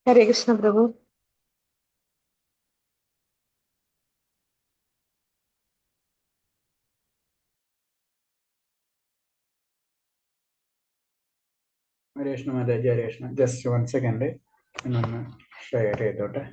हरे कृष्ण प्रभु। ഹരേ കൃഷ്ണ മാതാജി, ഹരേ Krishna. Just 1 second എന്നൊന്ന് share ചെയ്തോട്ടെ.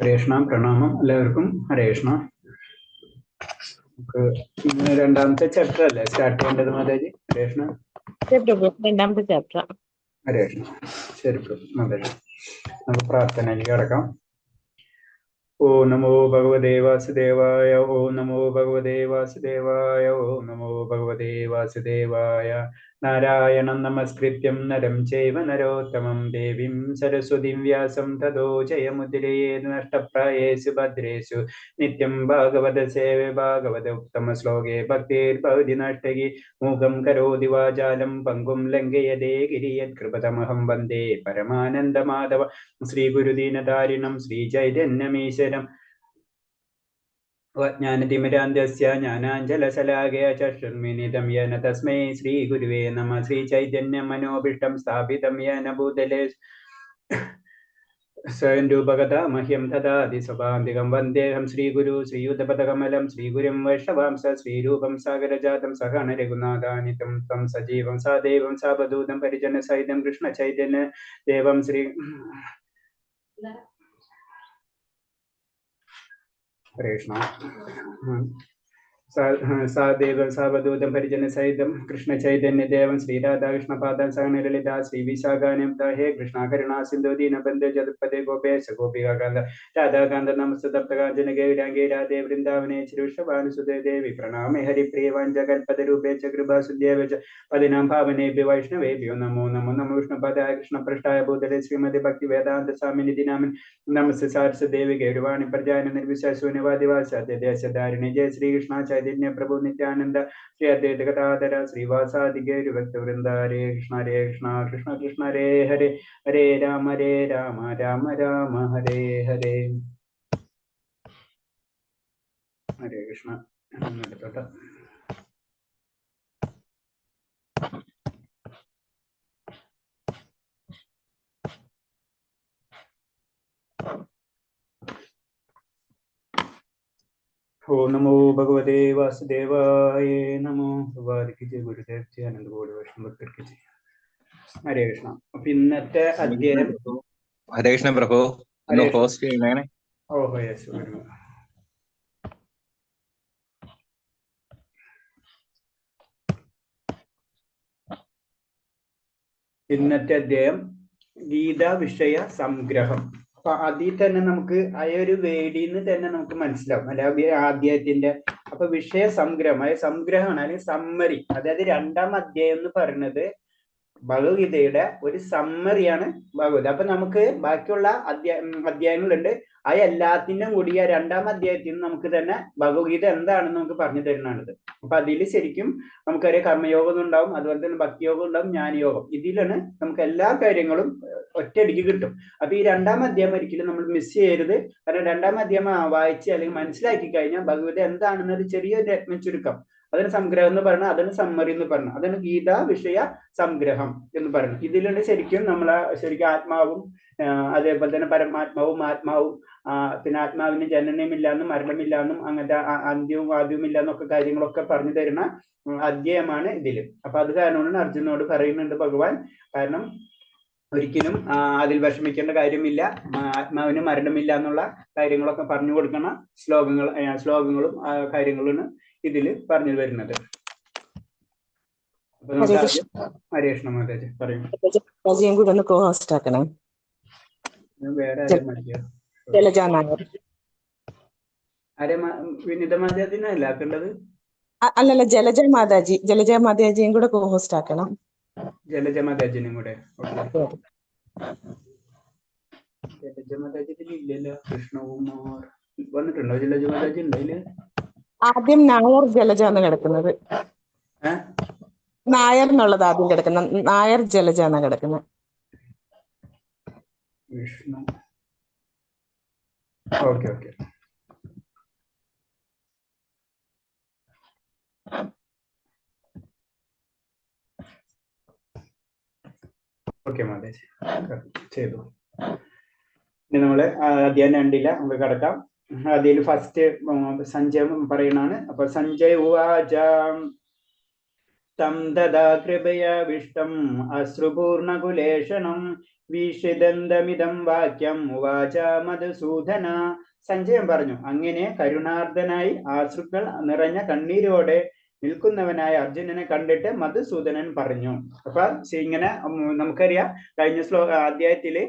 ഹരേ കൃഷ്ണ, പ്രണാമം എല്ലാവർക്കും. ഹരേ കൃഷ്ണ. നമുക്ക് ഇന്ന് രണ്ടാമത്തെ ചാപ്റ്റർ അല്ലേ സ്റ്റാർട്ട് ചെയ്യേണ്ടത് മാതാജി? ഹരേ കൃഷ്ണ. प्रभु രണ്ടാമത്തെ ചാപ്റ്റർ. ഹരേ കൃഷ്ണ. ശരി മാതാജി, നമുക്ക് പ്രാർത്ഥനയിലേക്ക് കടക്കാം. ഓ നമോ ഭഗവതേ വാസുദേവായ, ഓ നമോ ഭഗവതേ വാസുദേവായ, ഓ നമോ ഭഗവതേ വാസുദേവായ. നാരായണം നമസ്കൃത്യം നരം ചൈവ നരോത്തമം ദേവീം സരസ്വതീം വ്യാസം തതോ ജയമുദ്രയേത് നഷ്ടപ്രായേഷു ഭദ്രേഷു നിത്യം ഭാഗവത സേവേ ഭാഗവത ഉത്തമ ശ്ലോകേ ഭക്തിർഭവതി നഷ്ടകി മൂകം കരോതി വാചാലം പങ്കും ലംഘയതേ ഗിരിയത് കൃപതമഹം വന്ദേ പരമാനന്ദ മാധവ ശ്രീ ഗുരുദീനധാരിണം ശ്രീ ചൈതന്യമീശ്വരം ജ്ഞാനതിമിരാന്ധ്യസ്യ ജ്ഞാനാഞ്ജലശലാകയ ചക്ഷുർമിലിതം യേന തസ്മൈ ശ്രീ ഗുരുവേ നമഃ. ശ്രീ ചൈതന്യം മനോഭീഷ്ടം സ്ഥാപിതം യേന ഭൂതലേ സ്വയം രൂപകഥ മഹ്യം ദദാതി സ്വഭാന്തികം വന്ദേഹം ശ്രീഗുരു ശ്രീയുതപദകമലം ശ്രീഗുരും വൈഷ്ണവാംസ ശ്രീരൂപം സാഗരജാതം സഹണ രഘുനാഥാനിതം ത്വം സജീവം സാദേവം സാവധൂതം പരിജന സഹിതം കൃഷ്ണ ചൈതന്യ ദേവം ശ്രീ. ഹരേ കൃഷ്ണ. സാദേവം സാവധൂതം പരിജന സഹിതം കൃഷ്ണ ചൈതന്യ ദേവം ശ്രീ രാധാകൃഷ്ണ പാദം സഹന ലളിത ശ്രീ വിശാഖാനം ഹേ കൃഷ്ണ കരുണാ സിന്ധു ദീനബന്ധു ജഗത്പദേ ഗോപേശ ഗോപികാന്ത രാധാകാന്ത നമസ്ത തപ്തകാഞ്ജന ഗൗരാംഗേ രാധേ വൃന്ദാവനേ ചിരുഷഭാനുസുതേ ദേവി പ്രണാമേ ഹരിപ്രിയ വാഞ്ചകൽപതരൂപേ ച കൃപാസുദേവ ച പതിനാം ഭാവനേഭ്യോ വൈഷ്ണവേഭ്യോ നമോ നമോ. നമോ വിഷ്ണുപദായ കൃഷ്ണപൃഷ്ഠായ ഭൂതലേ ശ്രീമതി ഭക്തി വേദാന്ത സ്വാമിനി ദിനാമൻ നമസ്തേ സാരസ്വദേവി ഗൗരവാണി പ്രജാന നിർവിശൂന്യവാദിവാസ്യദേശധാരിണി. ജയ ശ്രീകൃഷ്ണ ചൈതന്യ പ്രഭു നിത്യാനന്ദ ശ്രീ അദ്വൈത ഗദാധര ശ്രീവാസാദി ഗൗരഭക്തവൃന്ദ. ഹരേ കൃഷ്ണ ഹരേ കൃഷ്ണ കൃഷ്ണ കൃഷ്ണ ഹരേ ഹരേ ഹരേ രാമ രാമ രാമ ഹരേ ഹരേ. ഹരേ കൃഷ്ണ. എടുത്തോട്ടെ. ഓ നമോ ഭഗവതേ വാസുദേവായ നമോ. ഭഗവാദിക്ക് ജയ, ഗുരുദേവ് ജയ, അനന്തകോടി വൈഷ്ണവർക്ക് ജയ. ഹരേ കൃഷ്ണ. അപ്പൊ ഇന്നത്തെ അധ്യായം. ഹരേ കൃഷ്ണ പ്രഭു, ഹോസ്റ്റ് ചെയ്യണേ. ഓഹോ യെസ്. ഇന്നത്തെ അധ്യായം ഗീതാ വിഷയ സംഗ്രഹം. അപ്പൊ അതിൽ തന്നെ നമുക്ക് ആ ഒരു വേദിന്ന് തന്നെ നമുക്ക് മനസ്സിലാവും അല്ലെ ആദ്യത്തിന്റെ. അപ്പൊ വിഷയ സംഗ്രഹം, സംഗ്രഹമാണ് അല്ലെങ്കിൽ സമ്മറി. അതായത് രണ്ടാം അധ്യായം എന്ന് പറയുന്നത് ഭഗവത്ഗീതയുടെ ഒരു സമ്മറിയാണ് ഭഗവത്. അപ്പൊ നമുക്ക് ബാക്കിയുള്ള അധ്യായങ്ങളുണ്ട്, ആ എല്ലാത്തിനും കൂടി ആ രണ്ടാം അധ്യായത്തിൽ നിന്ന് നമുക്ക് തന്നെ ഭഗവത്ഗീത എന്താണെന്ന് നമുക്ക് പറഞ്ഞു തരുന്നതാണിത്. അപ്പൊ അതിൽ ശരിക്കും നമുക്കറിയാം കർമ്മയോഗം ഉണ്ടാവും, അതുപോലെ തന്നെ ഭക്തിയോഗം ഉണ്ടാവും, ജ്ഞാനയോഗം. ഇതിലാണ് നമുക്ക് എല്ലാ കാര്യങ്ങളും ഒറ്റയടിക്ക് കിട്ടും. അപ്പൊ ഈ രണ്ടാം അധ്യായം ഒരിക്കലും നമ്മൾ മിസ് ചെയ്യരുത്. കാരണം രണ്ടാം അധ്യായം വായിച്ച് അല്ലെങ്കിൽ മനസ്സിലാക്കി കഴിഞ്ഞാൽ ഭഗവത് എന്താണെന്നത് ചെറിയൊരു ചുരുക്കം അതിന് സംഗ്രഹം എന്ന് പറഞ്ഞാൽ അതിന് സമ്മറി എന്ന് പറഞ്ഞു, അതിന് ഗീതാ വിഷയ സംഗ്രഹം എന്ന് പറഞ്ഞു. ഇതിലുണ്ട് ശരിക്കും നമ്മളെ ശരിക്കും ആത്മാവും അതേപോലെ തന്നെ പരമാത്മാവും ആത്മാവും പിന്നെ ആത്മാവിന് ജനനമില്ലാന്നും മരണമില്ലാന്നും അങ്ങനത്തെ അന്ത്യവും ആദ്യവും ഇല്ലാന്നൊക്കെ കാര്യങ്ങളൊക്കെ പറഞ്ഞു തരുന്ന അധ്യായമാണ് ഇതില്. അപ്പൊ അത് കാരണമാണ് അർജുനോട് പറയുന്നുണ്ട് ഭഗവാൻ, കാരണം ഒരിക്കലും അതിൽ വിഷമിക്കേണ്ട കാര്യമില്ല, ആത്മാവിന് മരണമില്ല എന്നുള്ള കാര്യങ്ങളൊക്കെ പറഞ്ഞു കൊടുക്കുന്ന ശ്ലോകങ്ങളും കാര്യങ്ങളാണ് ഇതിൽ പറഞ്ഞു വരുന്നത്. അപ്പൊ നമുക്ക് ഹരേകൃഷ്ണ മാതാജി പറയും. കൂടെ ഒന്ന് കോ-ഹോസ്റ്റ് ആക്കണം. വേറെ ആരെ മതിയോ? വിനിത മാതാജിനല്ല ആക്കേണ്ടത്? അല്ലല്ല, ജലജ മാതാജിയും കൂടെ കോ-ഹോസ്റ്റ് ആക്കണം. ജലജ മാതാജിനും കൂടെ. ജലജ മാതാജി ഇല്ലല്ലോ. കൃഷ്ണകുമാർ വന്നിട്ടുണ്ടോ? ജലജ മാതാജി ഉണ്ടോ? ആദ്യം നായർ ജലജ എന്ന് കിടക്കുന്നത്. നായർ എന്നുള്ളത് ആദ്യം കിടക്കുന്ന, നായർ ജലജ എന്നാ കിടക്കുന്നത്. Vishnu. Okay okay. Okay Mataji ചെയ്തു. ഇനി നമ്മള് അധ്യായം 2 നമുക്ക് കിടക്കാം. അതിൽ ഫസ്റ്റ് സഞ്ജയ് പറയുന്നതാണ്. അപ്പൊ സഞ്ജയ് ഉവാച തം തദാ കൃപയാവിഷ്ടം അശ്രുപൂർണകുലേഷണം വീക്ഷിതന്തമിദം വാക്യം ഉവാച മധുസൂദന. സഞ്ജയൻ പറഞ്ഞു, അങ്ങനെ കരുണാർദ്ദനായി ആശ്രുക്കൾ നിറഞ്ഞ കണ്ണീരോടെ നിൽക്കുന്നവനായ അർജുനനെ കണ്ടിട്ട് മധുസൂദനൻ പറഞ്ഞു. അപ്പൊ ഇങ്ങനെ നമുക്കറിയാം, കഴിഞ്ഞ അധ്യായത്തില്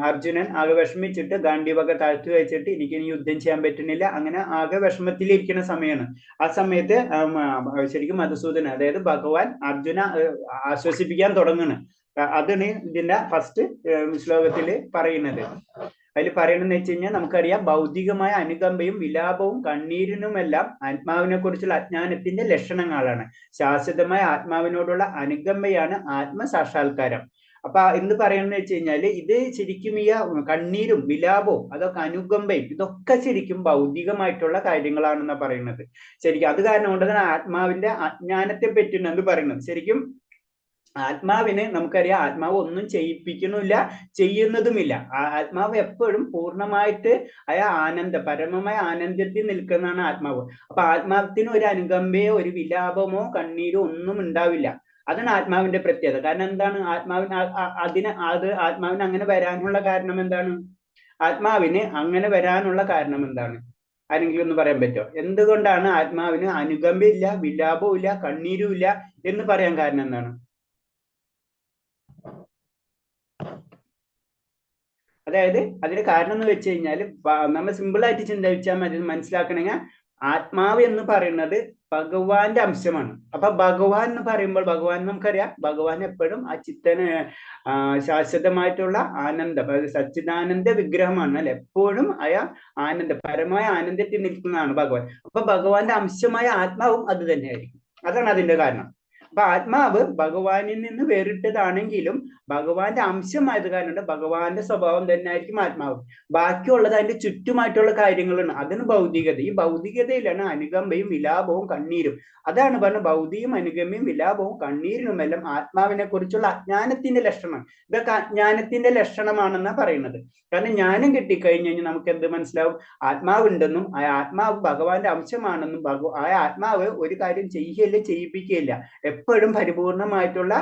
അർജുനൻ ആകെ വിഷമിച്ചിട്ട് ഗാന്ഡീവൊക്കെ താഴ്ത്തി വെച്ചിട്ട് എനിക്കിനി യുദ്ധം ചെയ്യാൻ പറ്റുന്നില്ല, അങ്ങനെ ആകെ വിഷമത്തിലിരിക്കുന്ന സമയമാണ്. ആ സമയത്ത് ശരിക്കും മധുസൂദനൻ, അതായത് ഭഗവാൻ അർജുന ആശ്വസിപ്പിക്കാൻ തുടങ്ങുന്നു. അതാണ് ഇതിന്റെ ഫസ്റ്റ് ശ്ലോകത്തില് പറയുന്നത്. അതിൽ പറയണെന്ന് വെച്ച് കഴിഞ്ഞാൽ നമുക്കറിയാം, ഭൗതികമായ അനുകമ്പയും വിലാപവും കണ്ണീരിനുമെല്ലാം ആത്മാവിനെ കുറിച്ചുള്ള അജ്ഞാനത്തിന്റെ ലക്ഷണങ്ങളാണ്. ശാശ്വതമായ ആത്മാവിനോടുള്ള അനുകമ്പയാണ് ആത്മസാക്ഷാത്കാരം. അപ്പൊ എന്ത് പറയണെന്ന് വെച്ച് കഴിഞ്ഞാല്, ഇത് ശരിക്കും ഈ കണ്ണീരും വിലാപവും അതൊക്കെ അനുകമ്പയും ഇതൊക്കെ ശരിക്കും ഭൗതികമായിട്ടുള്ള കാര്യങ്ങളാണെന്നാണ് പറയുന്നത്. ശരിക്കും അത് കാരണം കൊണ്ട് തന്നെ ആത്മാവിന്റെ അജ്ഞാനത്തെ പറ്റിയാണ് എന്ത് പറയുന്നത്. ശരിക്കും ആത്മാവിന് നമുക്കറിയാം, ആത്മാവ് ഒന്നും ചെയ്യിപ്പിക്കണില്ല, ചെയ്യുന്നതുമില്ല. ആത്മാവ് എപ്പോഴും പൂർണ്ണമായിട്ട് പരമമായ ആനന്ദത്തിൽ നിൽക്കുന്നതാണ് ആത്മാവ്. അപ്പൊ ആത്മാവത്തിന് ഒരു അനുകമ്പയോ ഒരു വിലാപമോ കണ്ണീരോ ഒന്നും ഉണ്ടാവില്ല. അതാണ് ആത്മാവിന്റെ പ്രത്യേകത. കാരണം എന്താണ്? ആത്മാവിന് അങ്ങനെ വരാനുള്ള കാരണം എന്താണ്? ആത്മാവിന് അങ്ങനെ വരാനുള്ള കാരണം എന്താണ്? ആരെങ്കിലും ഒന്ന് പറയാൻ പറ്റുമോ? എന്തുകൊണ്ടാണ് ആത്മാവിന് അനുകമ്പയില്ല, വിലാപവും ഇല്ല, കണ്ണീരും ഇല്ല എന്ന് പറയാൻ കാരണം എന്താണ്? അതായത് അതിന് കാരണം എന്ന് വെച്ച് കഴിഞ്ഞാൽ, നമ്മൾ സിമ്പിളായിട്ട് ചിന്തിച്ചാൽ മതി, മനസ്സിലാക്കണമെങ്കിൽ ആത്മാവ് എന്ന് പറയുന്നത് ഭഗവാന്റെ അംശമാണ്. അപ്പൊ ഭഗവാൻ എന്ന് പറയുമ്പോൾ, ഭഗവാൻ നമുക്കറിയാം, ഭഗവാൻ എപ്പോഴും ആ ചിത്തന് ശാശ്വതമായിട്ടുള്ള ആനന്ദം, സച്ചിദാനന്ദ വിഗ്രഹമാണ് അല്ലെ. എപ്പോഴും പരമായ ആനന്ദത്തിൽ നിൽക്കുന്നതാണ് ഭഗവാൻ. അപ്പൊ ഭഗവാന്റെ അംശമായ ആത്മാവും അത് തന്നെയായിരിക്കും. അതാണ് അതിന്റെ കാരണം. അപ്പൊ ആത്മാവ് ഭഗവാനിൽ നിന്ന് വേറിട്ടതാണെങ്കിലും ഭഗവാന്റെ അംശമായത് കാരണം ഭഗവാന്റെ സ്വഭാവം തന്നെ ആയിരിക്കും ആത്മാവ്. ബാക്കിയുള്ളത് അതിന്റെ ചുറ്റുമായിട്ടുള്ള കാര്യങ്ങളാണ്, അതിന് ഭൗതികത. ഈ ഭൗതികതയിലാണ് അനുകമ്പയും വിലാപവും കണ്ണീരും. അതാണ് പറഞ്ഞ ഭൗതികം, അനുകമ്പയും വിലാപവും കണ്ണീരിനുമെല്ലാം ആത്മാവിനെ കുറിച്ചുള്ള അജ്ഞാനത്തിന്റെ ലക്ഷണം. ഇതൊക്കെ അജ്ഞാനത്തിന്റെ ലക്ഷണമാണെന്നാ പറയുന്നത്. കാരണം ജ്ഞാനം കിട്ടിക്കഴിഞ്ഞു കഴിഞ്ഞാൽ നമുക്ക് എന്ത് മനസ്സിലാവും? ആത്മാവുണ്ടെന്നും ആ ആത്മാവ് ഭഗവാന്റെ അംശമാണെന്നും ആ ആത്മാവ് ഒരു കാര്യം ചെയ്യുകയില്ല, ചെയ്യിപ്പിക്കുകയില്ല, എപ്പോഴും പരിപൂർണമായിട്ടുള്ള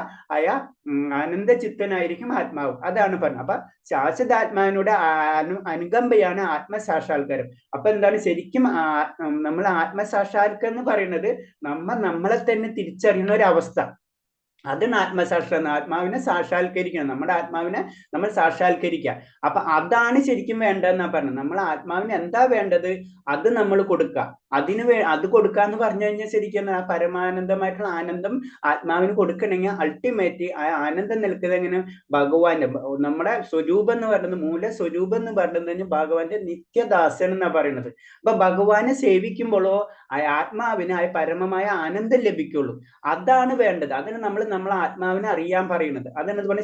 ആനന്ദ ചിത്തനായിരിക്കും ആത്മാവ്. അതാണ് പറഞ്ഞത്. അപ്പൊ ശാശ്വതാത്മാവിനോട് അനുകമ്പയാണ് ആത്മസാക്ഷാത്കാരം. അപ്പൊ എന്താണ് ശരിക്കും നമ്മൾ ആത്മസാക്ഷാത്കാരം എന്ന് പറയുന്നത്? നമ്മളെ തന്നെ തിരിച്ചറിയുന്ന ഒരു അവസ്ഥ. അതാണ് ആത്മസാക്ഷാത്കാരം. ആത്മാവിനെ സാക്ഷാത്കരിക്കണം, നമ്മുടെ ആത്മാവിനെ നമ്മൾ സാക്ഷാത്കരിക്കുക. അപ്പൊ അതാണ് ശരിക്കും വേണ്ടതെന്നാ പറഞ്ഞത്. നമ്മൾ ആത്മാവിന് എന്താ വേണ്ടത് അത് നമ്മൾ കൊടുക്കുക. അത് കൊടുക്കുക എന്ന് പറഞ്ഞു കഴിഞ്ഞാൽ ശരിക്കും ആ പരമാനന്ദമായിട്ടുള്ള ആനന്ദം ആത്മാവിന് കൊടുക്കണമെങ്കിൽ അൾട്ടിമേറ്റ് ആ ആനന്ദം നിൽക്കുന്നത് എങ്ങനെ? ഭഗവാന്റെ നമ്മുടെ സ്വരൂപം എന്ന് പറയുന്നത്, മൂല സ്വരൂപം എന്ന് പറയുന്നത് ഭഗവാന്റെ നിത്യദാസൻ എന്നാ പറയുന്നത്. അപ്പൊ ഭഗവാനെ സേവിക്കുമ്പോഴോ ആ ആത്മാവിന് ആ പരമമായ ആനന്ദം ലഭിക്കുള്ളൂ. അതാണ് വേണ്ടത്. അതിന് നമ്മൾ നമ്മൾ ആത്മാവിനെ അറിയാൻ പറയുന്നത്. അതാണ് അതുപോലെ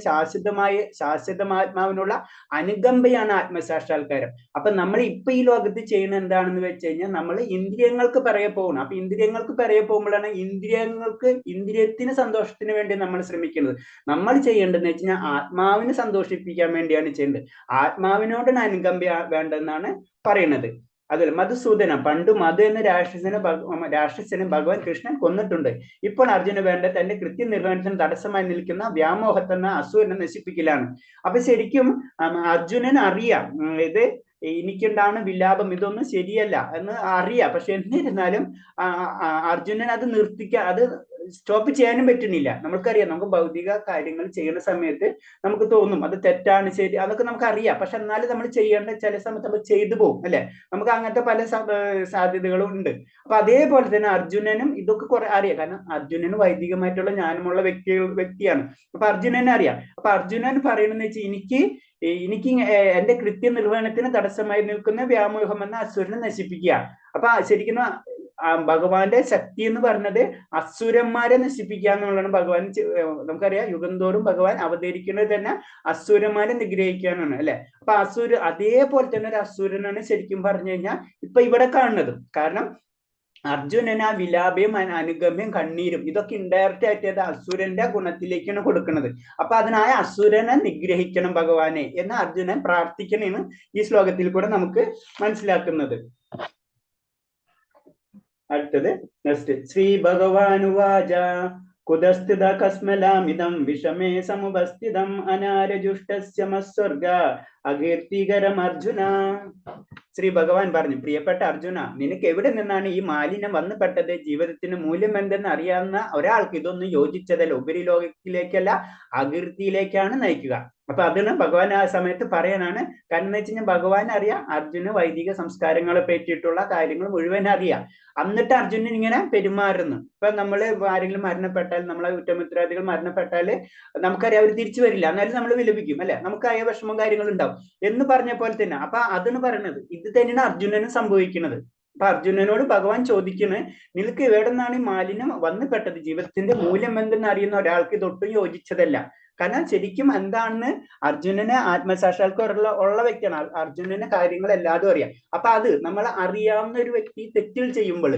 ശാശ്വതമാത്മാവിനുള്ള അനുകമ്പയാണ് ആത്മസാക്ഷാത്കാരം. അപ്പൊ നമ്മൾ ഇപ്പൊ ഈ ലോകത്ത് ചെയ്യുന്ന എന്താണെന്ന് വെച്ച് കഴിഞ്ഞാൽ നമ്മൾ ഇന്ദ്രിയങ്ങൾക്ക് പിറകെ പോകണം. അപ്പൊ ഇന്ദ്രിയങ്ങൾക്ക് പിറകെ പോകുമ്പോഴാണ് ഇന്ദ്രിയത്തിന് സന്തോഷത്തിന് വേണ്ടി നമ്മൾ ശ്രമിക്കുന്നത്. നമ്മൾ ചെയ്യേണ്ടതെന്ന് വെച്ച് കഴിഞ്ഞാൽ ആത്മാവിനെ സന്തോഷിപ്പിക്കാൻ വേണ്ടിയാണ് ചെയ്യേണ്ടത്. ആത്മാവിനോടാണ് അനുകമ്പ വേണ്ടതെന്നാണ് പറയുന്നത്. അതുപോലെ മധുസൂദന, പണ്ട് മധു എന്ന രാക്ഷസനെ ഭഗവാൻ കൃഷ്ണൻ കൊന്നിട്ടുണ്ട്. ഇപ്പോൾ അർജുന വേണ്ട തന്റെ കൃത്യനിർവഹണത്തിന് തടസ്സമായി നിൽക്കുന്ന വ്യാമോഹത്തെന്ന അസുരനെ നശിപ്പിക്കലാണ്. അപ്പൊ ശരിക്കും അർജുനൻ അറിയാം ഇത് എനിക്കുണ്ടാവുന്ന വിലാപം ഇതൊന്നും ശരിയല്ല എന്ന് അറിയാം. പക്ഷെ എന്നിരുന്നാലും അർജുനൻ അത് അത് സ്റ്റോപ്പ് ചെയ്യാനും പറ്റുന്നില്ല. നമുക്കറിയാം, നമുക്ക് ഭൗതിക കാര്യങ്ങൾ ചെയ്യുന്ന സമയത്ത് നമുക്ക് തോന്നും അത് തെറ്റാണ്, ശരി, അതൊക്കെ നമുക്ക് അറിയാം. പക്ഷെ എന്നാലും നമ്മൾ ചെയ്യേണ്ട ചില സമയത്ത് നമ്മൾ ചെയ്തു പോകും, അല്ലെ? നമുക്ക് അങ്ങനത്തെ പല സാധ്യതകളും ഉണ്ട്. അപ്പൊ അതേപോലെ തന്നെ അർജുനനും ഇതൊക്കെ കുറെ അറിയാം. കാരണം അർജുനന് വൈദികമായിട്ടുള്ള ജ്ഞാനമുള്ള വ്യക്തിയാണ്. അപ്പൊ അർജുനനെ അറിയാം. അപ്പൊ അർജുനൻ പറയണെന്ന് വെച്ചാൽ എനിക്ക് എന്റെ കൃത്യനിർവഹണത്തിന് തടസ്സമായി നിൽക്കുന്ന വ്യാമോഹം എന്ന അസുരനെ നശിപ്പിക്കുക. അപ്പൊ ശരിക്കും ഭഗവാന്റെ ശക്തി എന്ന് പറഞ്ഞത് അസുരന്മാരെ നശിപ്പിക്കുക എന്നുള്ളതാണ്. ഭഗവാൻ നമുക്കറിയാം, യുഗം തോറും ഭഗവാൻ അവതരിക്കുന്നത് തന്നെ അസുരന്മാരെ നിഗ്രഹിക്കാനാണ്, അല്ലെ? അപ്പൊ അതേപോലെ തന്നെ ഒരു അസുരനാണ് ശരിക്കും പറഞ്ഞു കഴിഞ്ഞാൽ ഇപ്പൊ ഇവിടെ കാണുന്നത്. കാരണം അർജുനൻ ആ വിലാപയും അനുഗമ്യം കണ്ണീരും ഇതൊക്കെ ഇൻഡയറക്റ്റ് ആയിട്ട് അസുരന്റെ ഗുണത്തിലേക്കാണ് കൊടുക്കുന്നത്. അപ്പൊ അതിനായ അസുരനെ നിഗ്രഹിക്കണം ഭഗവാനെ എന്ന് അർജുനൻ പ്രാർത്ഥിക്കണേന്ന് ഈ ശ്ലോകത്തിൽ കൂടെ നമുക്ക് മനസ്സിലാക്കുന്നത്. അടുത്തത് നെക്സ്റ്റ്. ശ്രീ ഭഗവാനുവാച കുതസ്ഥിത കസ്മലാമിതം വിഷമേ സമുപസ്ഥിതം അനാരജുഷ്ടസ്യ മസ്വർഗ അകീർത്തികരം അർജുന. ശ്രീ ഭഗവാൻ പറഞ്ഞു, പ്രിയപ്പെട്ട അർജുന, നിനക്ക് എവിടെ നിന്നാണ് ഈ മാലിന്യം വന്നു പെട്ടത്? ജീവിതത്തിന് മൂല്യം എന്തെന്ന് അറിയാവുന്ന ഒരാൾക്ക് ഇതൊന്നും യോജിച്ചതല്ല. ഉപരിലോകത്തിലേക്കല്ല, അകീർത്തിയിലേക്കാണ് നയിക്കുക. അപ്പൊ അതിന് ഭഗവാൻ ആ സമയത്ത് പറയാനാണ്. കാരണം എന്ന് വെച്ച് കഴിഞ്ഞാൽ ഭഗവാൻ അറിയാം അർജുന് വൈദിക സംസ്കാരങ്ങളെ പറ്റിയിട്ടുള്ള കാര്യങ്ങൾ മുഴുവൻ അറിയാം. എന്നിട്ട് അർജുനൻ ഇങ്ങനെ പെരുമാറുന്നു. ഇപ്പൊ നമ്മള് ആരെങ്കിലും മരണപ്പെട്ടാൽ, നമ്മളെ ഉറ്റമിത്രാദികൾ മരണപ്പെട്ടാല് നമുക്കറിയാം അവർ തിരിച്ചു വരില്ല, എന്നാലും നമ്മൾ വിലപിക്കും, അല്ലെ? നമുക്കായ വിഷമം കാര്യങ്ങൾ ഉണ്ടാവും എന്ന് പറഞ്ഞ പോലെ തന്നെ. അപ്പൊ അതിന് പറയണത് ഇത് തന്നെയാണ് അർജുനന് സംഭവിക്കുന്നത്. അപ്പൊ അർജുനനോട് ഭഗവാൻ ചോദിക്കുന്നത്, നിനക്ക് എവിടെ നിന്നാണ് ഈ മാലിന്യം വന്നു പെട്ടത്? ജീവിതത്തിന്റെ മൂല്യം എന്തെന്ന് അറിയുന്ന ഒരാൾക്ക് ഇതൊട്ടും യോജിച്ചതല്ല. കാരണം ശരിക്കും എന്താണെന്ന് അർജുനന് ആത്മസാക്ഷാത്കാരം ഉള്ള വ്യക്തിയാണ്. അർജുനന് കാര്യങ്ങൾ എല്ലാതും അറിയാം. അപ്പൊ അത് നമ്മൾ അറിയാവുന്ന ഒരു വ്യക്തി തെറ്റുകൾ ചെയ്യുമ്പോൾ,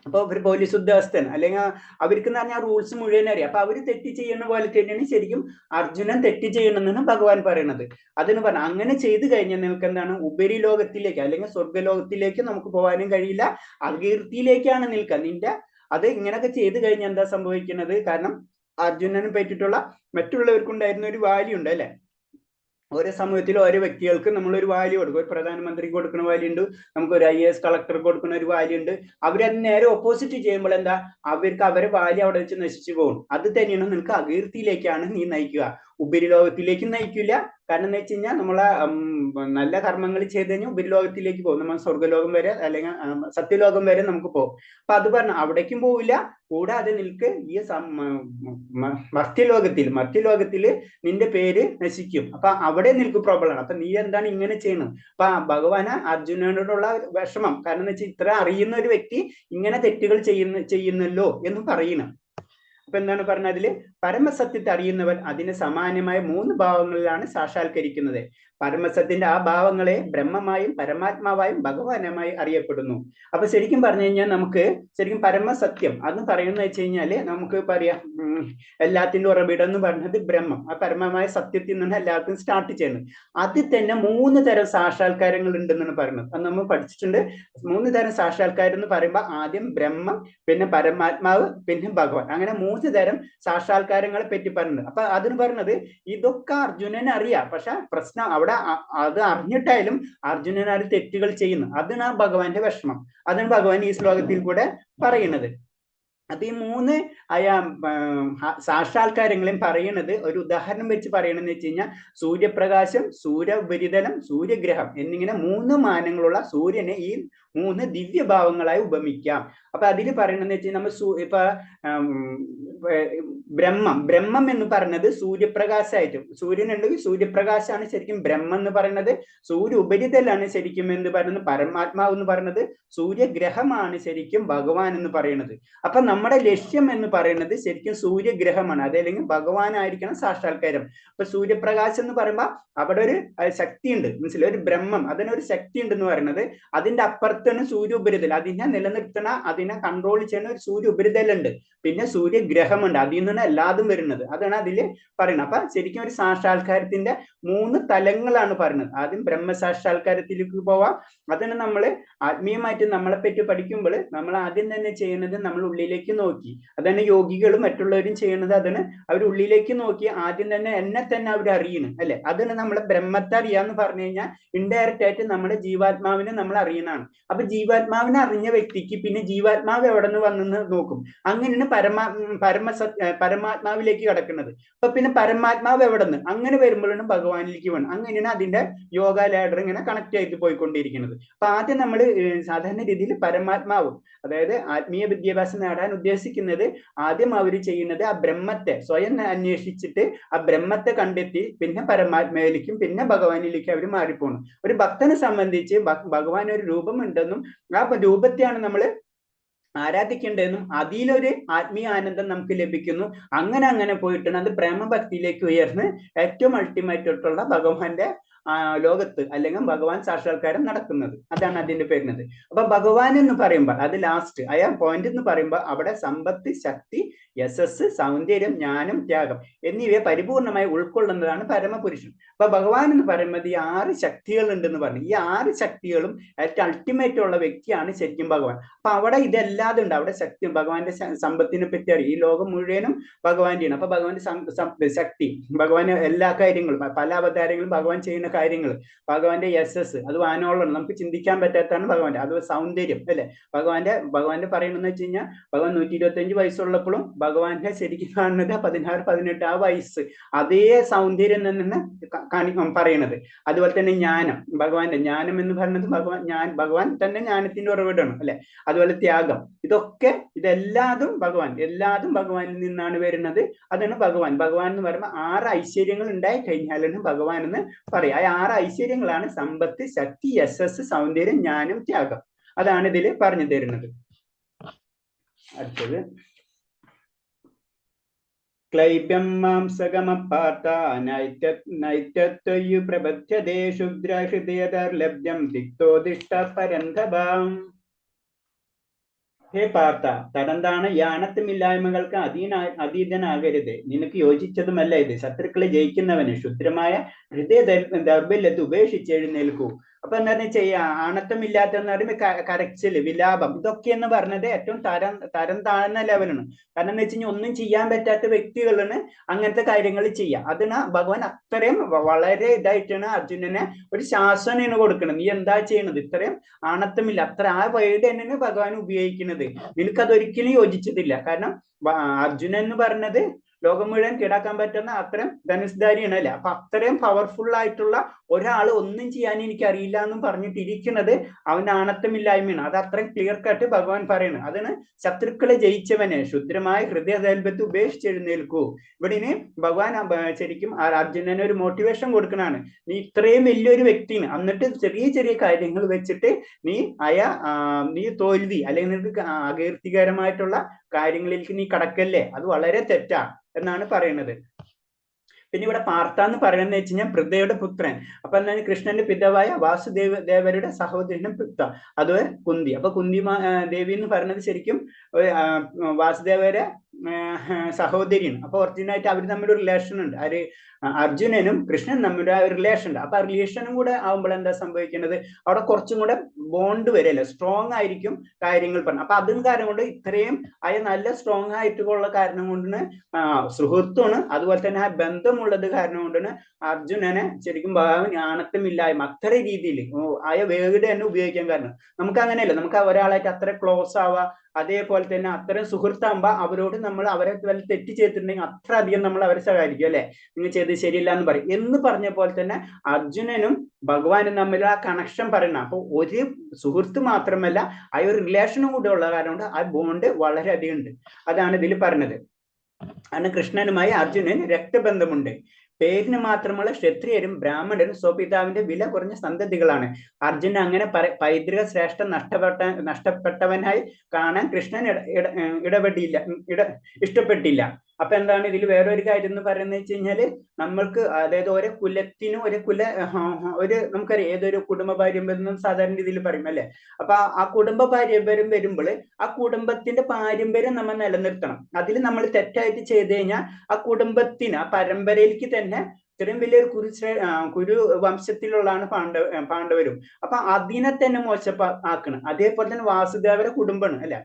അപ്പൊ ഒരു പോലീസ് ഉദ്യോഗസ്ഥൻ അല്ലെങ്കിൽ അവർക്ക് എന്ന് പറഞ്ഞാൽ റൂൾസ് മുഴുവൻ അറിയാം. അപ്പൊ അവര് തെറ്റ് ചെയ്യുന്ന പോലെ തന്നെയാണ് ശരിക്കും അർജുനൻ തെറ്റ് ചെയ്യണമെന്നാണ് ഭഗവാൻ പറയണത്. അതിന് പറഞ്ഞ അങ്ങനെ ചെയ്തു കഴിഞ്ഞാൽ നിങ്ങൾക്ക് എന്താണ് ഉപരിലോകത്തിലേക്ക് അല്ലെങ്കിൽ സ്വർഗലോകത്തിലേക്ക് നമുക്ക് പോകാനും കഴിയില്ല, അകീർത്തിയിലേക്കാണ് നിൽക്കുക. അത് ഇങ്ങനെയൊക്കെ ചെയ്തു കഴിഞ്ഞാൽ എന്താ സംഭവിക്കുന്നത്? കാരണം അർജുനനെ പറ്റിയിട്ടുള്ള മറ്റുള്ളവർക്കുണ്ടായിരുന്ന ഒരു വാല്യൂ ഉണ്ട്, അല്ലെ? ഓരോ സമൂഹത്തിൽ ഓരോ വ്യക്തികൾക്ക് നമ്മളൊരു വാല്യൂ കൊടുക്കും. ഒരു പ്രധാനമന്ത്രിക്ക് കൊടുക്കുന്ന വാല്യൂ ഉണ്ട്, നമുക്കൊരു IAS കളക്ടർക്ക് കൊടുക്കുന്ന ഒരു വാല്യൂ ഉണ്ട്. അവരത് നേരെ ഓപ്പോസിറ്റ് ചെയ്യുമ്പോൾ എന്താ, അവർക്ക് അവരെ വാല്യൂ അവിടെ വെച്ച് നശിച്ചു പോകും. അത് തന്നെയാണ് നിനക്ക് അകീർത്തിയിലേക്കാണ് നീ നയിക്കുക, ഉപരിലോകത്തിലേക്ക് നയിക്കില്ല. കാരണം എന്ന് വെച്ച് കഴിഞ്ഞാൽ നമ്മളെ നല്ല കർമ്മങ്ങൾ ചെയ്ത് കഴിഞ്ഞാൽ ഉപരിലോകത്തിലേക്ക് പോകും, നമ്മൾ സ്വർഗലോകം വരെ അല്ലെങ്കിൽ സത്യലോകം വരെ നമുക്ക് പോകും. അപ്പൊ അത് പറഞ്ഞ അവിടേക്കും പോവില്ല. കൂടാതെ നിനക്ക് ഈ മർത്യലോകത്തില് നിന്റെ പേര് നശിക്കും. അപ്പൊ അവിടെ നിനക്ക് പ്രോബ്ലം ആണ്. അപ്പൊ നീ എന്താണ് ഇങ്ങനെ ചെയ്യുന്നത്? അപ്പൊ ഭഗവാന് അർജുനനോടുള്ള വിഷമം, കാരണം എന്ന് വെച്ചാൽ ഇത്ര അറിയുന്ന ഒരു വ്യക്തി ഇങ്ങനെ തെറ്റുകൾ ചെയ്യുന്നല്ലോ എന്ന് പറയണം. അപ്പൊ എന്താണ് പറഞ്ഞത്? അതില് പരമസത്യത്തെ അറിയുന്നവൻ അതിന് സമാനമായ 3 ഭാവങ്ങളിലാണ് സാക്ഷാത്കരിക്കുന്നത്. പരമസത്യത്തിന്റെ ആ ഭാവങ്ങളെ ബ്രഹ്മമായും പരമാത്മാവായും ഭഗവാനുമായി അറിയപ്പെടുന്നു. അപ്പൊ ശരിക്കും പറഞ്ഞു കഴിഞ്ഞാൽ നമുക്ക് ശരിക്കും പരമസത്യം അതെന്ന് പറയുന്നത് വെച്ച് കഴിഞ്ഞാല് നമുക്ക് പറയാം, എല്ലാത്തിന്റെ ഉറവിടം എന്ന് പറഞ്ഞത് ബ്രഹ്മം, ആ പരമമായ സത്യത്തിൽ നിന്നാണ് എല്ലാവർക്കും സ്റ്റാർട്ട് ചെയ്യുന്നത്. അതിൽ തന്നെ 3 തരം സാക്ഷാത്കാരങ്ങൾ ഉണ്ടെന്നാണ് പറയുന്നത്. അത് നമ്മൾ പഠിച്ചിട്ടുണ്ട്. 3 തരം സാക്ഷാത്കാരം എന്ന് പറയുമ്പോൾ ആദ്യം ബ്രഹ്മം, പിന്നെ പരമാത്മാവ്, പിന്നെ ഭഗവാൻ, അങ്ങനെ 3 തരം സാക്ഷാത്കാരങ്ങളെ പറ്റി പറയുന്നത്. അപ്പൊ അതിന് പറയുന്നത് ഇതൊക്കെ അർജുനനെ അറിയാം. പക്ഷെ പ്രശ്നം അവിടെ അത് അറിഞ്ഞിട്ടായാലും അർജുനൻ ആ തെറ്റുകൾ ചെയ്യുന്നു. അതാണ് ഭഗവാന്റെ വിഷമം. അതാണ് ഭഗവാൻ ഈ ശ്ലോകത്തിൽ കൂടെ പറയുന്നത്. അപ്പൊ ഈ 3 സാക്ഷാത്കാരങ്ങളെയും പറയണത് ഒരു ഉദാഹരണം വെച്ച് പറയണെന്ന് വെച്ച് കഴിഞ്ഞാൽ സൂര്യപ്രകാശം, സൂര്യ ഉപരിതലം, സൂര്യഗ്രഹം എന്നിങ്ങനെ 3 മാനങ്ങളുള്ള സൂര്യനെ ഈ മൂന്ന് ദിവ്യഭാവങ്ങളായി ഉപമിക്കാം. അപ്പൊ അതിൽ പറയണെന്ന് വെച്ചാൽ നമ്മൾ ഇപ്പൊ ബ്രഹ്മം എന്ന് പറയുന്നത് സൂര്യപ്രകാശമായിട്ടും, സൂര്യനുണ്ടെങ്കിൽ സൂര്യപ്രകാശമാണ് ശരിക്കും ബ്രഹ്മം എന്ന് പറയുന്നത്. സൂര്യ ഉപരിതലാണ് ശരിക്കും എന്ന് പറയുന്നത് പരമാത്മാവ് എന്ന് പറയുന്നത്. സൂര്യഗ്രഹമാണ് ശരിക്കും ഭഗവാൻ എന്ന് പറയുന്നത്. അപ്പൊ നമ്മുടെ ലക്ഷ്യം എന്ന് പറയുന്നത് ശരിക്കും സൂര്യഗ്രഹമാണ്, അതല്ലെങ്കിൽ ഭഗവാനായിരിക്കണം സാക്ഷാത്കാരം. അപ്പൊ സൂര്യപ്രകാശം എന്ന് പറയുമ്പോൾ അവിടെ ഒരു ശക്തി ഉണ്ട്, മനസ്സിലായി, ഒരു ബ്രഹ്മം, അതിനൊരു ശക്തി ഉണ്ടെന്ന് പറയുന്നത്. അതിന്റെ അപ്പുറത്താണ് സൂര്യ ഉപരിതൽ, അതിനെ നിലനിർത്തണ, അതിനെ കൺട്രോൾ ചെയ്യുന്ന ഒരു സൂര്യ ഉപരിതലുണ്ട്. പിന്നെ സൂര്യഗ്രഹമുണ്ട്, അതിൽ നിന്നാണ് എല്ലാതും വരുന്നത്. അതാണ് അതില് പറയുന്നത്. അപ്പൊ ശരിക്കും ഒരു സാക്ഷാത്കാരത്തിന്റെ 3 തലങ്ങളാണ് പറയുന്നത്. ആദ്യം ബ്രഹ്മസാക്ഷാത്കാരത്തിലേക്ക് പോവാം. അതിന് നമ്മൾ ആത്മീയമായിട്ട് നമ്മളെ പറ്റി പഠിക്കുമ്പോൾ നമ്മൾ ആദ്യം തന്നെ ചെയ്യുന്നത് നമ്മൾ ഉള്ളിലേക്ക് നോക്കി, അതാണ് യോഗികളും മറ്റുള്ളവരും ചെയ്യുന്നത്. അതാണ് അവർ ഉള്ളിലേക്ക് നോക്കി ആദ്യം തന്നെ എന്നെ തന്നെ അവർ അറിയണം, അല്ലെ? അതാണ് നമ്മളെ ബ്രഹ്മത്തെ അറിയാന്ന് പറഞ്ഞു കഴിഞ്ഞാൽ ഇൻഡയറക്റ്റ് ആയിട്ട് നമ്മുടെ ജീവാത്മാവിനെ നമ്മൾ അറിയണതാണ്. അപ്പൊ ജീവാത്മാവിനെ അറിഞ്ഞ വ്യക്തിക്ക് പിന്നെ ജീവാത്മാവ് എവിടെ നിന്ന് വന്നെന്ന് നോക്കും. അങ്ങനെയാണ് പരമാത്മാവിലേക്ക് കിടക്കുന്നത്. അപ്പൊ പിന്നെ പരമാത്മാവ് എവിടെ നിന്ന്, അങ്ങനെ വരുമ്പോഴാണ് ഭഗവാനിലേക്ക് വേണം. അങ്ങനെയാണ് അതിന്റെ യോഗ ലാഡർ ഇങ്ങനെ കണക്ട് ചെയ്ത് പോയിക്കൊണ്ടിരിക്കുന്നത്. അപ്പൊ ആദ്യം നമ്മൾ സാധാരണ രീതിയിൽ പരമാത്മാവും, അതായത് ആത്മീയ വിദ്യാഭ്യാസം നേടാൻ ഉദ്ദേശിക്കുന്നത് ആദ്യം അവർ ചെയ്യുന്നത് ആ ബ്രഹ്മത്തെ സ്വയം അന്വേഷിച്ചിട്ട് ആ ബ്രഹ്മത്തെ കണ്ടെത്തി പിന്നെ പരമാത്മയിലേക്കും പിന്നെ ഭഗവാനിലേക്കും അവർ മാറിപ്പോണം. ഒരു ഭക്തനെ സംബന്ധിച്ച് ഭഗവാൻ ഒരു രൂപമുണ്ടെന്നും ആ രൂപത്തെയാണ് നമ്മൾ ആരാധിക്കേണ്ടതെന്നും അതിലൊരു ആത്മീയ ആനന്ദം നമുക്ക് ലഭിക്കുന്നു. അങ്ങനെ പോയിട്ടാണ് അത് പ്രേമഭക്തിയിലേക്ക് ഉയർന്ന് ഏറ്റവും അൾട്ടിമേറ്റ് ആയിട്ടുള്ള ഭഗവാന്റെ ലോകത്ത് അല്ലെങ്കിൽ ഭഗവാൻ സാക്ഷാത്കാരം നടക്കുന്നത്. അതാണ് അതിന്റെ പേരുന്നത്. അപ്പൊ ഭഗവാൻ എന്ന് പറയുമ്പോൾ അത് ലാസ്റ്റ് ആ പോയിന്റ് എന്ന് പറയുമ്പോൾ അവിടെ സമ്പത്ത്, ശക്തി, യശസ്, സൗന്ദര്യം, ജ്ഞാനം, ത്യാഗം എന്നിവയെ പരിപൂർണമായി ഉൾക്കൊള്ളുന്നതാണ് പരമപുരുഷൻ. അപ്പൊ ഭഗവാൻ എന്ന് പറയുന്നത് ഈ 6 ശക്തികൾ ഉണ്ടെന്ന് പറഞ്ഞു. ഈ 6 ശക്തികളും ഏറ്റവും അൾട്ടിമേറ്റ് ഉള്ള വ്യക്തിയാണ് ശരിക്കും ഭഗവാൻ. അപ്പൊ അവിടെ ഇതെല്ലാതും ഉണ്ട്. അവിടെ ശക്തി, ഭഗവാന്റെ സമ്പത്തിനെ പറ്റി അറിയാം. ഈ ലോകം മുഴുവനും ഭഗവാന്റെയാണ്. അപ്പൊ ഭഗവാന്റെ ശക്തി, ഭഗവാന് എല്ലാ കാര്യങ്ങളും, പല അവതാരങ്ങളും ഭഗവാൻ ചെയ്യുന്ന കാര്യങ്ങൾ, ഭഗവാന്റെ യശസ്, അത് വാനോളം നമുക്ക് ചിന്തിക്കാൻ പറ്റാത്തതാണ് ഭഗവാന്റെ. അത് സൗന്ദര്യം, അല്ലെ? ഭഗവാന്റെ പറയണമെന്ന് വെച്ച് കഴിഞ്ഞാൽ ഭഗവാൻ 125 വയസ്സുള്ളപ്പോഴും ഭഗവാന്റെ ശരിക്കും കാണുന്നത് 16-18 ആ വയസ്സ്, അതേ സൗന്ദര്യം തന്നെ പറയണത്. അതുപോലെ തന്നെ ജ്ഞാനം, ഭഗവാന്റെ ജ്ഞാനം എന്ന് പറയുന്നത് ഭഗവാൻ തന്നെ ജ്ഞാനത്തിന്റെ ഉറവിടമാണ്, അല്ലെ? അതുപോലെ ത്യാഗം, ഇതെല്ലാതും ഭഗവാനിൽ നിന്നാണ് വരുന്നത്. അതാണ് ഭഗവാൻ എന്ന് പറയുമ്പോൾ 6 ഐശ്വര്യങ്ങൾ ഉണ്ടായി കഴിഞ്ഞാലാണ് ഭഗവാൻ എന്ന് പറയാം. 6 ഐശ്വര്യങ്ങളാണ് സമ്പത്ത്, ശക്തി, യശസ്, സൗന്ദര്യം, ജ്ഞാനം, ത്യാഗം. അതാണ് ഇതിൽ പറഞ്ഞു തരുന്നത്. അടുത്തത് ക്ലൈബ്യം മാംസകമപാർത്ത നൈത്യത്വയു പ്രബധ്യതേ ശുദ്രഹൃദയദർലഭ്യം ദിക്തോദിഷ്ട പരന്ധഭാം. ഹേ പാർത്ത, തടന്താണ് ഈ ആണത്വമില്ലായ്മകൾക്ക് അതീതനാകരുത്. നിനക്ക് യോജിച്ചതുമല്ല ഇത്. ശത്രുക്കളെ ജയിക്കുന്നവന് ശുദ്രമായ ഹൃദയ ദൗർബല്യത്തെ ഉപേക്ഷിച്ച് എഴുന്നേൽക്കൂ. അപ്പൊ എന്താ ചെയ്യാ? ആണത്വമില്ലാത്ത എന്ന് പറയുമ്പോൾ കരച്ചില്, വിലാപം, ഇതൊക്കെ എന്ന് പറഞ്ഞത് ഏറ്റവും തരം താഴ്ന്ന ലെവലാണ്. കാരണം എന്ന് വെച്ച് കഴിഞ്ഞാൽ ഒന്നും ചെയ്യാൻ പറ്റാത്ത വ്യക്തികളാണ് അങ്ങനത്തെ കാര്യങ്ങൾ ചെയ്യുക. അതിന് ഭഗവാൻ അത്രയും വളരെ ഇതായിട്ടാണ് അർജുനനെ ഒരു ശാസനയാണ് കൊടുക്കുന്നത്. നീ എന്താ ചെയ്യണത്? ഇത്രയും ആണത്വമില്ല, അത്ര ആ വേർഡ് തന്നെയാണ് ഭഗവാൻ ഉപയോഗിക്കുന്നത്. നിനക്കതൊരിക്കലും യോജിച്ചതില്ല. കാരണം അർജുനൻ എന്ന് പറഞ്ഞത് ലോകം മുഴുവൻ കീഴടക്കാൻ പറ്റുന്ന അത്രയും ധനുഷ്ധാരിയാണ്, അല്ലെ? അപ്പൊ അത്രയും പവർഫുൾ ആയിട്ടുള്ള ഒരാൾ ഒന്നും ചെയ്യാൻ എനിക്ക് അറിയില്ല എന്നും പറഞ്ഞിട്ടിരിക്കുന്നത് അവന്റെ ആണത്വമില്ലായ്മയാണ്. അത് അത്രയും ക്ലിയർ കട്ട് ഭഗവാൻ പറയുന്നത്. അതിന് ശത്രുക്കളെ ജയിച്ചവനെ ശുദ്രമായ ഹൃദയദൽഭത്തെ ഉപേക്ഷിച്ചെഴുന്നേൽക്കൂ. ഇവിടെ ഇനി ഭഗവാൻ ശരിക്കും അർജുനന് ഒരു മോട്ടിവേഷൻ കൊടുക്കണാണ്. നീ ഇത്രയും വലിയൊരു വ്യക്തിയാണ്, എന്നിട്ട് ചെറിയ കാര്യങ്ങൾ വെച്ചിട്ട് നീ തോൽവി അല്ലെങ്കിൽ നിനക്ക് അകീർത്തികരമായിട്ടുള്ള കാര്യങ്ങളിലേക്ക് നീ കടക്കല്ലേ, അത് വളരെ തെറ്റാ എന്നാണ് പറയുന്നത്. പിന്നെ ഇവിടെ പാർത്ത എന്ന് പറയുന്നത് വെച്ച് കഴിഞ്ഞാൽ പൃഥയുടെ പുത്രൻ. അപ്പൊ എന്താണ്? കൃഷ്ണന്റെ പിതാവായ വാസുദേവരുടെ സഹോദരനും പൃഥ, അത് കുന്തി. അപ്പൊ കുന്തി ദേവി എന്ന് പറയുന്നത് ശരിക്കും വാസുദേവരെ സഹോദരിയാണ്. അപ്പൊ ഒറിജിനലായിട്ട് അവർ തമ്മിൽ ഒരു റിലേഷൻ ഉണ്ട്. അർജുനനും കൃഷ്ണനും തമ്മിൽ ഒരു റിലേഷൻ ഉണ്ട്. അപ്പൊ ആ റിലേഷനും കൂടെ ആവുമ്പോൾ എന്താ സംഭവിക്കുന്നത്? അവിടെ കുറച്ചും കൂടെ ബോണ്ട് വരെയല്ലേ, സ്ട്രോങ് ആയിരിക്കും കാര്യങ്ങൾ പറഞ്ഞു. അപ്പൊ അതും കാരണം കൊണ്ട് ഇത്രയും നല്ല സ്ട്രോങ് ആയിട്ടുള്ള കാരണം കൊണ്ടാണ് സുഹൃത്തുമാണ്, അതുപോലെ തന്നെ ആ ബന്ധമുള്ളത് കാരണം കൊണ്ടാണ് അർജുനനെ ശരിക്കും ഭഗവാൻ ആണത്വമില്ലായ്മ അത്ര രീതിയിൽ വേർഡ് തന്നെ ഉപയോഗിക്കാൻ കാരണം. നമുക്ക് അങ്ങനെയല്ല, നമുക്ക് ഒരാളായിട്ട് അത്ര ക്ലോസ് ആവാ, അതേപോലെ തന്നെ അത്തരം സുഹൃത്താകുമ്പോ അവരോട് നമ്മൾ അവരെ വല്ല തെറ്റ് ചെയ്തിട്ടുണ്ടെങ്കിൽ അത്ര അധികം നമ്മൾ അവരെ സഹായിക്കും അല്ലെ, നിങ്ങൾ ചെയ്ത് ശരിയില്ല എന്ന് പറയും എന്ന് പറഞ്ഞ പോലെ തന്നെ അർജുനനും ഭഗവാനും തമ്മിൽ ആ കണക്ഷൻ പറയണം. അപ്പൊ ഒരു സുഹൃത്ത് മാത്രമല്ല ആ ഒരു റിലേഷനും കൂടെ ഉള്ള കാരണം കൊണ്ട് ആ ബോണ്ട് വളരെയധികം ഉണ്ട്. അതാണ് ഇതിൽ പറഞ്ഞത്. കാരണം കൃഷ്ണനുമായി അർജുനന് രക്തബന്ധമുണ്ട്. പേരിന് മാത്രമുള്ള ക്ഷത്രിയരും ബ്രാഹ്മണരും സ്വപിതാവിന്റെ വില കുറഞ്ഞ സന്തതികളാണ്. അർജുനൻ അങ്ങനെ പൈതൃക ശ്രേഷ്ഠ നഷ്ടപ്പെട്ടവനായി കാണാൻ കൃഷ്ണൻ ഇഷ്ടപ്പെട്ടില്ല. അപ്പൊ എന്താണ് ഇതിൽ വേറൊരു കാര്യം എന്ന് പറയുന്നത് വെച്ച് കഴിഞ്ഞാല് നമ്മൾക്ക് അതായത് ഓരോ കുലത്തിനും ഒരു നമുക്കറിയാം ഏതൊരു കുടുംബ പാരമ്പര്യം സാധാരണ രീതിയിൽ പറയും അല്ലെ. അപ്പൊ ആ കുടുംബ പാരമ്പര്യം വരുമ്പോൾ ആ കുടുംബത്തിന്റെ പാരമ്പര്യം നമ്മൾ നിലനിർത്തണം. അതിൽ നമ്മൾ തെറ്റായിട്ട് ചെയ്തു കഴിഞ്ഞാൽ ആ കുടുംബത്തിന് ആ പരമ്പരയിലേക്ക് തന്നെ ഇത്രയും വലിയൊരു കുരു വംശത്തിലുള്ളതാണ് പാണ്ഡവരും. അപ്പൊ അതിനെ തന്നെ മോശമാക്കണം. അതേപോലെ തന്നെ വാസുദേവരുടെ കുടുംബമാണ് അല്ലെ,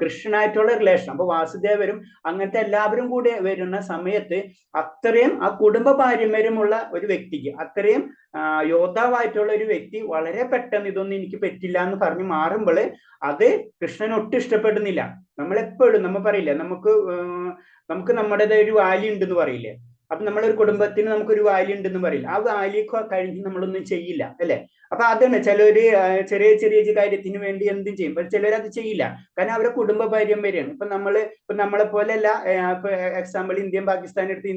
കൃഷ്ണനായിട്ടുള്ള റിലേഷൻ. അപ്പൊ വാസുദേവരും അങ്ങനത്തെ എല്ലാവരും കൂടി വരുന്ന സമയത്ത് അത്രയും ആ കുടുംബ പാരമ്പര്യമുള്ള ഒരു വ്യക്തിക്ക്, അത്രയും യോദ്ധാവായിട്ടുള്ള ഒരു വ്യക്തി വളരെ പെട്ടെന്ന് ഇതൊന്നും എനിക്ക് പറ്റില്ല എന്ന് പറഞ്ഞ് മാറുമ്പോൾ അത് കൃഷ്ണൻ ഒട്ടും ഇഷ്ടപ്പെടുന്നില്ല. നമ്മളെപ്പോഴും നമ്മൾ പറയില്ലേ, നമുക്ക് നമ്മുടേതായ ഒരു വാല്യൂ ഉണ്ടെന്ന് പറയില്ലേ. അപ്പൊ നമ്മളൊരു കുടുംബത്തിന് നമുക്കൊരു വാല്യൂ ഉണ്ടെന്ന് പറയില്ല. ആ വാല്യൂ കഴിഞ്ഞ് നമ്മളൊന്നും ചെയ്യില്ല അല്ലെ. അപ്പൊ അതാണ് ചിലര് ചെറിയ ചെറിയ കാര്യത്തിന് വേണ്ടി എന്തും ചെയ്യും, പക്ഷെ ചിലർ അത് ചെയ്യില്ല. കാരണം അവരെ കുടുംബ പാരമ്പര്യമാണ്. ഇപ്പൊ നമ്മളെ പോലെ അല്ല. ഇപ്പൊ എക്സാമ്പിൾ ഇന്ത്യയും പാകിസ്ഥാനും എടുത്ത്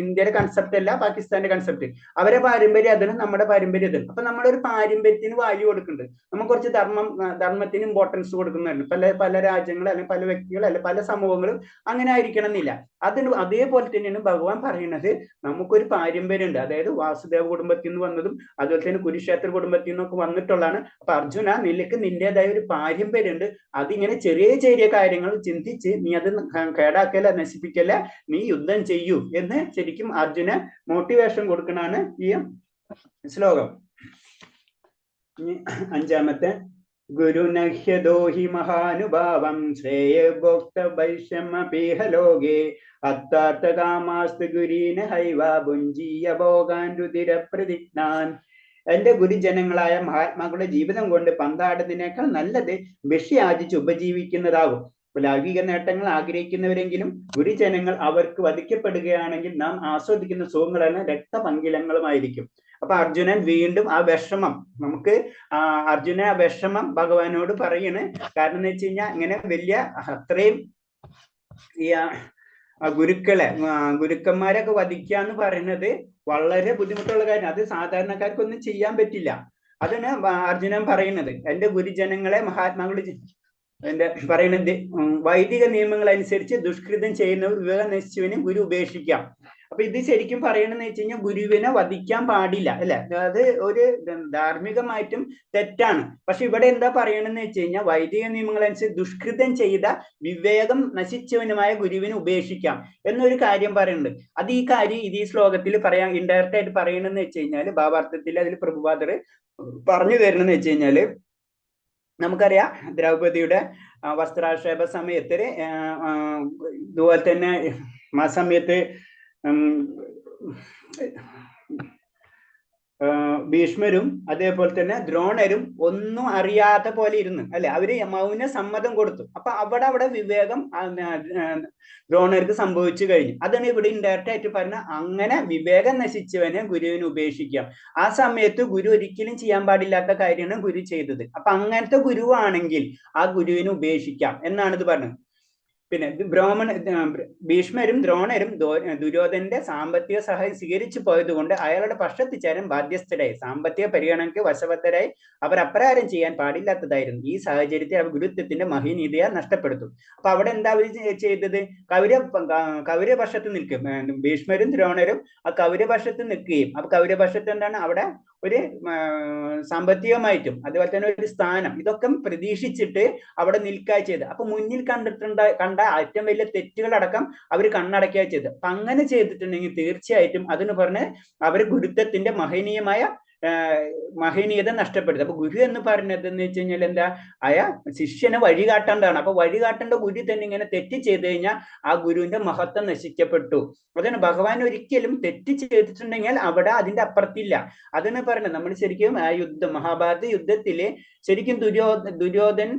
ഇന്ത്യയുടെ കൺസെപ്റ്റ് അല്ല പാകിസ്ഥാന്റെ കൺസെപ്റ്റ്. അവരെ പാരമ്പര്യം അതിന്, നമ്മുടെ പാരമ്പര്യം അതിന്. അപ്പൊ നമ്മളൊരു പാരമ്പര്യത്തിന് വാല്യൂ കൊടുക്കുന്നുണ്ട്. നമ്മൾ കുറച്ച് ധർമ്മത്തിന് ഇമ്പോർട്ടൻസ് കൊടുക്കുന്നുണ്ട്. പല രാജ്യങ്ങൾ അല്ലെങ്കിൽ പല വ്യക്തികൾ അല്ലെങ്കിൽ പല സമൂഹങ്ങളും അങ്ങനെ ആയിരിക്കണം എന്നില്ല. അതേപോലെ തന്നെയാണ് ഭഗവാൻ പറയുന്നത്, നമുക്കൊരു പാരമ്പര്യം ഉണ്ട്. അതായത് വാസുദേവ കുടുംബത്തിൽ നിന്ന് വന്നതും അതുപോലെ തന്നെ കുരുക്ഷേത്ര കുടുംബത്തിൽ നിന്നൊക്കെ വന്നിട്ടുള്ളതാണ്. അപ്പൊ അർജുന, നിനക്ക് നിന്റേതായ ഒരു പാരമ്പര്യം ഉണ്ട്. അതിങ്ങനെ ചെറിയ ചെറിയ കാര്യങ്ങൾ ചിന്തിച്ച് നീ അത് കേടാക്കല, നശിപ്പിക്കല, നീ യുദ്ധം ചെയ്യൂ എന്ന് ശരിക്കും അർജുന മോട്ടിവേഷൻ കൊടുക്കണാണ് ഈ ശ്ലോകം. അഞ്ചാമത്തെ, ഗുരുനഹ്യദോഹി മഹാനുഭാവം ശ്രേയോക്ത വൈഷമപീഹ ലോകേ അത്താർത്ഥകാമാസ്തു ഗുരീന ഹൈവ ഭുഞ്ജീയ ഭോഗാൻ രുതിര പ്രതിജ്ഞാൻ. എന്റെ ഗുരുജനങ്ങളായ മഹാത്മാക്കളുടെ ജീവിതം കൊണ്ട് പന്താടുന്നതിനേക്കാൾ നല്ലത് ഭിക്ഷയാചിച്ച് ഉപജീവിക്കുന്നതാകും. ലൗകിക നേട്ടങ്ങൾ ആഗ്രഹിക്കുന്നവരെങ്കിലും ഗുരുജനങ്ങൾ അവർക്ക് വധിക്കപ്പെടുകയാണെങ്കിൽ നാം ആസ്വദിക്കുന്ന സുഖങ്ങളാണ് രക്തപങ്കിലങ്ങളുമായിരിക്കും. അപ്പൊ അർജുനൻ വീണ്ടും ആ വിഷമം അർജുന ആ വിഷമം ഭഗവാനോട് പറയണ്. കാരണം എന്ന് വെച്ച് കഴിഞ്ഞാൽ ഇങ്ങനെ വലിയ അത്രയും ഈ ഗുരുക്കന്മാരൊക്കെ വധിക്കുക എന്ന് പറയുന്നത് വളരെ ബുദ്ധിമുട്ടുള്ള കാര്യം. അത് സാധാരണക്കാർക്കൊന്നും ചെയ്യാൻ പറ്റില്ല. അതാണ് അർജുനൻ പറയുന്നത്. എന്റെ ഗുരുജനങ്ങളെ മഹാത്മാക്കൾ പറയുന്നത്, വൈദിക നിയമങ്ങൾ അനുസരിച്ച് ദുഷ്കൃതം ചെയ്യുന്നവർ വിവേകം നശിച്ചവനെ ഗുരു ഉപേക്ഷിക്കാം. അപ്പൊ ഇത് ശരിക്കും പറയണെന്ന് വെച്ച് കഴിഞ്ഞാൽ ഗുരുവിനെ വധിക്കാൻ പാടില്ല അല്ലെ. അത് ഒരു ധാർമ്മികമായിട്ടും തെറ്റാണ്. പക്ഷെ ഇവിടെ എന്താ പറയണെന്ന് വെച്ച് കഴിഞ്ഞാൽ വൈദിക നിയമങ്ങൾ അനുസരിച്ച് ദുഷ്കൃതം ചെയ്ത വിവേകം നശിച്ചവനുമായ ഗുരുവിനെ ഉപേക്ഷിക്കാം എന്നൊരു കാര്യം പറയുന്നുണ്ട്. അത് ഈ കാര്യം ഈ ശ്ലോകത്തിൽ പറയാൻ ഇൻഡയറക്റ്റ് ആയിട്ട് പറയണെന്ന് വെച്ച് കഴിഞ്ഞാൽ ഭാവാർത്ഥത്തിൽ അതിൽ പ്രഭുപാദർ പറഞ്ഞു തരണമെന്ന് വെച്ച് കഴിഞ്ഞാല്, നമുക്കറിയാം ദ്രൗപദിയുടെ വസ്ത്രാക്ഷേപ സമയത്ത് ഇതുപോലെ തന്നെ ആ സമയത്ത് ഭീഷ്മരും അതേപോലെ തന്നെ ദ്രോണരും ഒന്നും അറിയാത്ത പോലെ ഇരുന്ന് അല്ലെ, അവര് മൗന സമ്മതം കൊടുത്തു. അപ്പൊ അവിടെ വിവേകം ദ്രോണർക്ക് സംഭവിച്ചു കഴിഞ്ഞു. അതാണ് ഇവിടെ ഇൻഡയറക്റ്റ് ആയിട്ട് പറഞ്ഞ, അങ്ങനെ വിവേകം നശിച്ചവനെ ഗുരുവിനെ ഉപേക്ഷിക്കാം. ആ സമയത്ത് ഗുരു ഒരിക്കലും ചെയ്യാൻ പാടില്ലാത്ത കാര്യമാണ് ഗുരു ചെയ്തത്. അപ്പൊ അങ്ങനത്തെ ഗുരുവാണെങ്കിൽ ആ ഗുരുവിനെ ഉപേക്ഷിക്കാം എന്നാണ് ഇത് പറഞ്ഞത്. പിന്നെ ഭീഷ്മരും ദ്രോണരും ദുര്യോധനന്റെ സാമ്പത്തിക സഹായം സ്വീകരിച്ചു പോയത് കൊണ്ട് അയാളുടെ പക്ഷത്ത് ചേരാൻ ബാധ്യസ്ഥരായി. സാമ്പത്തിക പരിഗണനയ്ക്ക് വശബദ്ധരായി. അവർ അപ്രകാരം ചെയ്യാൻ പാടില്ലാത്തതായിരുന്നു. ഈ സാഹചര്യത്തിൽ അവർ ഗുരുത്വത്തിന്റെ മഹീനീതിയെ നഷ്ടപ്പെടുത്തും. അപ്പൊ അവിടെ എന്താ അവർ ചെയ്തത്? കൗരവപക്ഷത്ത് നിൽക്കും. ഭീഷ്മരും ദ്രോണരും ആ കൗരവപക്ഷത്ത് നിൽക്കുകയും, അപ്പൊ കൗരവപക്ഷത്ത് എന്താണ് അവിടെ ഒരു സാമ്പത്തികമായിട്ടും അതുപോലെ തന്നെ ഒരു സ്ഥാനം, ഇതൊക്കെ പ്രതീക്ഷിച്ചിട്ട് അവിടെ നിൽക്കുക ചെയ്ത്. അപ്പൊ മുന്നിൽ കണ്ട ഏറ്റവും വലിയ തെറ്റുകളടക്കം അവർ കണ്ണടക്കുക ചെയ്ത്. അപ്പൊ അങ്ങനെ ചെയ്തിട്ടുണ്ടെങ്കിൽ തീർച്ചയായിട്ടും അതിന് പറഞ്ഞ് അവർ ഗുരുത്വത്തിന്റെ മഹനീയത നഷ്ടപ്പെടുത്തും. അപ്പൊ ഗുരു എന്ന് പറഞ്ഞത് എന്ന് വെച്ച് കഴിഞ്ഞാൽ എന്താ, ശിഷ്യനെ വഴികാട്ടേണ്ടതാണ്. അപ്പൊ വഴികാട്ടേണ്ട ഗുരു തന്നെ ഇങ്ങനെ തെറ്റ് ചെയ്ത് കഴിഞ്ഞാൽ ആ ഗുരുവിന്റെ മഹത്വം നശിക്കപ്പെട്ടു. അതാണ് ഭഗവാൻ ഒരിക്കലും തെറ്റ് ചെയ്തിട്ടുണ്ടെങ്കിൽ അവിടെ അതിന്റെ അപ്പുറത്തില്ല. അതാണ് പറയുന്നത്. നമ്മൾ ശരിക്കും ആ മഹാഭാരത യുദ്ധത്തില് ശരിക്കും ദുര്യോധൻ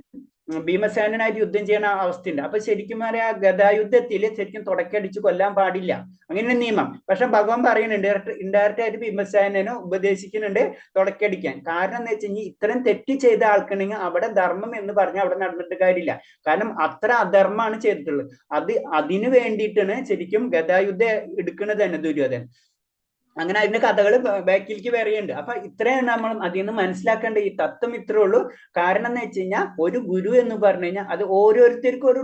ഭീമസേനായിട്ട് യുദ്ധം ചെയ്യുന്ന അവസ്ഥയുണ്ട്. അപ്പൊ ശരിക്കും പറയാ ഗദായുദ്ധത്തിൽ ശരിക്കും തുടക്കടിച്ച് കൊല്ലാൻ പാടില്ല, അങ്ങനെ നിയമം. പക്ഷെ ഭഗവാൻ പറയുന്നുണ്ട്, ഇൻഡയറക്റ്റ് ആയിട്ട് ഭീമസേനനെ ഉപദേശിക്കുന്നുണ്ട് തുടക്കടിക്കാൻ. കാരണം എന്ന് വെച്ച് കഴിഞ്ഞാൽ ഇത്തരം തെറ്റ് ചെയ്ത ആൾക്കുണ്ടെങ്കിൽ അവിടെ ധർമ്മം എന്ന് പറഞ്ഞാൽ അവിടെ നടന്നിട്ട് കാര്യമില്ല. കാരണം അത്ര അധർമ്മമാണ് ചെയ്തിട്ടുള്ളത്. അതിന് വേണ്ടിയിട്ടാണ് ശരിക്കും ഗദായുദ്ധം എടുക്കുന്നത് തന്നെ ദുര്യോധനൻ. അങ്ങനെ അതിന്റെ കഥകൾ ബാക്കിലേക്ക് വരെയുണ്ട്. അപ്പൊ ഇത്രയാണ് നമ്മൾ അതിൽ നിന്ന് മനസ്സിലാക്കേണ്ട ഈ തത്വം ഇത്രേ ഉള്ളൂ. കാരണം എന്ന് വെച്ച് കഴിഞ്ഞാൽ ഒരു ഗുരു എന്ന് പറഞ്ഞു കഴിഞ്ഞാൽ അത് ഓരോരുത്തർക്കും ഒരു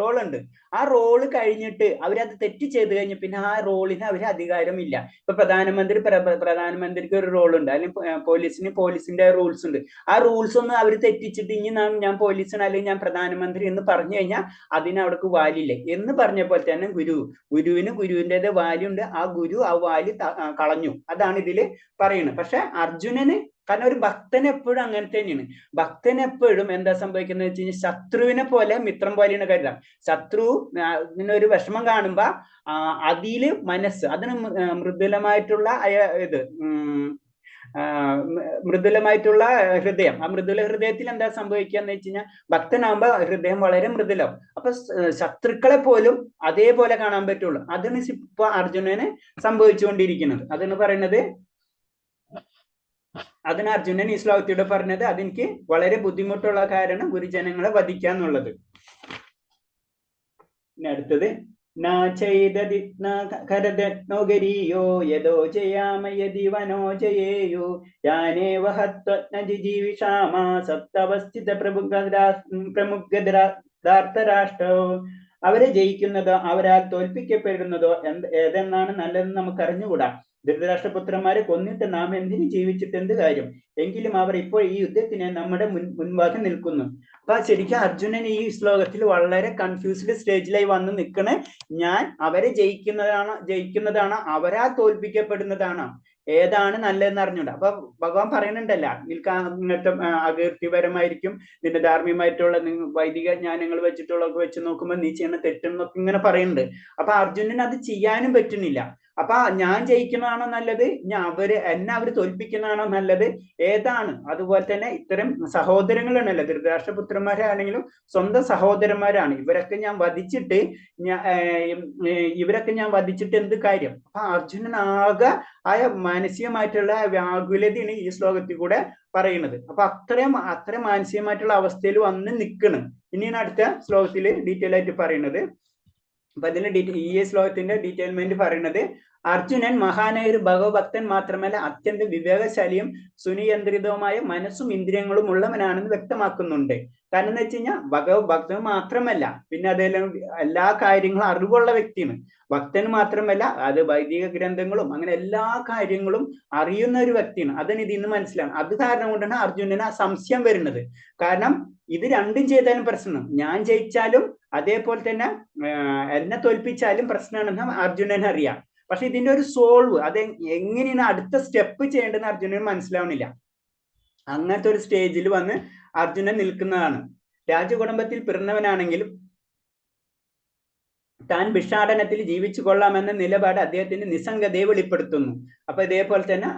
റോൾ ഉണ്ട്. ആ റോള് കഴിഞ്ഞിട്ട് അവരത് തെറ്റ് ചെയ്ത് കഴിഞ്ഞ് പിന്നെ ആ റോളിന് അവര് അധികാരമില്ല. ഇപ്പൊ പ്രധാനമന്ത്രിക്ക് ഒരു റോൾ ഉണ്ട്, അല്ലെങ്കിൽ പോലീസിന്റെ റൂൾസ് ഉണ്ട്. ആ റൂൾസ് ഒന്നും അവർ തെറ്റിച്ചിട്ട് ഇനി ഞാൻ പോലീസാണ് അല്ലെങ്കിൽ ഞാൻ പ്രധാനമന്ത്രി എന്ന് പറഞ്ഞു കഴിഞ്ഞാൽ അതിന് അവിടേക്ക് വാലില്ലേ എന്ന് പറഞ്ഞ പോലെ തന്നെ ഗുരുവിന് ഗുരുവിൻ്റെത് വാല്യുണ്ട്. ആ ഗുരു ആ വാല്യു കളഞ്ഞു. അതാണ് ഇതില് പറയുന്നത്. പക്ഷെ അർജുനന്, കാരണം ഒരു ഭക്തൻ എപ്പോഴും അങ്ങനെ തന്നെയാണ്. ഭക്തൻ എപ്പോഴും എന്താ സംഭവിക്കുന്നത് വെച്ച് കഴിഞ്ഞാൽ ശത്രുവിനെ പോലെ മിത്രം പോലെയാണ് കരുതാം. ശത്രു ഒരു വിഷമം കാണുമ്പോ അതില് മനസ്സ്, അതിന് മൃദുലമായിട്ടുള്ള മൃദുലമായിട്ടുള്ള ഹൃദയം. ആ മൃദുല ഹൃദയത്തിൽ എന്താ സംഭവിക്കുക എന്ന് വെച്ച് കഴിഞ്ഞാൽ ഭക്തനാകുമ്പോ ഹൃദയം വളരെ മൃദുലാവും. അപ്പൊ ശത്രുക്കളെ പോലും അതേപോലെ കാണാൻ പറ്റുള്ളൂ. അതാണ് ഇപ്പൊ അർജുനന് സംഭവിച്ചുകൊണ്ടിരിക്കുന്നത്. അതാണ് പറയുന്നത്, അതിന് അർജുനൻ ഈ ശ്ലോകത്തിലൂടെ പറഞ്ഞത് അതെനിക്ക് വളരെ ബുദ്ധിമുട്ടുള്ള കാരണം ഗുരുജനങ്ങളെ വധിക്കാന്നുള്ളത്. പിന്നെ അടുത്തത് ോ യദോ ജയാമയതി വനോ ജയേയോ യാനേവ ഹത്വജ്ഞജിജീവിഷാമ സപ്തവസ്ഥിത പ്രമുഖരാഷ്ട്രോ. അവരെ ജയിക്കുന്നതോ അവരാൽ തോൽപ്പിക്കപ്പെടുന്നതോ ഏതെന്നാണ് നല്ലതെന്ന് നമുക്ക് അറിഞ്ഞുകൂടാ. ധൃതരാഷ്ട്രപുത്രന്മാരെ കൊന്നിട്ട് നാം എന്തിന് ജീവിച്ചിട്ട് എന്ത് കാര്യം? എങ്കിലും അവർ ഇപ്പോൾ ഈ യുദ്ധത്തിന് നമ്മുടെ മുൻപാകെ നിൽക്കുന്നു. അപ്പൊ ശരിക്കും അർജുനൻ ഈ ശ്ലോകത്തിൽ വളരെ കൺഫ്യൂസ്ഡ് സ്റ്റേജിലായി വന്ന് നിൽക്കണേ. ഞാൻ അവരെ ജയിക്കുന്നതാണോ അവരാ തോൽപ്പിക്കപ്പെടുന്നതാണോ, ഏതാണ് നല്ലതെന്ന് അറിഞ്ഞൂടാ. അപ്പൊ ഭഗവാൻ പറയുന്നുണ്ടല്ല, ഇങ്ങനത്തെ അകീർത്തിപരമായിരിക്കും നിന്റെ ധാർമ്മികമായിട്ടുള്ള വൈദിക ജ്ഞാനങ്ങൾ വെച്ച് നോക്കുമ്പോൾ നീ ചെയ്യുന്ന തെറ്റെന്നൊക്കെ ഇങ്ങനെ പറയുന്നുണ്ട്. അപ്പൊ അർജുനൻ അത് ചെയ്യാനും പറ്റുന്നില്ല. അപ്പൊ ഞാൻ ജയിക്കുന്നതാണോ നല്ലത്, എന്നെ അവര് തോൽപ്പിക്കുന്നതാണോ നല്ലത്, ഏതാണ്? അതുപോലെ തന്നെ ഇത്തരം സഹോദരങ്ങളാണല്ലോ, ധൃതരാഷ്ട്രപുത്രന്മാരാണെങ്കിലും സ്വന്തം സഹോദരന്മാരാണ്. ഇവരൊക്കെ ഞാൻ വധിച്ചിട്ട് എന്ത് കാര്യം? അപ്പൊ അർജുനൻ ആകെ ആയ മാനസികമായിട്ടുള്ള വ്യാകുലതയാണ് ഈ ശ്ലോകത്തിൽ കൂടെ പറയുന്നത്. അപ്പൊ അത്രയും മാനസികമായിട്ടുള്ള അവസ്ഥയിൽ വന്ന് നിൽക്കണം. ഇനിയാണ് അടുത്ത ശ്ലോകത്തിൽ ഡീറ്റെയിൽ ആയിട്ട് പറയുന്നത്. അപ്പൊ അതിന്റെ ഈ ശ്ലോകത്തിന്റെ ഡീറ്റെയിൽമെന്റ് പറയുന്നത്, അർജുനൻ മഹാനായ ഒരു ഭഗവഭക്തൻ മാത്രമല്ല അത്യന്തം വിവേകശാലിയും സുനിയന്ത്രിതവുമായ മനസ്സും ഇന്ദ്രിയങ്ങളും ഉള്ളവനാണെന്ന് വ്യക്തമാക്കുന്നുണ്ട്. കാരണം എന്ന് വെച്ച് കഴിഞ്ഞാൽ ഭഗവഭക്തൻ മാത്രമല്ല, പിന്നെ അതെല്ലാം എല്ലാ കാര്യങ്ങളും അറിവുള്ള വ്യക്തിയാണ്. ഭക്തന് മാത്രമല്ല, അത് വൈദിക ഗ്രന്ഥങ്ങളും അങ്ങനെ എല്ലാ കാര്യങ്ങളും അറിയുന്ന ഒരു വ്യക്തിയാണ്. അതിന് ഇതിന്ന് മനസ്സിലാണ്. അത് കാരണം കൊണ്ടാണ് അർജുനന് ആ സംശയം വരുന്നത്. കാരണം ഇത് രണ്ടും ചെയ്താലും പ്രശ്നം, ഞാൻ ജയിച്ചാലും അതേപോലെ തന്നെ എന്നെ തോൽപ്പിച്ചാലും പ്രശ്നമാണെന്ന് അർജുനന് അറിയാം. പക്ഷെ ഇതിന്റെ ഒരു സോൾവ്, അത് എങ്ങനെയാണ് അടുത്ത സ്റ്റെപ്പ് ചെയ്യേണ്ടതെന്ന് അർജുനന് മനസ്സിലാവണില്ല. അങ്ങനത്തെ ഒരു സ്റ്റേജിൽ വന്ന് അർജുനൻ നിൽക്കുന്നതാണ്. രാജകുടുംബത്തിൽ പിറന്നവനാണെങ്കിലും താൻ ഭിക്ഷാടനത്തിൽ ജീവിച്ചു കൊള്ളാമെന്ന നിലപാട് അദ്ദേഹത്തിന്റെ നിസ്സംഗതയെ വെളിപ്പെടുത്തുന്നു. അപ്പൊ ഇതേപോലെ തന്നെ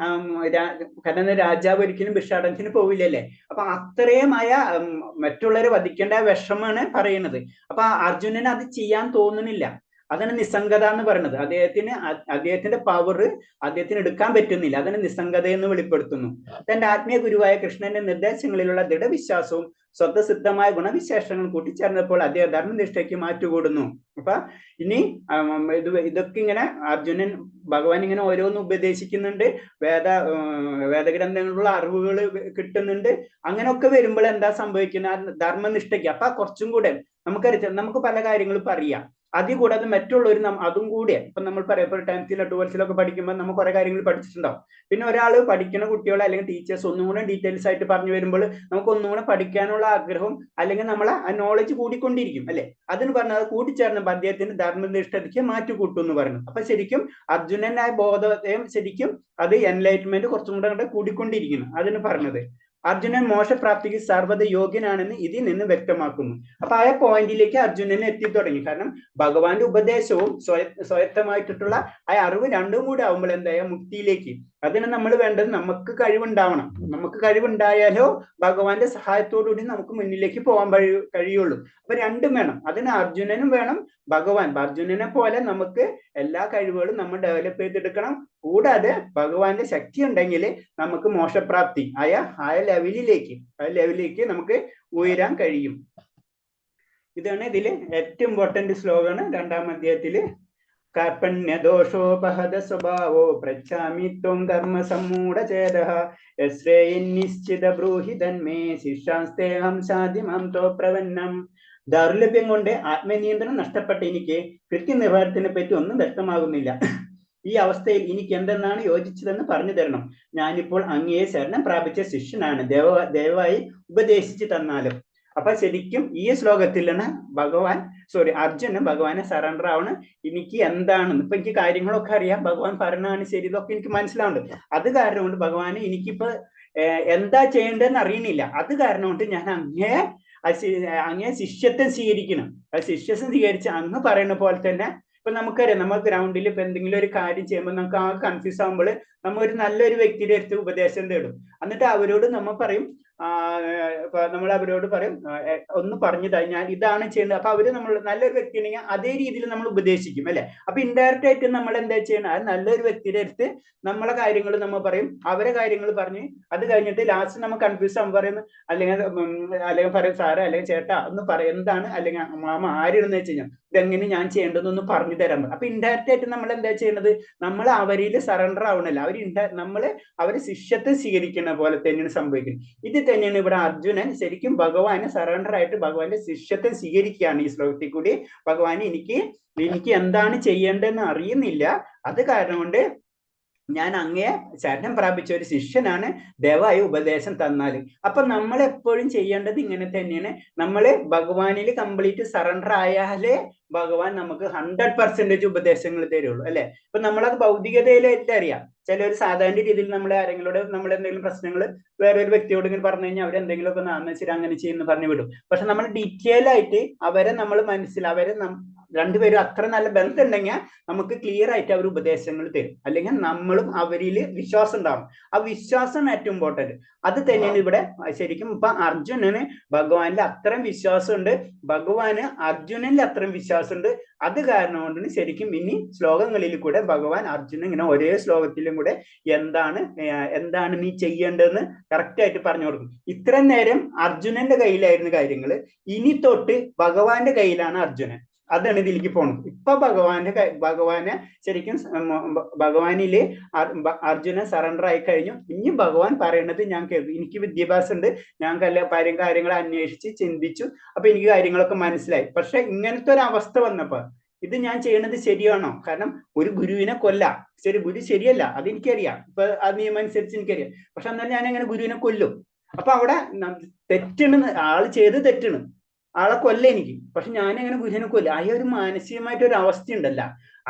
കാരണം രാജാവ് ഒരിക്കലും ഭിക്ഷാടനത്തിന് പോവില്ലല്ലേ. അപ്പൊ അത്രയുമായ മറ്റുള്ളവരെ വധിക്കേണ്ട വിഷമാണ് പറയുന്നത്. അപ്പൊ അർജുനന് അത് ചെയ്യാൻ തോന്നുന്നില്ല. അതാണ് നിസ്സംഗത എന്ന് പറയുന്നത്. അദ്ദേഹത്തിന്റെ പവർ അദ്ദേഹത്തിന് എടുക്കാൻ പറ്റുന്നില്ല. അതാണ് നിസ്സംഗത എന്ന് വെളിപ്പെടുത്തുന്നു. തന്റെ ആത്മീയ ഗുരുവായ കൃഷ്ണന്റെ നിർദ്ദേശങ്ങളിലുള്ള ദൃഢവിശ്വാസവും സ്വതസിദ്ധമായ ഗുണവിശേഷങ്ങൾ കൂട്ടിച്ചേർന്നപ്പോൾ അദ്ദേഹം ധർമ്മനിഷ്ഠയ്ക്ക് മാറ്റുകൂടുന്നു. അപ്പൊ ഇനി ഇതൊക്കെ ഇങ്ങനെ ഭഗവാൻ ഇങ്ങനെ ഓരോന്ന് ഉപദേശിക്കുന്നുണ്ട്. വേദഗ്രന്ഥങ്ങളിലുള്ള അറിവുകൾ കിട്ടുന്നുണ്ട്. അങ്ങനെയൊക്കെ വരുമ്പോൾ എന്താ സംഭവിക്കുന്നത്? ധർമ്മനിഷ്ഠയ്ക്ക് അപ്പൊ കുറച്ചും കൂടെ നമുക്ക് പല കാര്യങ്ങളും പറയാം. അതിൽ കൂടാതെ മറ്റുള്ളവർ അതും കൂടെ ഇപ്പൊ നമ്മൾ പറയപ്പോൾ 10th 12th പഠിക്കുമ്പോൾ നമ്മൾ കുറെ കാര്യങ്ങൾ പഠിച്ചിട്ടുണ്ടാവും. പിന്നെ ഒരാൾ പഠിക്കുന്ന കുട്ടികളെ അല്ലെങ്കിൽ ടീച്ചേഴ്സ് ഒന്നും കൂടെ ഡീറ്റെയിൽസ് ആയിട്ട് പറഞ്ഞു വരുമ്പോൾ നമുക്ക് ഒന്നും കൂടെ പഠിക്കാനുള്ള ആഗ്രഹം അല്ലെങ്കിൽ നമ്മളെ ആ നോളജ് കൂടിക്കൊണ്ടിരിക്കും അല്ലെ. അതിന് പറഞ്ഞത് കൂട്ടിച്ചേർന്നപ്പോൾ അദ്ദേഹത്തിന് ധർമ്മനിഷ്ഠതയ്ക്ക് മാറ്റുകൂട്ടും എന്ന് പറയുന്നു. അപ്പൊ ശരിക്കും അർജുനനായ ബോധോദയം ശരിക്കും അത് എൻലൈറ്റ്മെന്റ് കുറച്ചും കൂടെ കൂടിക്കൊണ്ടിരിക്കുന്നു അതിന് പറഞ്ഞത്. അർജുനൻ മോക്ഷപ്രാപ്തിക്ക് സർവ്വത യോഗ്യനാണെന്ന് ഇതിൽ നിന്ന് വ്യക്തമാക്കുന്നു. അപ്പൊ ആ പോയിന്റിലേക്ക് അർജുനൻ എത്തി തുടങ്ങി. കാരണം ഭഗവാന്റെ ഉപദേശവും സ്വയത്തമായിട്ടുള്ള ആ അറിവ് രണ്ടും കൂടെ ആവുമ്പോൾ എന്തായ മുക്തിയിലേക്ക്. അതിന് നമ്മൾ വേണ്ടത് നമുക്ക് കഴിവുണ്ടാവണം. നമുക്ക് കഴിവുണ്ടായാലോ ഭഗവാന്റെ സഹായത്തോടുകൂടി നമുക്ക് മുന്നിലേക്ക് പോകാൻ കഴിയുള്ളൂ. അപ്പൊ രണ്ടും വേണം. അതിന് അർജുനനും വേണം, അർജുനനെ പോലെ നമുക്ക് എല്ലാ കഴിവുകളും നമ്മൾ ഡെവലപ്പ് ചെയ്തെടുക്കണം. കൂടാതെ ഭഗവാന്റെ ശക്തി ഉണ്ടെങ്കിൽ നമുക്ക് മോക്ഷപ്രാപ്തി ആ ലെവലിലേക്ക് നമുക്ക് ഉയരാൻ കഴിയും. ഇതാണ് ഇതില് ഏറ്റവും ഇമ്പോർട്ടന്റ് ശ്ലോകമാണ് 2-ാം അധ്യായത്തില്. കാർപ്പണ്യദോഷോപഹത സ്വഭാവോ പ്രച്ഛാമി ത്വം കർമ്മ സമ്മൂഢചേതഃ യശ്രേയന്നിശ്ചിത ബ്രൂഹി തന്മേ ശിഷ്യാസ്തേഹം സാധ്യമാം തോ പ്രവന്നം. ദൗർലഭ്യം കൊണ്ട് ആത്മനിയന്ത്രണം നഷ്ടപ്പെട്ട എനിക്ക് കൃത്യനിർവഹണത്തിനെ പറ്റി ഒന്നും വ്യക്തമാകുന്നില്ല. ഈ അവസ്ഥയിൽ എനിക്ക് എന്തെന്നാണ് യോജിച്ചതെന്ന് പറഞ്ഞു തരണം. ഞാനിപ്പോൾ അങ്ങയെ ശരണം പ്രാപിച്ച ശിഷ്യനാണ്. ദയവായി ഉപദേശിച്ചു തന്നാലും. അപ്പൊ ശരിക്കും ഈ ശ്ലോകത്തിലാണ് അർജുനൻ ഭഗവാനെ സറണ്ടർ ആവണം. എനിക്ക് എന്താണെന്ന് ഇപ്പൊ എനിക്ക് കാര്യങ്ങളൊക്കെ അറിയാം, ഭഗവാൻ പറഞ്ഞാണ് ശരി, ഇതൊക്കെ എനിക്ക് മനസ്സിലാവുന്നുണ്ട്. അത് കാരണം കൊണ്ട് ഭഗവാനെ എനിക്കിപ്പോ എന്താ ചെയ്യേണ്ടതെന്ന് അറിയണില്ല. അത് കാരണം കൊണ്ട് ഞാൻ അങ്ങേ ശിഷ്യത്വം സ്വീകരിക്കണം. ആ ശിഷ്യത്വം സ്വീകരിച്ച് അങ്ങ് പറയുന്ന പോലെ തന്നെ ഇപ്പൊ നമുക്കറിയാം, നമ്മൾ ഗ്രൗണ്ടിൽ ഇപ്പൊ എന്തെങ്കിലും ഒരു കാര്യം ചെയ്യുമ്പോൾ നമുക്ക് ആ കൺഫ്യൂസ് ആകുമ്പോൾ നമ്മൾ ഒരു നല്ലൊരു വ്യക്തിയുടെ അടുത്ത് ഉപദേശം തേടും. എന്നിട്ട് അവരോട് നമ്മൾ പറയും, നമ്മൾ അവരോട് പറയും ഒന്ന് പറഞ്ഞു ഞാൻ ഇതാണ് ചെയ്യുന്നത്. അപ്പൊ അവര് നമ്മൾ നല്ലൊരു വ്യക്തി ഉണ്ടെങ്കിൽ അതേ രീതിയിൽ നമ്മൾ ഉപദേശിക്കും അല്ലെ. അപ്പൊ ഇൻഡയറക്റ്റ് ആയിട്ട് നമ്മൾ എന്താ ചെയ്യണം, അത് നല്ലൊരു വ്യക്തിയുടെ അടുത്ത് നമ്മളെ കാര്യങ്ങൾ നമ്മൾ പറയും, അവരെ കാര്യങ്ങൾ പറഞ്ഞ് അത് കഴിഞ്ഞിട്ട് ലാസ്റ്റ് നമ്മൾ കൺഫ്യൂസ് ആകുമ്പോൾ പറയുന്നു, അല്ലെങ്കിൽ പറയും സാറേ അല്ലെങ്കിൽ ചേട്ടാ ഒന്ന് പറയും എന്താണ്, അല്ലെങ്കിൽ മാമ ആരെന്ന് വെച്ച് കഴിഞ്ഞാൽ ഇതെങ്ങനെ ഞാൻ ചെയ്യേണ്ടതെന്ന് പറഞ്ഞു തരാൻ പറയും. അപ്പൊ ഇൻഡയറക്റ്റ് ആയിട്ട് നമ്മൾ എന്താ ചെയ്യുന്നത്, നമ്മൾ അവരിൽ സറണ്ടർ ആവണല്ലോ, നമ്മള് അവര് ശിഷ്യത്തെ സ്വീകരിക്കുന്ന പോലെ തന്നെയാണ് സംഭവിക്കുന്നത്. ഇത് തന്നെയാണ് ഇവിടെ അർജുനൻ ശരിക്കും ഭഗവാന് സറണ്ടർ ആയിട്ട് ഭഗവാന്റെ ശിഷ്യത്തെ സ്വീകരിക്കുകയാണ്. ഈ ശ്ലോകത്തിൽ കൂടി ഭഗവാൻ എനിക്ക് എന്താണ് ചെയ്യേണ്ടതെന്ന് അറിയുന്നില്ല, അത് കാരണം കൊണ്ട് ഞാൻ അങ്ങയെ ശരണം പ്രാപിച്ച ഒരു ശിഷ്യനാണ്, ദയവായി ഉപദേശം തന്നാല്. അപ്പൊ നമ്മൾ എപ്പോഴും ചെയ്യേണ്ടത് ഇങ്ങനെ തന്നെയാണ്. നമ്മള് ഭഗവാനിൽ കംപ്ലീറ്റ് സറണ്ടർ ആയാലേ ഭഗവാൻ നമുക്ക് 100% ഉപദേശങ്ങൾ തരുള്ളൂ അല്ലെ. ഇപ്പൊ നമ്മളത് ഭൗതികതയിലായിട്ട് അറിയാം. ചിലർ സാധാരണ രീതിയിൽ ആരെങ്കിലും എന്തെങ്കിലും പ്രശ്നങ്ങൾ വേറൊരു വ്യക്തിയോട് ഇങ്ങനെ പറഞ്ഞു കഴിഞ്ഞാൽ അവരെന്തെങ്കിലുമൊക്കെ ശരി അങ്ങനെ ചെയ്യുന്നു പറഞ്ഞു വിടും. പക്ഷെ നമ്മൾ ഡീറ്റെയിൽ ആയിട്ട് അവരെ നമ്മൾ രണ്ടുപേരും അത്ര നല്ല ബന്ധം ഉണ്ടെങ്കിൽ നമുക്ക് ക്ലിയർ ആയിട്ട് അവർ ഉപദേശങ്ങൾ തരും. അല്ലെങ്കിൽ നമ്മളും അവരിൽ വിശ്വാസം ഉണ്ടാവും. ആ വിശ്വാസം ഏറ്റവും ഇമ്പോർട്ടന്റ്. അത് തന്നെയാണ് ഇവിടെ ശരിക്കും ഇപ്പൊ അർജുനന് ഭഗവാനിൽ അത്രയും വിശ്വാസമുണ്ട്, ഭഗവാന് അർജുനനിൽ അത്രയും വിശ്വാസമുണ്ട്. അത് കാരണം കൊണ്ടാണ് ശരിക്കും ഇനി ശ്ലോകങ്ങളിൽ കൂടെ ഭഗവാൻ അർജുനൻ ഇങ്ങനെ ഒരേ ശ്ലോകത്തിലും കൂടെ എന്താണ് നീ ചെയ്യേണ്ടതെന്ന് കറക്റ്റ് ആയിട്ട് പറഞ്ഞു കൊടുക്കും. ഇത്രയും നേരം അർജുനന്റെ കയ്യിലായിരുന്നു കാര്യങ്ങൾ, ഇനി തൊട്ട് ഭഗവാന്റെ കയ്യിലാണ് അർജുനൻ. അതാണ് ഇതിലേക്ക് പോണത്. ഇപ്പൊ ഭഗവാനെ ശരിക്കും ഭഗവാനില് അർജുനൻ സറണ്ടർ ആയി കഴിഞ്ഞു. ഇനി ഭഗവാൻ പറയണത് ഞാൻ കേൾക്കും. എനിക്ക് വിദ്യാഭ്യാസം ഉണ്ട്, ഞാൻ കാര്യങ്ങൾ അന്വേഷിച്ച് ചിന്തിച്ചു, അപ്പൊ എനിക്ക് കാര്യങ്ങളൊക്കെ മനസ്സിലായി. പക്ഷെ ഇങ്ങനത്തെ ഒരു അവസ്ഥ വന്നപ്പോ ഇത് ഞാൻ ചെയ്യണത് ശരിയാണോ? കാരണം ഒരു ഗുരുവിനെ ഗുരു ശരിയല്ല, അതെനിക്കറിയാം. ഇപ്പൊ ആ നിയമം അനുസരിച്ച് എനിക്കറിയാം. പക്ഷെ എന്നാൽ ഞാൻ എങ്ങനെ ഗുരുവിനെ കൊല്ലും? അപ്പൊ അവിടെ തെറ്റാണ്, ആള് ചെയ്ത് തെറ്റാണ്, ആളെ കൊല്ല എനിക്ക്. പക്ഷെ ഞാൻ എങ്ങനെ ഗുരുവിനെ കൊല്ലും? ആ ഒരു മാനസികമായിട്ടൊരു അവസ്ഥ ഉണ്ടല്ല,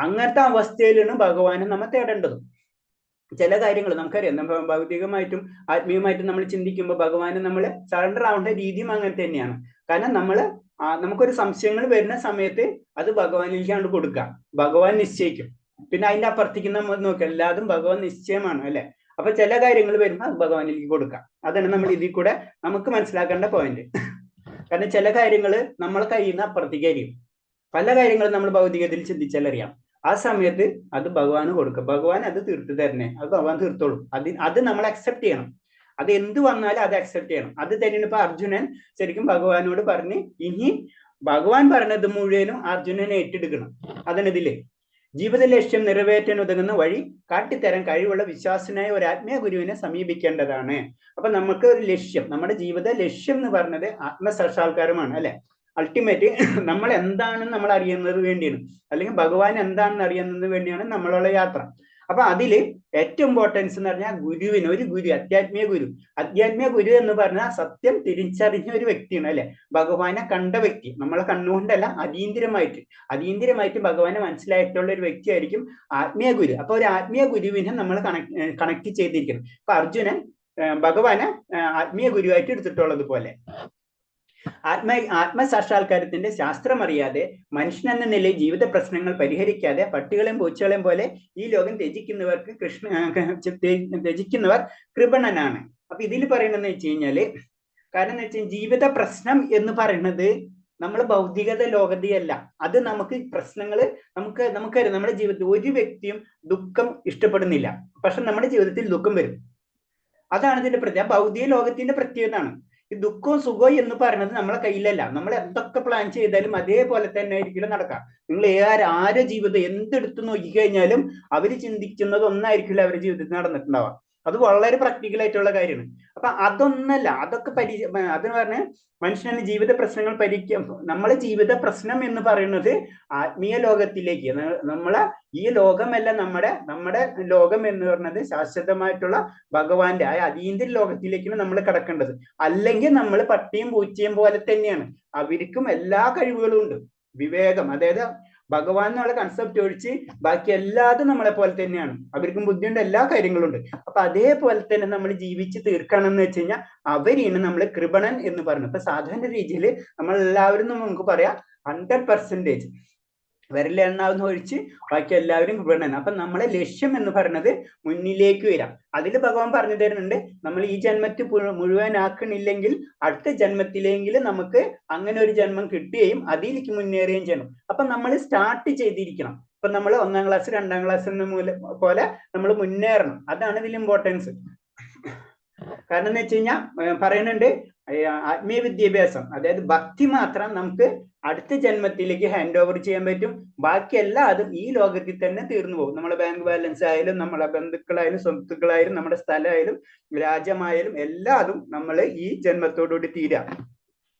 അങ്ങനത്തെ അവസ്ഥയിലാണ് ഭഗവാനെ നമ്മൾ തേടേണ്ടത്. ചില കാര്യങ്ങൾ നമുക്കറിയാം, നമ്മൾ ഭൗതികമായിട്ടും ആത്മീയമായിട്ടും നമ്മൾ ചിന്തിക്കുമ്പോൾ ഭഗവാന് നമ്മൾ സറണ്ടർ ആവേണ്ട രീതിയും അങ്ങനെ തന്നെയാണ്. കാരണം നമുക്കൊരു സംശയങ്ങൾ വരുന്ന സമയത്ത് അത് ഭഗവാനിലേക്കാണ് കൊടുക്കുക, ഭഗവാൻ നിശ്ചയിക്കും. പിന്നെ അതിന്റെ അപ്പുറത്തേക്ക് നമ്മൾ നോക്കുക, എല്ലാതും ഭഗവാൻ നിശ്ചയമാണ് അല്ലെ. അപ്പൊ ചില കാര്യങ്ങൾ വരുമ്പോൾ അത് ഭഗവാനിലേക്ക് കൊടുക്കാം. അതാണ് നമ്മൾ ഇതിൽ കൂടെ നമുക്ക് മനസ്സിലാക്കേണ്ട പോയിന്റ്. കാരണം ചില കാര്യങ്ങൾ നമ്മളെ കയ്യിൽ നിന്ന് അപ്പുറത്തേക്കായിരിക്കും. പല കാര്യങ്ങളും നമ്മൾ ഭൗതികതയിൽ ചിന്തിച്ചാലറിയാം. ആ സമയത്ത് അത് ഭഗവാന് കൊടുക്കുക, ഭഗവാൻ അത് തീർത്തു തരണേ, അത് ഭഗവാൻ തീർത്തോളും. അത് നമ്മൾ അക്സെപ്റ്റ് ചെയ്യണം. അത് എന്ത് വന്നാലും അത് അക്സെപ്റ്റ് ചെയ്യണം. അത് തന്നെയാണ് ഇപ്പൊ അർജുനൻ ശരിക്കും ഭഗവാനോട് പറഞ്ഞ് ഇനി ഭഗവാൻ പറഞ്ഞത് മുഴുവനും അർജുനനെ ഏറ്റെടുക്കണം. അതാണ് ഇതില് ജീവിത ലക്ഷ്യം നിറവേറ്റാൻ ഉതകുന്ന വഴി കാട്ടിത്തരാൻ കഴിവുള്ള വിശ്വാസനായ ഒരു ആത്മീയ ഗുരുവിനെ സമീപിക്കേണ്ടതാണ്. അപ്പൊ നമുക്ക് ഒരു ലക്ഷ്യം, നമ്മുടെ ജീവിത ലക്ഷ്യം എന്ന് പറഞ്ഞത് ആത്മസാക്ഷാത്കാരമാണ് അല്ലെ. അൾട്ടിമേറ്റ് നമ്മൾ എന്താണെന്ന് നമ്മൾ അറിയുന്നത് വേണ്ടിയാണ്, അല്ലെങ്കിൽ ഭഗവാൻ എന്താണെന്ന് അറിയുന്നത് വേണ്ടിയാണ് നമ്മളുള്ള യാത്ര. അപ്പൊ അതില് ഏറ്റവും ഇമ്പോർട്ടൻസ് എന്ന് പറഞ്ഞാൽ ഗുരുവിന്, ഒരു ഗുരു, അധ്യാത്മിക ഗുരു എന്ന് പറഞ്ഞാൽ സത്യം തിരിച്ചറിഞ്ഞ ഒരു വ്യക്തിയാണ് അല്ലെ. ഭഗവാനെ കണ്ട വ്യക്തി, നമ്മളെ കണ്ണുകൊണ്ടല്ല, അതീന്ദ്രിയമായിട്ട് ഭഗവാനെ മനസ്സിലായിട്ടുള്ള ഒരു വ്യക്തിയായിരിക്കും ആത്മീയ ഗുരു. അപ്പൊ ഒരു ആത്മീയ ഗുരുവിനെ നമ്മൾ കണക്ട് ചെയ്തിരിക്കണം. അപ്പൊ അർജുനൻ ഭഗവാനെ ആത്മീയ ഗുരുവായിട്ട് എടുത്തിട്ടുള്ളത് പോലെ ആത്മസാക്ഷാത്കാരത്തിന്റെ ശാസ്ത്രം അറിയാതെ മനുഷ്യൻ എന്ന നിലയിൽ ജീവിത പ്രശ്നങ്ങൾ പരിഹരിക്കാതെ പട്ടികളെയും പൂച്ചകളെയും പോലെ ഈ ലോകം ത്യജിക്കുന്നവർക്ക് ത്യജിക്കുന്നവർ കൃപണനാണ്. അപ്പൊ ഇതിൽ പറയുന്നതെന്ന് വെച്ച് കഴിഞ്ഞാല്, കാരണം എന്ന് വെച്ചാൽ ജീവിത പ്രശ്നം എന്ന് പറയുന്നത് നമ്മൾ ഭൗതികത ലോകതയല്ല. അത് നമുക്ക് പ്രശ്നങ്ങൾ നമുക്കറിയാം. നമ്മുടെ ജീവിതത്തിൽ ഒരു വ്യക്തിയും ദുഃഖം ഇഷ്ടപ്പെടുന്നില്ല, പക്ഷെ നമ്മുടെ ജീവിതത്തിൽ ദുഃഖം വരും. അതാണ് ഇതിന്റെ പ്രത്യേകത. ഭൗതിക ലോകത്തിന്റെ പ്രത്യേകതയാണ്. ഈ ദുഃഖവും സുഖവും എന്ന് പറയുന്നത് നമ്മളെ കയ്യിലല്ല. നമ്മൾ എന്തൊക്കെ പ്ലാൻ ചെയ്താലും അതേപോലെ തന്നെ ആയിരിക്കില്ല നടക്കാം. നിങ്ങൾ ആരെ ജീവിതം എന്തെടുത്ത് നോക്കിക്കഴിഞ്ഞാലും അവർ ചിന്തിക്കുന്നത് ഒന്നായിരിക്കില്ല അവരുടെ ജീവിതത്തിൽ നടന്നിട്ടുണ്ടാവാം. അത് വളരെ പ്രാക്ടിക്കൽ ആയിട്ടുള്ള കാര്യമാണ്. അപ്പൊ അതൊന്നല്ല, അതൊക്കെ അതെന്ന് പറഞ്ഞാൽ മനുഷ്യന് ജീവിത പ്രശ്നങ്ങൾ നമ്മളെ ജീവിത പ്രശ്നം എന്ന് പറയുന്നത് ആത്മീയ ലോകത്തിലേക്ക്, നമ്മളെ ഈ ലോകമല്ല, നമ്മുടെ ലോകം എന്ന് പറയുന്നത് ശാശ്വതമായിട്ടുള്ള ഭഗവാന്റെ ആ അതീന്ദ്രിയ ലോകത്തിലേക്കാണ് നമ്മൾ കിടക്കേണ്ടത്. അല്ലെങ്കിൽ നമ്മൾ പട്ടിയും പൂച്ചയും പോലെ തന്നെയാണ്. അവർക്കും എല്ലാ കഴിവുകളും ഉണ്ട്. വിവേകം, അതായത് ഭഗവാൻ എന്നുള്ള കൺസെപ്റ്റ് ഒഴിച്ച് ബാക്കി എല്ലാതും നമ്മളെ പോലെ തന്നെയാണ്. അവർക്കും ബുദ്ധിയുണ്ട്, എല്ലാ കാര്യങ്ങളും ഉണ്ട്. അപ്പൊ അതേപോലെ തന്നെ നമ്മൾ ജീവിച്ച് തീർക്കണം എന്ന് വെച്ച് കഴിഞ്ഞാൽ അവരെയാണ് നമ്മൾ കൃപണൻ എന്ന് പറയുന്നത്. ഇപ്പൊ സാധാരണ രീതിയിൽ നമ്മൾ എല്ലാവരും നമുക്ക് പറയാം 100% വിരലെണ്ണാവുന്ന ഒഴിച്ച് ബാക്കി എല്ലാവരും കൃപണൻ. അപ്പൊ നമ്മളെ ലക്ഷ്യം എന്ന് പറയുന്നത് മുന്നിലേക്ക് വരാം. അതിൽ ഭഗവാൻ പറഞ്ഞു തരുന്നുണ്ട്, നമ്മൾ ഈ ജന്മത്തിൽ മുഴുവനാക്കണില്ലെങ്കിൽ അടുത്ത ജന്മത്തിലെങ്കിലും നമുക്ക് അങ്ങനെ ഒരു ജന്മം കിട്ടുകയും അതിലേക്ക് മുന്നേറുകയും ചെയ്യണം. അപ്പൊ നമ്മൾ സ്റ്റാർട്ട് ചെയ്തിരിക്കണം. ഇപ്പൊ നമ്മൾ 1ാം ക്ലാസ് 2ാം ക്ലാസ് എന്ന പോലെ നമ്മൾ മുന്നേറണം. അതാണ് ഇതിൽ ഇമ്പോർട്ടൻസ്. കാരണം എന്ന് വെച്ച് കഴിഞ്ഞാൽ പറയുന്നുണ്ട്, ആത്മീയ വിദ്യാഭ്യാസം, അതായത് ഭക്തി മാത്രം നമുക്ക് അടുത്ത ജന്മത്തിലേക്ക് ഹാൻഡ് ഓവർ ചെയ്യാൻ പറ്റും. ബാക്കിയെല്ലാം അതും ഈ ലോകത്തിൽ തന്നെ തീർന്നു പോകും. നമ്മുടെ ബാങ്ക് ബാലൻസ് ആയാലും, നമ്മളെ ബന്ധുക്കളായാലും, സ്വത്തുക്കളായാലും, നമ്മുടെ സ്ഥലമായാലും, രാജ്യമായാലും എല്ലാതും നമ്മൾ ഈ ജന്മത്തോടുകൂടി തീരാ.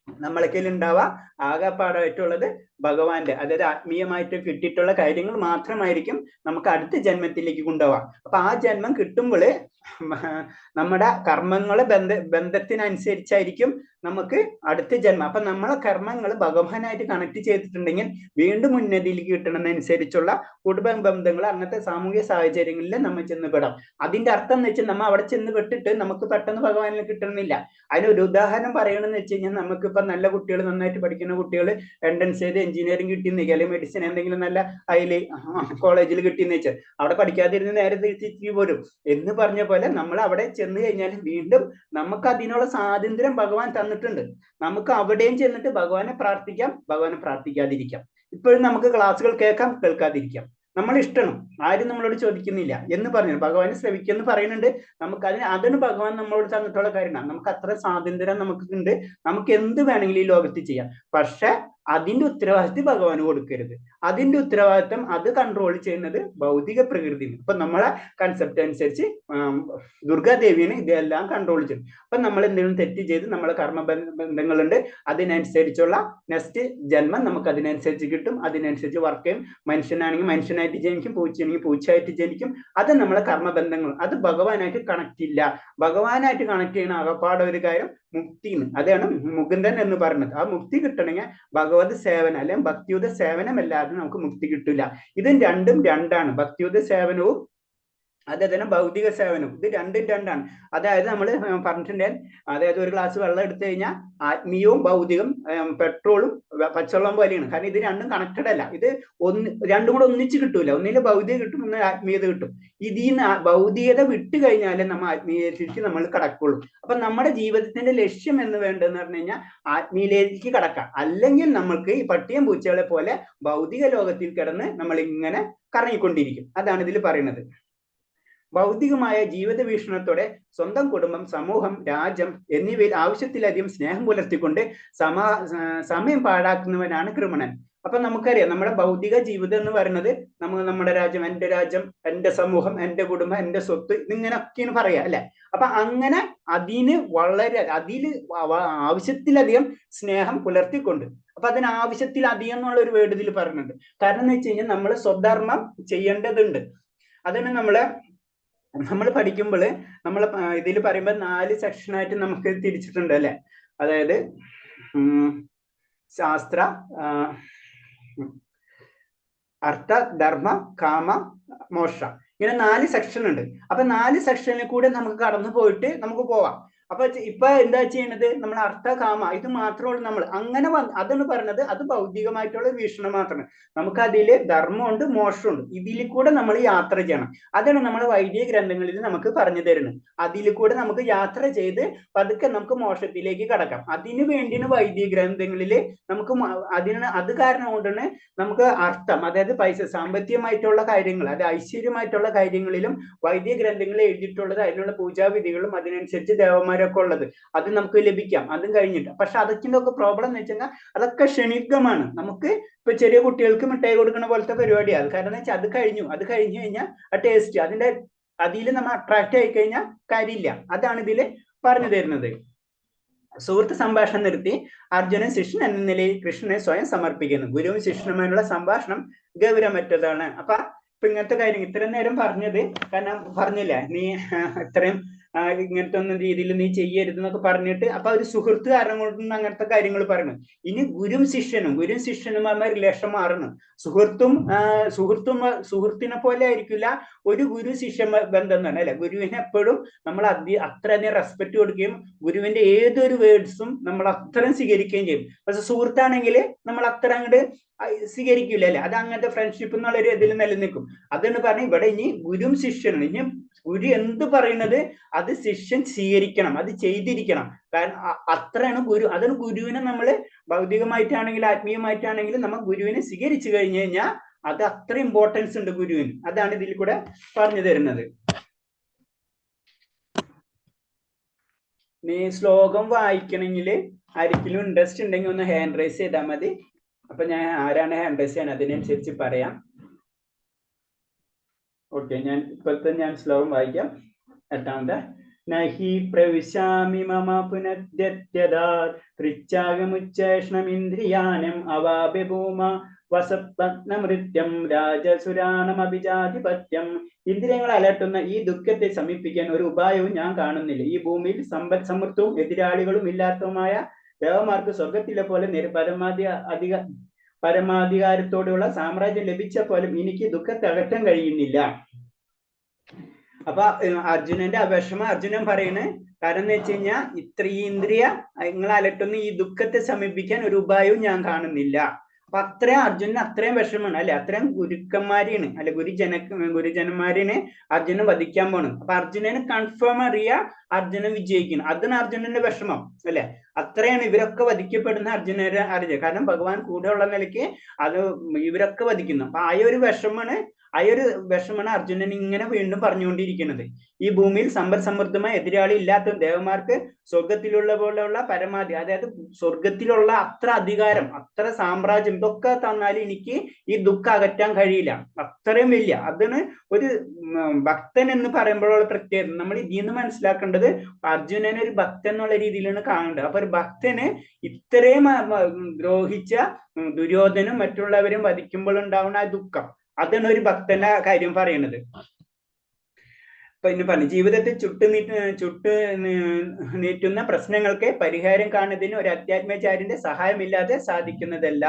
നമ്മളൊക്കെ ഉണ്ടാവുക ആകെപ്പാടായിട്ടുള്ളത് ഭഗവാന്റെ, അതായത് ആത്മീയമായിട്ട് കിട്ടിയിട്ടുള്ള കാര്യങ്ങൾ മാത്രമായിരിക്കും നമുക്ക് അടുത്ത ജന്മത്തിലേക്ക് കൊണ്ടുപോവാം. അപ്പൊ ആ ജന്മം കിട്ടുമ്പോൾ നമ്മുടെ കർമ്മങ്ങളെ ബന്ധത്തിനനുസരിച്ചായിരിക്കും നമുക്ക് അടുത്ത ജന്മം. അപ്പൊ നമ്മളെ കർമ്മങ്ങൾ ഭഗവാനായിട്ട് കണക്ട് ചെയ്തിട്ടുണ്ടെങ്കിൽ വീണ്ടും ഉന്നതിയിലേക്ക് കിട്ടണമെന്നനുസരിച്ചുള്ള കുടുംബ ബന്ധങ്ങൾ, അങ്ങനത്തെ സാമൂഹിക സാഹചര്യങ്ങളിൽ നമ്മൾ ചെന്നുപെടാം. അതിന്റെ അർത്ഥം എന്ന് വെച്ചാൽ നമ്മൾ അവിടെ ചെന്ന് പെട്ടിട്ട് നമുക്ക് പെട്ടെന്ന് ഭഗവാനിൽ കിട്ടണമെന്നില്ല. അതിനൊരു ഉദാഹരണം പറയണമെന്ന് വെച്ച് കഴിഞ്ഞാൽ, നമുക്കിപ്പോ നല്ല കുട്ടികൾ, നന്നായിട്ട് പഠിക്കുന്ന കുട്ടികൾ എൻട്രൻസ് ചെയ്ത് എഞ്ചിനീയറിംഗ് കിട്ടിയെന്ന് വെച്ചാൽ, അല്ലെങ്കിൽ മെഡിസിൻ എന്തെങ്കിലും നല്ല ഹൈലി കോളേജിൽ കിട്ടിയെന്ന് വെച്ചാൽ അവിടെ പഠിക്കാതിരുന്ന് നേരെ തിരിച്ചു പോരും എന്ന് പറഞ്ഞ പോലെ നമ്മൾ അവിടെ ചെന്ന് കഴിഞ്ഞാൽ വീണ്ടും നമുക്ക് അതിനുള്ള സ്വാതന്ത്ര്യം ഭഗവാൻ തന്നിട്ടുണ്ട്. നമുക്ക് അവിടെയും ചെന്നിട്ട് ഭഗവാനെ പ്രാർത്ഥിക്കാം, ഭഗവാനെ പ്രാർത്ഥിക്കാതിരിക്കാം. ഇപ്പോഴും നമുക്ക് ക്ലാസ്സുകൾ കേൾക്കാം, കേൾക്കാതിരിക്കാം. നമ്മൾ ഇഷ്ടണം, ആരും നമ്മളോട് ചോദിക്കുന്നില്ല എന്ന് പറഞ്ഞു ഭഗവാനെ ശ്രമിക്കുമെന്ന് പറയുന്നുണ്ട്. നമുക്ക് അതിന് ഭഗവാൻ നമ്മളോട് തന്നിട്ടുള്ള കാര്യമാണ്. നമുക്ക് അത്ര സ്വാതന്ത്ര്യം നമുക്കുണ്ട്. നമുക്ക് എന്ത് വേണമെങ്കിലും ഈ ലോകത്ത് ചെയ്യാം. പക്ഷെ അതിന്റെ ഉത്തരവാദിത്വം ഭഗവാന് കൊടുക്കരുത്. അതിന്റെ ഉത്തരവാദിത്വം അത് കൺട്രോൾ ചെയ്യുന്നത് ഭൗതിക പ്രകൃതിയാണ്. അപ്പൊ നമ്മളെ കൺസെപ്റ്റ് അനുസരിച്ച് ദുർഗാദേവിയാണ് ഇതെല്ലാം കൺട്രോൾ ചെയ്യും. അപ്പൊ നമ്മൾ എന്തെങ്കിലും തെറ്റ് ചെയ്ത് നമ്മളെ കർമ്മബന്ധങ്ങളുണ്ട്, അതിനനുസരിച്ചുള്ള നെക്സ്റ്റ് ജന്മം നമുക്ക് അതിനനുസരിച്ച് കിട്ടും. അതിനനുസരിച്ച് വർക്ക് ചെയ്യും. മനുഷ്യനാണെങ്കിൽ മനുഷ്യനായിട്ട് ജനിക്കും, പൂച്ചയാണെങ്കിൽ പൂച്ചയായിട്ട് ജനിക്കും. അത് നമ്മളെ കർമ്മബന്ധങ്ങൾ. അത് ഭഗവാനായിട്ട് കണക്ട് ഇല്ല. ഭഗവാനായിട്ട് കണക്ട് ചെയ്യുന്ന അകപ്പാട് ഒരു കാര്യം മുക്തി. അതാണ് മുകുന്ദൻ എന്ന് പറയുന്നത്. ആ മുക്തി കിട്ടണമെങ്കിൽ ഭഗവത് സേവനം അല്ലെങ്കിൽ ഭക്തിയുത സേവനമല്ലാതെ നമുക്ക് മുക്തി കിട്ടില്ല. ഇതും രണ്ടും രണ്ടാണ്. ഭക്തിയുത സേവനവും അതേപോലെ ഭൗതിക സേവനവും, ഇത് രണ്ടും രണ്ടാണ്. അതായത് നമ്മൾ പറഞ്ഞിട്ടുണ്ടെങ്കിൽ, അതായത് ഒരു ഗ്ലാസ് വെള്ളം എടുത്തു കഴിഞ്ഞാൽ ആത്മീയവും ഭൗതികം പെട്രോളും പച്ചവെള്ളം പോലെയാണ്. കാരണം ഇത് രണ്ടും കണക്റ്റഡ് അല്ല. ഇത് രണ്ടും കൂടെ ഒന്നിച്ച് കിട്ടൂല. ഒന്നിന് ഭൗതിക കിട്ടും, ഒന്ന് ആത്മീയത കിട്ടും. ഇതിന്ന് ഭൗതികത വിട്ട് കഴിഞ്ഞാലേ നമ്മൾ ആത്മീയതയിലേക്ക് നമ്മൾ കടക്കുള്ളൂ. അപ്പൊ നമ്മുടെ ജീവിതത്തിന്റെ ലക്ഷ്യം എന്ന് വേണ്ടതെന്ന് പറഞ്ഞു കഴിഞ്ഞാൽ ആത്മീയതയിലേക്ക് കടക്കാം. അല്ലെങ്കിൽ നമ്മൾക്ക് ഈ പട്ടിയും പൂച്ചകളെ പോലെ ഭൗതിക ലോകത്തിൽ കിടന്ന് നമ്മൾ ഇങ്ങനെ കറങ്ങിക്കൊണ്ടിരിക്കും. അതാണ് ഇതിൽ പറയുന്നത്. ഭൗതികമായ ജീവിത വീക്ഷണത്തോടെ സ്വന്തം കുടുംബം, സമൂഹം, രാജ്യം എന്നിവയിൽ ആവശ്യത്തിലധികം സ്നേഹം പുലർത്തിക്കൊണ്ട് സമയം പാഴാക്കുന്നവനാണ് കൃമണൻ. അപ്പൊ നമുക്കറിയാം, നമ്മുടെ ഭൗതിക ജീവിതം എന്ന് പറയുന്നത് നമ്മുടെ രാജ്യം, എന്റെ സമൂഹം, എന്റെ കുടുംബം, എന്റെ സ്വത്ത്, ഇതിങ്ങനെയൊക്കെയാണ് പറയാ അല്ലെ. അപ്പൊ അങ്ങനെ അതിന് ആവശ്യത്തിലധികം സ്നേഹം പുലർത്തിക്കൊണ്ട്, അപ്പൊ അതിന് ആവശ്യത്തിലധികം എന്നുള്ള ഒരു വേർഡ് ഇതിൽ പറയുന്നുണ്ട്. കാരണം എന്ന് വെച്ച് കഴിഞ്ഞാൽ നമ്മൾ സ്വധർമ്മം ചെയ്യേണ്ടതുണ്ട്. അതിന് നമ്മൾ പഠിക്കുമ്പോൾ നമ്മൾ ഇതിൽ പറയുമ്പോൾ 4 സെക്ഷനായിട്ട് നമുക്ക് തിരിച്ചിട്ടുണ്ട് അല്ലെ. അതായത് ശാസ്ത്ര, അർത്ഥ, ധർമ്മ, കാമ, മോക്ഷ. ഇങ്ങനെ 4 സെക്ഷൻ ഉണ്ട്. അപ്പൊ 4 സെക്ഷനിൽ കൂടെ നമുക്ക് കടന്നു പോയിട്ട് നമുക്ക് പോവാം. അപ്പൊ ഇപ്പൊ എന്താ ചെയ്യണത്, നമ്മൾ അർത്ഥ കാമ ഇത് മാത്രമുള്ളൂ. നമ്മൾ അങ്ങനെ അതാണ് പറഞ്ഞത്, അത് ഭൗതികമായിട്ടുള്ള വീക്ഷണം മാത്രമാണ്. നമുക്ക് അതിൽ ധർമ്മമുണ്ട്, മോക്ഷമുണ്ട്. ഇതിൽ കൂടെ നമ്മൾ യാത്ര ചെയ്യണം. അതാണ് നമ്മൾ വൈദിക ഗ്രന്ഥങ്ങളിൽ നമുക്ക് പറഞ്ഞു തരുന്നത്. അതിൽ കൂടെ നമുക്ക് യാത്ര ചെയ്ത് പതുക്കെ നമുക്ക് മോക്ഷത്തിലേക്ക് കടക്കാം. അതിനു വേണ്ടിയാണ് വൈദിക ഗ്രന്ഥങ്ങളിൽ നമുക്ക് അത് കാരണം കൊണ്ടാണ് നമുക്ക് അർത്ഥം, അതായത് പൈസ സാമ്പത്തികമായിട്ടുള്ള കാര്യങ്ങൾ, അത് ഐശ്വര്യമായിട്ടുള്ള കാര്യങ്ങളിലും വൈദിക ഗ്രന്ഥങ്ങളിൽ എഴുതിയിട്ടുള്ളത്, അതിനുള്ള പൂജാവിധികളും അതിനനുസരിച്ച് ദേവന്മാരൊക്കെ ഉള്ളത്, അത് നമുക്ക് ലഭിക്കാം. അതും കഴിഞ്ഞിട്ട്. പക്ഷെ അതൊക്കെ പ്രോബ്ലം എന്ന് വെച്ചാൽ അതൊക്കെ ക്ഷണികമാണ്. നമുക്ക് ഇപ്പൊ ചെറിയ കുട്ടികൾക്ക് മിഠായി കൊടുക്കുന്ന പോലത്തെ പരിപാടിയാണ്. കാരണം എന്ന് വെച്ചാൽ അത് കഴിഞ്ഞു കഴിഞ്ഞാൽ ആ ടേസ്റ്റ് അതിൽ നമ്മൾ അട്രാക്ട് ആയി കഴിഞ്ഞാൽ കാര്യമില്ല. അതാണ് ഇതിൽ പറഞ്ഞു തരുന്നത്. സുഹൃത്ത് സംഭാഷണം നിർത്തി അർജുനൻ ശിഷ്യൻ എന്ന നിലയിൽ കൃഷ്ണനെ സ്വയം സമർപ്പിക്കുന്നു. ഗുരുവും ശിഷ്യനുമായുള്ള സംഭാഷണം ഗൗരവമറ്റതാണ്. അപ്പൊ ഇങ്ങനത്തെ കാര്യം ഇത്രയും നേരം പറഞ്ഞത്, കാരണം പറഞ്ഞില്ല നീ ഇത്രയും ഇങ്ങനത്തെ ഒന്നും രീതിയിൽ നീ ചെയ്യരുത് എന്നൊക്കെ പറഞ്ഞിട്ട്, അപ്പൊ ഒരു സുഹൃത്ത് കാരണം കൊണ്ട് അങ്ങനത്തെ കാര്യങ്ങൾ പറഞ്ഞു. ഇനി ഗുരും ശിഷ്യനുമായ റിലേഷൻ മാറണം. സുഹൃത്തിനെ പോലെ ആയിരിക്കില്ല ഒരു ഗുരു ശിഷ്യ ബന്ധം എന്ന് പറഞ്ഞാൽ, ഗുരുവിനെ എപ്പോഴും നമ്മൾ അത്രയധികം റെസ്പെക്ട് കൊടുക്കുകയും ഗുരുവിന്റെ ഏതൊരു വേർഡ്സും നമ്മൾ അത്രയും സ്വീകരിക്കുകയും ചെയ്യും. പക്ഷെ സുഹൃത്താണെങ്കിൽ നമ്മൾ അത്ര അങ്ങോട്ട് സ്വീകരിക്കില്ല അല്ലെ. അത് അങ്ങനത്തെ ഫ്രണ്ട്ഷിപ്പ് എന്നുള്ള ഒരു ഇതിൽ നിലനിൽക്കും. അതാണ് പറഞ്ഞ ഇവിടെ ഇനി ഗുരും ശിഷ്യനും, ഇനി ഗുരു എന്ത് പറയുന്നത് അത് ശിഷ്യൻ സ്വീകരിക്കണം, അത് ചെയ്തിരിക്കണം. കാരണം അത്രയാണ് ഗുരു. അതാണ് ഗുരുവിനെ നമ്മൾ ഭൗതികമായിട്ടാണെങ്കിലും ആത്മീയമായിട്ടാണെങ്കിലും നമ്മൾ ഗുരുവിനെ സ്വീകരിച്ചു കഴിഞ്ഞു കഴിഞ്ഞാൽ അത് അത്ര ഇമ്പോർട്ടൻസ് ഉണ്ട് ഗുരുവിന്. അതാണ് ഇതിൽ കൂടെ പറഞ്ഞു തരുന്നത്. നീ ശ്ലോകം വായിക്കണമെങ്കിൽ ആർക്കെങ്കിലും ഇൻട്രസ്റ്റ് ഉണ്ടെങ്കിൽ ഒന്ന് ഹാൻഡ് റൈസ് ചെയ്താൽ മതി. അപ്പൊ ഞാൻ ആരാണ് ഹാൻഡ് റൈസ് ചെയ്യാൻ അതിനനുസരിച്ച് പറയാം. ഓക്കെ, ഞാൻ ശ്ലോകം വായിക്കാം. എട്ടാമത്തെ നഹി പ്രവിശാമി മമ പുനദ്യത്യദാത് തൃച്ഛാഗമുച്ചേഷ്ണമിന്ദ്രിയാനം അവാപ്യ ഭൂമ വസത്നമൃത്യം രാജസുരാണമഭിജാധിപത്യം. ഇന്ദ്രിയങ്ങൾ അലട്ടുന്ന ഈ ദുഃഖത്തെ സമീപിക്കാൻ ഒരു ഉപായവും ഞാൻ കാണുന്നില്ല. ഈ ഭൂമിയിൽ സമ്പദ് സമൃദ്ധവും എതിരാളികളും ഇല്ലാത്തതുമായ ദേവന്മാർക്ക് സ്വർഗത്തിലെ പോലെ പരമാധികാരത്തോടെയുള്ള സാമ്രാജ്യം ലഭിച്ച പോലും എനിക്ക് ദുഃഖത്തെ അകറ്റാൻ കഴിയുന്നില്ല. അപ്പൊ അർജുനന്റെ വിഷമം അർജുനൻ പറയുന്നത് കാരണം എന്ന് വെച്ച് കഴിഞ്ഞാൽ ഇന്ദ്രിയങ്ങൾ അലട്ടുന്ന ഈ ദുഃഖത്തെ സമീപിക്കാൻ ഒരു ഉപായവും ഞാൻ കാണുന്നില്ല. അപ്പൊ അത്രയും അർജുനന് അത്രയും വിഷമമാണ് അല്ലെ. അത്രയും ഗുരുക്കന്മാരെയാണ് അല്ലെ, ഗുരുജനന്മാരെയാണ് അർജുനൻ വധിക്കാൻ പോണം. അപ്പൊ അർജുനന് കൺഫേം അറിയാം അർജുനൻ വിജയിക്കണം. അതാണ് അർജുനന്റെ വിഷമം അല്ലെ. അത്രയാണ് ഇവരൊക്കെ വധിക്കപ്പെടുന്ന അർജുനരെ അറിഞ്ഞത്. കാരണം ഭഗവാൻ കൂടെ ഉള്ള നിലയ്ക്ക് അത് ഇവരൊക്കെ വധിക്കുന്നു. അപ്പൊ ആ ഒരു വിഷമാണ് അർജുനൻ ഇങ്ങനെ വീണ്ടും പറഞ്ഞുകൊണ്ടിരിക്കുന്നത്. ഈ ഭൂമിയിൽ സമ്പൽ സമൃദ്ധമായ എതിരാളി ഇല്ലാത്ത ദേവന്മാർക്ക് സ്വർഗത്തിലുള്ള പോലെയുള്ള പരമാധി, അതായത് സ്വർഗത്തിലുള്ള അത്ര അധികാരം, അത്ര സാമ്രാജ്യം ഇതൊക്കെ തന്നാലും എനിക്ക് ഈ ദുഃഖം അകറ്റാൻ കഴിയില്ല. അത്രയും വലിയ അതാണ് ഒരു ഭക്തൻ എന്ന് പറയുമ്പോഴുള്ള പ്രത്യേകത. നമ്മൾ ഇതിൽ നിന്ന് മനസ്സിലാക്കേണ്ടത് അർജുനനെ ഒരു ഭക്തൻ എന്നുള്ള രീതിയിലാണ് കാണേണ്ടത്. അപ്പൊ ഒരു ഭക്തന് ഇത്രയും ദ്രോഹിച്ച ദുര്യോധനും മറ്റുള്ളവരും വധിക്കുമ്പോൾ ഉണ്ടാവുന്ന ആ ദുഃഖം, അതാണ് ഒരു ഭക്തന്റെ കാര്യം പറയുന്നത്. പിന്നെ പറഞ്ഞു ജീവിതത്തിൽ നീറ്റുന്ന പ്രശ്നങ്ങൾക്ക് പരിഹാരം കാണുന്നതിന് ഒരു അധ്യാത്മാചാര്യന്റെ സഹായമില്ലാതെ സാധിക്കുന്നതല്ല.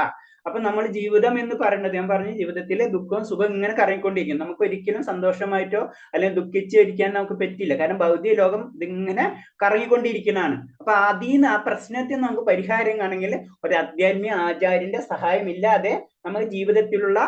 അപ്പൊ നമ്മൾ ജീവിതം എന്ന് പറയുന്നത്, ഞാൻ പറഞ്ഞു ജീവിതത്തിലെ ദുഃഖവും സുഖവും ഇങ്ങനെ കറങ്ങിക്കൊണ്ടിരിക്കും. നമുക്ക് ഒരിക്കലും സന്തോഷമായിട്ടോ അല്ലെങ്കിൽ ദുഃഖിച്ചിരിക്കാൻ നമുക്ക് പറ്റില്ല. കാരണം ഭൗതിക ലോകം ഇതിങ്ങനെ കറങ്ങിക്കൊണ്ടിരിക്കുന്നതാണ്. അപ്പൊ ആ പ്രശ്നത്തിന് നമുക്ക് പരിഹാരം കാണണമെങ്കിൽ ഒരു ആധ്യാത്മിക ആചാര്യന്റെ സഹായമില്ലാതെ നമുക്ക് ജീവിതത്തിലുള്ള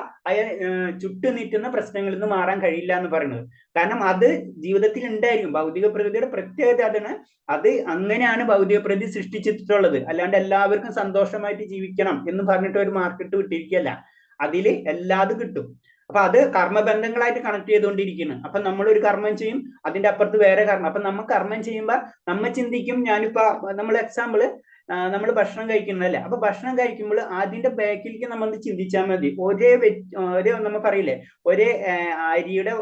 ചുട്ടുനീറ്റുന്ന പ്രശ്നങ്ങളിൽ നിന്ന് മാറാൻ കഴിയില്ല എന്ന് പറയുന്നത്. കാരണം അത് ജീവിതത്തിൽ ഉണ്ടായിരിക്കും. ഭൗതിക പ്രകൃതിയുടെ പ്രത്യേകത അതാണ്. അത് അങ്ങനെയാണ് ഭൗതിക പ്രകൃതി സൃഷ്ടിച്ചിട്ടുള്ളത്. അല്ലാണ്ട് എല്ലാവർക്കും സന്തോഷമായിട്ട് ജീവിക്കണം എന്ന് പറഞ്ഞിട്ട് ഒരു മാർക്കറ്റ് വിട്ടിരിക്കുകയല്ല. അതില് എല്ലാതും കിട്ടും. അപ്പൊ അത് കർമ്മബന്ധങ്ങളായിട്ട് കണക്ട് ചെയ്തുകൊണ്ടിരിക്കുന്നു. അപ്പൊ നമ്മൾ ഒരു കർമ്മം ചെയ്യും, അതിന്റെ അപ്പുറത്ത് വേറെ കർമ്മം. അപ്പൊ നമ്മൾ കർമ്മം ചെയ്യുമ്പോൾ നമ്മൾ ചിന്തിക്കും, ഞാനിപ്പോ നമ്മൾ എക്സാമ്പിള് നമ്മൾ ഭക്ഷണം കഴിക്കുന്നതല്ലേ. അപ്പൊ ഭക്ഷണം കഴിക്കുമ്പോൾ അതിന്റെ ബാക്കിലേക്ക് നമ്മൾ ചിന്തിച്ചാൽ മതി. ഒരേ നമ്മൾ പറയില്ലേ ഒരേ അരിയുടെ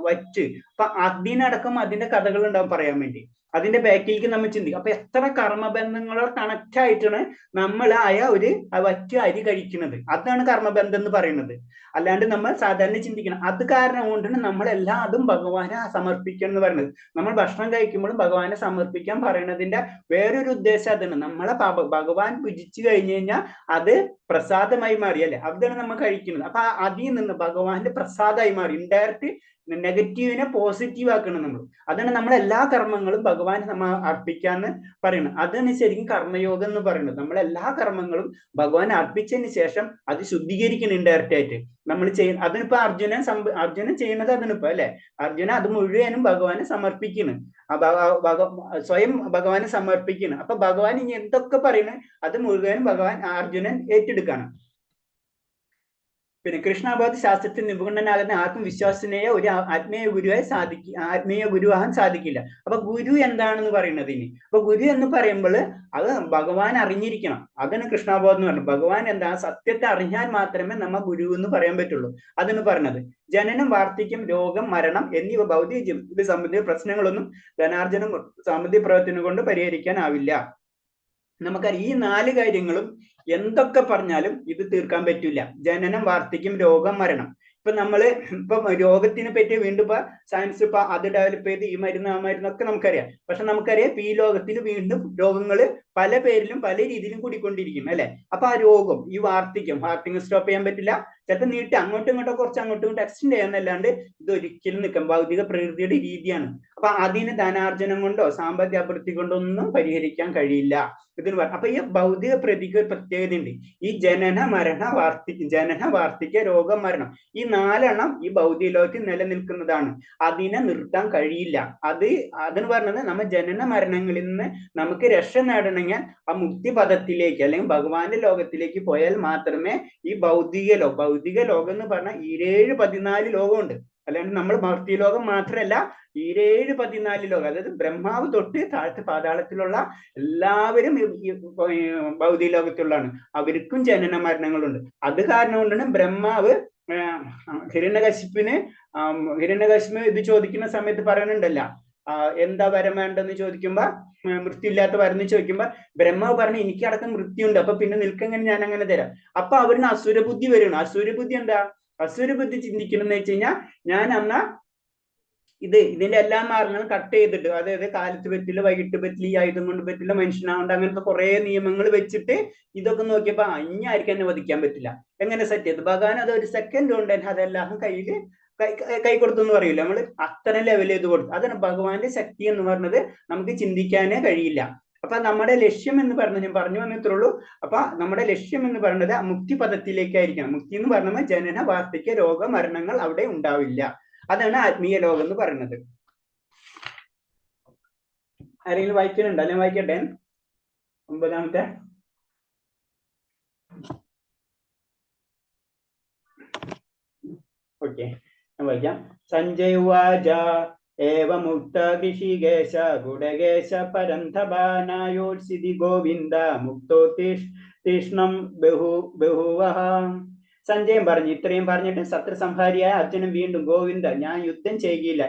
വറ്റ്, അപ്പൊ അതിനടക്കം അതിന്റെ കഥകൾ ഉണ്ടാവും പറയാൻ വേണ്ടി. അതിന്റെ ബാക്കിലേക്ക് നമ്മൾ ചിന്തിക്കും. അപ്പൊ എത്ര കർമ്മബന്ധങ്ങളോ കണക്ട് ആയിട്ടാണ് നമ്മൾ ഒരു വറ്റ് അരി കഴിക്കുന്നത്. അതാണ് കർമ്മബന്ധം എന്ന് പറയുന്നത്. അല്ലാണ്ട് നമ്മൾ സാധാരണ ചിന്തിക്കണം. അത് കാരണം കൊണ്ടാണ് നമ്മൾ എല്ലാതും ഭഗവാനെ സമർപ്പിക്കണം എന്ന് പറയുന്നത്. നമ്മൾ ഭക്ഷണം കഴിക്കുമ്പോഴും ഭഗവാനെ സമർപ്പിക്കാൻ പറയുന്നതിന്റെ വേറൊരു ഉദ്ദേശം അതാണ്. നമ്മളെ ഭഗവാൻ ഭുജിച്ചു കഴിഞ്ഞു കഴിഞ്ഞാൽ അത് പ്രസാദമായി മാറി അല്ലെ. അതാണ് നമ്മൾ കഴിക്കുന്നത്. അപ്പൊ അതിൽ നിന്ന് ഭഗവാന്റെ പ്രസാദമായി മാറി. ഇൻഡയറക്റ്റ് നെഗറ്റീവിനെ പോസിറ്റീവ് ആക്കണം നമ്മൾ. അതാണ് നമ്മൾ എല്ലാ കർമ്മങ്ങളും ഭഗവാൻ നമ്മൾ അർപ്പിക്കാന്ന് പറയുന്നത്. അതാണ് ശരിക്കും കർമ്മയോഗം എന്ന് പറയുന്നത്. നമ്മൾ എല്ലാ കർമ്മങ്ങളും ഭഗവാൻ അർപ്പിച്ചതിന് ശേഷം അത് ശുദ്ധീകരിക്കണം ഇൻഡയറക്റ്റ് ആയിട്ട് നമ്മൾ ചെയ്യുന്ന. അതിനിപ്പോ അർജുനൻ ചെയ്യുന്നത് അതിനിപ്പോ അല്ലെ, അർജുന അത് മുഴുവനും ഭഗവാനെ സമർപ്പിക്കുന്നു, സ്വയം ഭഗവാനെ സമർപ്പിക്കുന്നു. അപ്പൊ ഭഗവാൻ ഇനി എന്തൊക്കെ പറയുന്നത് അത് മുഴുവനും ഭഗവാൻ അർജുനൻ ഏറ്റെടുക്കണം. പിന്നെ കൃഷ്ണബോധ ശാസ്ത്രത്തിൽ നിപുണനാകുന്ന ആർക്കും വിശ്വാസനീയ ഒരു ആത്മീയ ഗുരുവാകാൻ സാധിക്കില്ല. അപ്പൊ ഗുരു എന്താണെന്ന് പറയുന്നത് ഇനി. അപ്പൊ ഗുരു എന്ന് പറയുമ്പോൾ അത് ഭഗവാൻ അറിഞ്ഞിരിക്കണം. അതാണ് കൃഷ്ണബോധം എന്ന് പറയുന്നത്. ഭഗവാൻ എന്താ സത്യത്തെ അറിഞ്ഞാൽ മാത്രമേ നമ്മ ഗുരു എന്ന് പറയാൻ പറ്റുള്ളൂ. അതെന്ന് പറഞ്ഞത് ജനനം, വാർദ്ധക്യം, രോഗം, മരണം എന്നിവ ഭൗതിക ജീവിത സംബന്ധിച്ച പ്രശ്നങ്ങളൊന്നും ധനാർജനം സാമ്പത്തിക പ്രവർത്തനം കൊണ്ട് പരിഹരിക്കാനാവില്ല. നമുക്കറിയാം ഈ 4 കാര്യങ്ങളും എന്തൊക്കെ പറഞ്ഞാലും ഇത് തീർക്കാൻ പറ്റില്ല. ജനനം, വാർദ്ധക്യം, രോഗം, മരണം. ഇപ്പൊ നമ്മള് രോഗത്തിനെ പറ്റി വീണ്ടും ഇപ്പൊ സയൻസ് ഇപ്പൊ അത് ഡെവലപ്പ് ചെയ്ത് ഈ മരുന്ന് ആ മരുന്നൊക്കെ നമുക്കറിയാം. പക്ഷെ നമുക്കറിയാം ഇപ്പൊ ഈ ലോകത്തിൽ വീണ്ടും രോഗങ്ങള് പല പേരിലും പല രീതിയിലും കൂടിക്കൊണ്ടിരിക്കും അല്ലെ. അപ്പൊ ആ രോഗം, ഈ വാർദ്ധക്യം സ്റ്റോപ്പ് ചെയ്യാൻ പറ്റില്ല. ചിലപ്പോൾ നീട്ടി അങ്ങോട്ടും ഇങ്ങോട്ടും കുറച്ച് അങ്ങോട്ടും ഇങ്ങോട്ടും എക്സ്റ്റെൻഡ് ചെയ്യാന്നല്ലാണ്ട് ഇത് ഒരിക്കലും നിൽക്കാം. ഭൗതിക പ്രകൃതിയുടെ രീതിയാണ്. അപ്പൊ അതിന് ധനാർജനം കൊണ്ടോ സാമ്പത്തിക അഭിവൃദ്ധി കൊണ്ടോ ഒന്നും പരിഹരിക്കാൻ കഴിയില്ല. ഇതിന് അപ്പൊ ഈ ഭൗതിക പ്രതിക്ക് ഒരു പ്രത്യേകതയുണ്ട്. ഈ ജനന, വാർദ്ധക്യ, രോഗം, മരണം ഈ 4 എണ്ണം ഈ ഭൗതിക ലോകത്തിൽ നിലനിൽക്കുന്നതാണ്. അതിനെ നിർത്താൻ കഴിയില്ല. അതിന് പറഞ്ഞത് നമ്മൾ ജനന മരണങ്ങളിൽ നിന്ന് നമുക്ക് രക്ഷ നേടണമെങ്കിൽ ആ മുക്തിപദത്തിലേക്ക് അല്ലെങ്കിൽ ഭഗവാന്റെ ലോകത്തിലേക്ക് പോയാൽ മാത്രമേ ഈ ഭൗതിക ലോകം എന്ന് പറഞ്ഞാൽ 14 ലോകമുണ്ട്. അല്ലാണ്ട് നമ്മൾ ഭൗതിക ലോകം മാത്രമല്ല 14 ലോകം, അതായത് ബ്രഹ്മാവ് തൊട്ട് താഴത്തെ പാതാളത്തിലുള്ള എല്ലാവരും ഭൗതിക ലോകത്തുള്ളതാണ്. അവർക്കും ജനന മരണങ്ങളുണ്ട്. അത് കാരണം കൊണ്ടാണ് ബ്രഹ്മാവ് ഹിരണ്യകശിപ്പിന് ഇത് ചോദിക്കുന്ന സമയത്ത് പറയുന്നുണ്ടല്ല, എന്താ വരം വേണ്ടെന്ന് ചോദിക്കുമ്പോ, മൃത്യുയില്ലാത്ത വരം എന്ന് ചോദിക്കുമ്പോ ബ്രഹ്മാവ് പറഞ്ഞു എനിക്കടക്കം മൃത്യുണ്ട്, അപ്പൊ പിന്നെ നിൽക്കെങ്ങനെ ഞാൻ അങ്ങനെ തരാം. അപ്പൊ അവരിന് അസുരബുദ്ധി വരണം. അസുരബുദ്ധി എന്താ? അസുരബുദ്ധി ചിന്തിക്കണമെന്ന് വെച്ച് കഴിഞ്ഞാൽ ഞാൻ അന്നാ ഇതിന്റെ എല്ലാ മാർഗങ്ങളും കട്ട് ചെയ്തിട്ട്, അതായത് കാലത്ത് പറ്റില്ല, വൈകിട്ട് പറ്റില്ല, ഈ ആയുധം കൊണ്ട് പറ്റില്ല, മനുഷ്യനാവേണ്ട, അങ്ങനത്തെ കുറെ നിയമങ്ങൾ വെച്ചിട്ട് ഇതൊക്കെ നോക്കിയപ്പോ ഇനി ആർക്കും എന്നെ വധിക്കാൻ പറ്റില്ല. എങ്ങനെ സെറ്റ് ചെയ്ത് ഭഗവാൻ അത് ഒരു സെക്കൻഡ് കൊണ്ട് തന്നെ അതെല്ലാം കൈ കൊടുത്തു എന്ന് പറയില്ല, നമ്മൾ അത്ര ലെവൽ ചെയ്ത് കൊടുത്തു. അതാണ് ഭഗവാന്റെ ശക്തി എന്ന് പറഞ്ഞത്. നമുക്ക് ചിന്തിക്കാനേ കഴിയില്ല. അപ്പൊ നമ്മുടെ ലക്ഷ്യം എന്ന് പറഞ്ഞത് ഞാൻ പറഞ്ഞു വന്നിട്ടുള്ളൂ. അപ്പൊ നമ്മുടെ ലക്ഷ്യം എന്ന് പറയുന്നത് ആ മുക്തിപദത്തിലേക്കായിരിക്കണം. മുക്തി എന്ന് പറഞ്ഞാൽ ജനന, വാർദ്ധക്യ, രോഗ, മരണങ്ങൾ അവിടെ ഉണ്ടാവില്ല. അതാണ് ആത്മീയ ലോകം എന്ന് പറയുന്നത്. ആരെങ്കിലും വായിക്കുന്നുണ്ടോ? അല്ലെങ്കിൽ വായിക്കട്ടെ 9ാമത്തെ. ഓക്കെ, ഞാൻ വായിക്കാം. സഞ്ജയ് ഉവാച ഏവമുക്ത ഋഷികേശ ഗുഡകേശ പരന്തപാനായോത്സിതി ഗോവിന്ദ മുക്തോ തീഷ്ണം ബഹുവഹ. സഞ്ജയൻ പറഞ്ഞു. ഇത്രയും പറഞ്ഞിട്ട് ശത്രുസംഹാരിയായ അർജുനൻ വീണ്ടും ഗോവിന്ദ ഞാൻ യുദ്ധം ചെയ്യുകയില്ല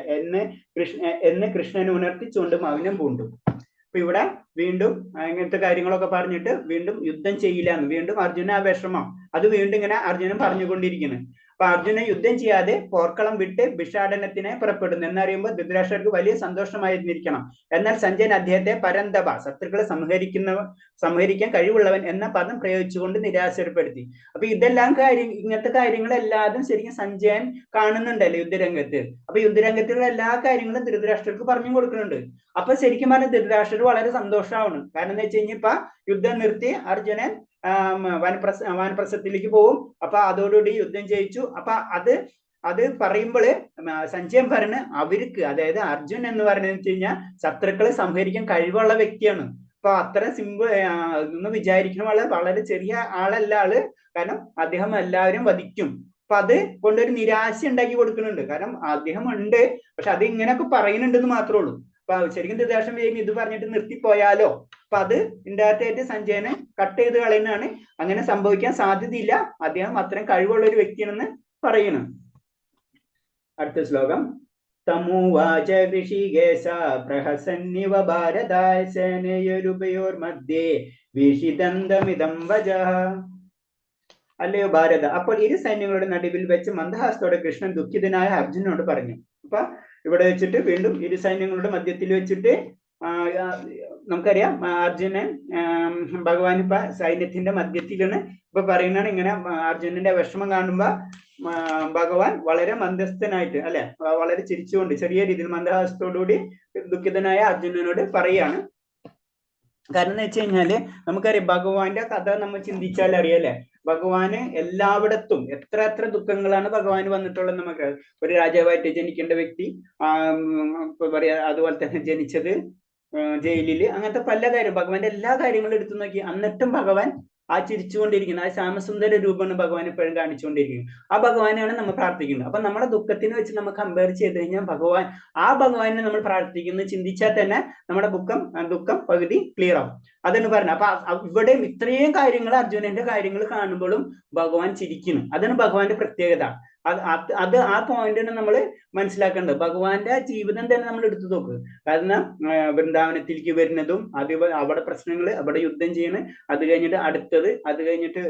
എന്ന് കൃഷ്ണനെ ഉണർത്തിച്ചുകൊണ്ട് മൗനം പൂണ്ടു. അപ്പൊ ഇവിടെ വീണ്ടും ഇങ്ങനത്തെ കാര്യങ്ങളൊക്കെ പറഞ്ഞിട്ട് വീണ്ടും യുദ്ധം ചെയ്യില്ല എന്ന് വീണ്ടും അർജുന ആ വിഷമം അത് വീണ്ടും ഇങ്ങനെ അർജുനൻ പറഞ്ഞുകൊണ്ടിരിക്കുന്നു. അപ്പൊ അർജുനൻ യുദ്ധം ചെയ്യാതെ പോർക്കളം വിട്ട് ഭിക്ഷാടനത്തിനെ പുറപ്പെടുന്നു എന്നറിയുമ്പോൾ ധൃതരാഷ്ട്രർക്ക് വലിയ സന്തോഷമായിരുന്നിരിക്കണം. എന്നാൽ സഞ്ജയൻ അദ്ദേഹത്തെ പരന്തപ, ശത്രുക്കളെ സംഹരിക്കാൻ കഴിവുള്ളവൻ എന്ന പദം പ്രയോഗിച്ചുകൊണ്ട് നിരാശപ്പെടുത്തി. അപ്പൊ ഇതെല്ലാം ഇങ്ങനത്തെ കാര്യങ്ങളെല്ലാതും ശരിക്കും സഞ്ജയൻ കാണുന്നുണ്ടല്ലോ യുദ്ധരംഗത്ത്. അപ്പൊ യുദ്ധരംഗത്തുള്ള എല്ലാ കാര്യങ്ങളും ധൃതരാഷ്ട്രർക്ക് പറഞ്ഞു കൊടുക്കുന്നുണ്ട്. അപ്പൊ ശരിക്കും പറഞ്ഞാൽ ധൃതരാഷ്ട്രർ വളരെ സന്തോഷമാവണം. കാരണം എന്താ വെച്ച് കഴിഞ്ഞാൽ ഇപ്പൊ യുദ്ധം നിർത്തി അർജുനൻ വാനപ്രസ്ഥത്തിലേക്ക് പോകും. അപ്പൊ അതോടുകൂടി യുദ്ധം ജയിച്ചു. അപ്പൊ അത് പറയുമ്പോൾ സഞ്ജയൻ പറഞ്ഞ് അവർക്ക്, അതായത് അർജുൻ എന്ന് പറയുന്നത് വെച്ച് കഴിഞ്ഞാൽ ശത്രുക്കളെ സംഹരിക്കാൻ കഴിവുള്ള വ്യക്തിയാണ്. അപ്പൊ അത്ര സിമ്പിൾ എന്ന് വിചാരിക്കുന്ന വളരെ ചെറിയ ആളല്ല ആള്. കാരണം അദ്ദേഹം എല്ലാവരും വധിക്കും. അപ്പൊ അത് കൊണ്ടൊരു നിരാശ ഉണ്ടാക്കി കൊടുക്കുന്നുണ്ട്. കാരണം അദ്ദേഹം ഉണ്ട്, പക്ഷെ അത് ഇങ്ങനെയൊക്കെ പറയുന്നുണ്ടെന്ന് മാത്രമേ ഉള്ളൂ. അപ്പൊ ശരിക്കും ധൃതരാഷ്ട്രൻ വേഗം ഇത് പറഞ്ഞിട്ട് നിർത്തിപ്പോയാലോ. അപ്പൊ അത് ഇൻഡയറക്റ്റ് ആയിട്ട് സഞ്ജയനെ കട്ട് ചെയ്ത് കളയുന്നതാണ്. അങ്ങനെ സംഭവിക്കാൻ സാധ്യതയില്ല. അദ്ദേഹം അത്രയും കഴിവുള്ള ഒരു വ്യക്തിയാണെന്ന് പറയുന്നു. അടുത്ത ശ്ലോകം. തമുവാച ഋഷികേശ പ്രഹസന്നിവ ഭാരതായ സേനയോരുഭയോർ മധ്യേ വീഷിതന്തമിതം വചഃ. അല്ലയോ ഭാരത. അപ്പോൾ ഇരു സൈന്യങ്ങളുടെ നടുവിൽ വെച്ച് മന്ദഹാസത്തോടെ കൃഷ്ണൻ ദുഃഖിതനായ അർജുനോട് പറഞ്ഞു. അപ്പൊ ഇവിടെ വെച്ചിട്ട് വീണ്ടും ഇരു സൈന്യങ്ങളുടെ മധ്യത്തിൽ വെച്ചിട്ട് നമുക്കറിയാം അർജുനൻ ഭഗവാൻ ഇപ്പൊ സൈന്യത്തിന്റെ മധ്യത്തിലാണ്. അപ്പൊ പറയുന്നതാണ് ഇങ്ങനെ അർജുനന്റെ വിഷമം കാണുമ്പോ ഭഗവാൻ വളരെ മന്ദസ്ഥനായിട്ട് അല്ലെ, വളരെ ചിരിച്ചുകൊണ്ട് ചെറിയ രീതിയിൽ മന്ദഹാസത്തോടുകൂടി ദുഃഖിതനായ അർജുനനോട് പറയാണ്. കാരണം എന്ന് വെച്ച് കഴിഞ്ഞാല് നമുക്കറിയാം ഭഗവാന്റെ കഥ നമ്മൾ ചിന്തിച്ചാൽ അറിയാലേ, ഭഗവാന് എല്ലായിടത്തും എത്ര എത്ര ദുഃഖങ്ങളാണ് ഭഗവാന് വന്നിട്ടുള്ളത്. നമുക്ക് ഒരു രാജാവായിട്ട് ജനിക്കേണ്ട വ്യക്തി പറയാ, അതുപോലെ തന്നെ ജനിച്ചത് ജയിലില്, അങ്ങനത്തെ പല കാര്യം ഭഗവാന്റെ എല്ലാ കാര്യങ്ങളും എടുത്തു നോക്കി, എന്നിട്ടും ഭഗവാൻ ആ ചിരിച്ചുകൊണ്ടിരിക്കുന്നത് ആ ശ്യാമസുന്ദര രൂപമാണ് ഭഗവാൻ എപ്പോഴും കാണിച്ചുകൊണ്ടിരിക്കുന്നത്. ആ ഭഗവാനാണ് നമ്മൾ പ്രാർത്ഥിക്കുന്നത്. അപ്പൊ നമ്മുടെ ദുഃഖത്തിന് വെച്ച് നമ്മൾ കമ്പയർ ചെയ്ത് കഴിഞ്ഞാൽ ഭഗവാൻ, ആ ഭഗവാനെ നമ്മൾ പ്രാർത്ഥിക്കുന്നത് ചിന്തിച്ചാൽ തന്നെ നമ്മുടെ ദുഃഖം പകുതി ക്ലിയർ ആവും. അതാണ് പറഞ്ഞത്. അപ്പൊ ഇവിടെയും ഇത്രയും കാര്യങ്ങൾ അർജുനന്റെ കാര്യങ്ങൾ കാണുമ്പോഴും ഭഗവാൻ ചിരിക്കുന്നു. അതാണ് ഭഗവാന്റെ പ്രത്യേകത. അത് ആ പോയിന്റാണ് നമ്മൾ മനസ്സിലാക്കേണ്ടത്. ഭഗവാന്റെ ജീവിതം തന്നെ നമ്മൾ എടുത്തു നോക്കുക. കാരണം വൃന്ദാവനത്തിലേക്ക് വരുന്നതും അവിടെ പ്രശ്നങ്ങൾ, അവിടെ യുദ്ധം ചെയ്യണ്, അത് കഴിഞ്ഞിട്ട് അടുത്തത്, അത് കഴിഞ്ഞിട്ട്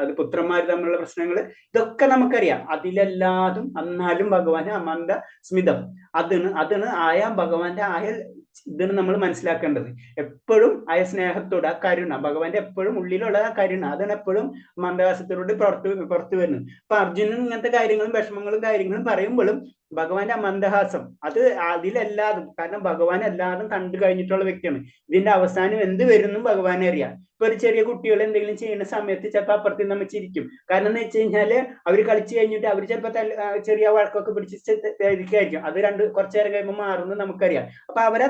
അത് പുത്രന്മാർ തമ്മിലുള്ള പ്രശ്നങ്ങൾ, ഇതൊക്കെ നമുക്കറിയാം. അതിലെല്ലാതും എന്നാലും ഭഗവാന് അമന്ത സ്മിതം. അതാണ് ആയ ഭഗവാന്റെ ആയ ഇതാണ് നമ്മൾ മനസ്സിലാക്കേണ്ടത്. എപ്പോഴും ആയ സ്നേഹത്തോട്, ആ കരുണ, ഭഗവാന്റെ എപ്പോഴും ഉള്ളിലുള്ള ആ കരുണ, അതാണ് എപ്പോഴും മന്ദഹാസത്തോട് പുറത്തു വരുന്നത്. അപ്പൊ അർജുനൻ ഇങ്ങനത്തെ കാര്യങ്ങളും വിഷമങ്ങളും കാര്യങ്ങളും പറയുമ്പോഴും ഭഗവാന്റെ മന്ദഹാസം അതിലെല്ലാതും, കാരണം ഭഗവാൻ എല്ലാതും കണ്ടു കഴിഞ്ഞിട്ടുള്ള വ്യക്തിയാണ്. ഇതിന്റെ അവസാനം എന്ത് വരുന്നു ഭഗവാനെ അറിയാം. ഇപ്പൊ ഒരു ചെറിയ കുട്ടികൾ എന്തെങ്കിലും ചെയ്യുന്ന സമയത്ത് ചിലപ്പോൾ അപ്പുറത്ത് നമ്മൾ ചിരിക്കും. കാരണം എന്ന് വെച്ച് കഴിഞ്ഞാല് അവർ കളിച്ചു കഴിഞ്ഞിട്ട് അവർ ചിലപ്പോൾ ചെറിയ വഴക്കൊക്കെ പിടിച്ചിരിക്കും. അത് കുറച്ചു നേരം കഴിയുമ്പോൾ മാറുന്നത് നമുക്കറിയാം. അപ്പൊ അവരെ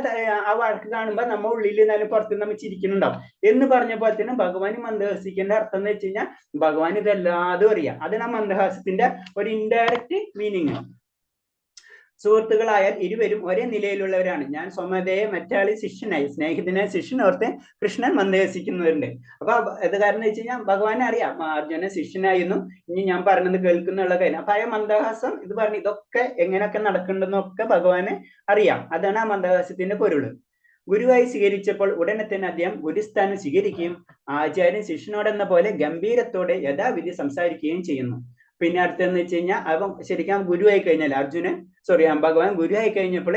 ആ വഴക്ക് കാണുമ്പോൾ നമ്മ ഉള്ളിൽ നിന്നാലും പുറത്ത് നമ്മൾ ചിരിക്കുന്നുണ്ടാവും എന്ന് പറഞ്ഞ പോലെ തന്നെ ഭഗവാൻ മന്ദഹസിക്കേണ്ട അർത്ഥം എന്ന് വെച്ച് കഴിഞ്ഞാൽ ഭഗവാൻ ഇതെല്ലാതും അറിയാം. അതിനാ മന്ദഹാസത്തിന്റെ ഒരു ഇൻഡയറക്റ്റ് മീനിങ്. സുഹൃത്തുക്കളായാൽ ഇരുവരും ഒരേ നിലയിലുള്ളവരാണ്. ഞാൻ സ്വമതയെ മറ്റാളി ശിഷ്യനായി, സ്നേഹിതനെ ശിഷ്യനോർത്ത് കൃഷ്ണൻ മന്ദഹസിക്കുന്നുണ്ട്. അപ്പൊ അത് കാരണം എന്ന് വെച്ച് കഴിഞ്ഞാൽ ഭഗവാനെ അറിയാം അർജുനൻ ശിഷ്യനായിരുന്നു, ഇനി ഞാൻ പറഞ്ഞത് കേൾക്കുന്നുള്ള കാര്യം. അപ്പൊ ആ മന്ദഹാസം ഇത് പറഞ്ഞു ഇതൊക്കെ എങ്ങനെയൊക്കെ നടക്കുന്നുണ്ടെന്നൊക്കെ ഭഗവാനെ അറിയാം. അതാണ് ആ മന്ദഹാസത്തിന്റെ പൊരുള്. ഗുരുവായി സ്വീകരിച്ചപ്പോൾ ഉടനെ തന്നെ അദ്ദേഹം ഗുരുസ്ഥാനം സ്വീകരിക്കുകയും ആചാര്യൻ ശിഷ്യനോടെന്ന പോലെ ഗംഭീരത്തോടെ യഥാവിധി സംസാരിക്കുകയും ചെയ്യുന്നു. പിന്നെ അടുത്തെന്ന് വെച്ച് കഴിഞ്ഞാൽ അവൻ ശരിക്കും ഗുരുവായി കഴിഞ്ഞാൽ ഭഗവാൻ ഗുരുവായി കഴിഞ്ഞപ്പോൾ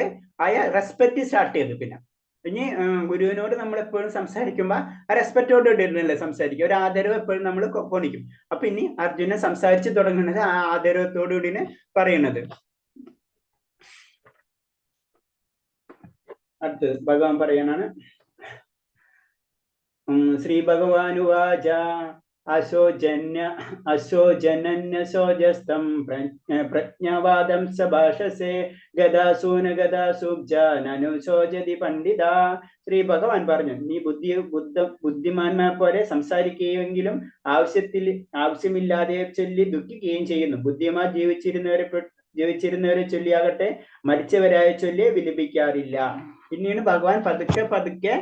റെസ്പെക്ട് സ്റ്റാർട്ട് ചെയ്തു. പിന്നെ ഇനി ഗുരുവിനോട് നമ്മൾ എപ്പോഴും സംസാരിക്കുമ്പോൾ ആ റെസ്പെക്റ്റോട് ഇടുന്നല്ലേ സംസാരിക്കുക, ഒരു ആദരവ് എപ്പോഴും നമ്മൾ കൊണിക്കും. അപ്പൊ ഇനി അർജുനൻ സംസാരിച്ചു തുടങ്ങുന്നത് ആ ആദരവത്തോടുകൂടിയാണ് പറയുന്നത്. അടുത്ത് ഭഗവാൻ പറയാനാണ്. ശ്രീ ഭഗവാനുവാച അശോജനന്യശോജസ്തം പ്രജ്ഞാവാദം സഭാഷസേ ഗദാസൂനഗദാസുബ്ജാനനുശോചതി പണ്ഡിത. ശ്രീ ഭഗവാൻ പറഞ്ഞു, നീ ബുദ്ധിമാന്മാരെ പോലെ സംസാരിക്കുകയെങ്കിലും ആവശ്യമില്ലാതെ ചൊല്ലി ദുഃഖിക്കുകയും ചെയ്യുന്നു. ബുദ്ധിമാൻ ജീവിച്ചിരുന്നവരെ ചൊല്ലിയാകട്ടെ മരിച്ചവരായ ചൊല്ലി വിലപിക്കാറില്ല. പിന്നീട് ഭഗവാൻ പതുക്കെ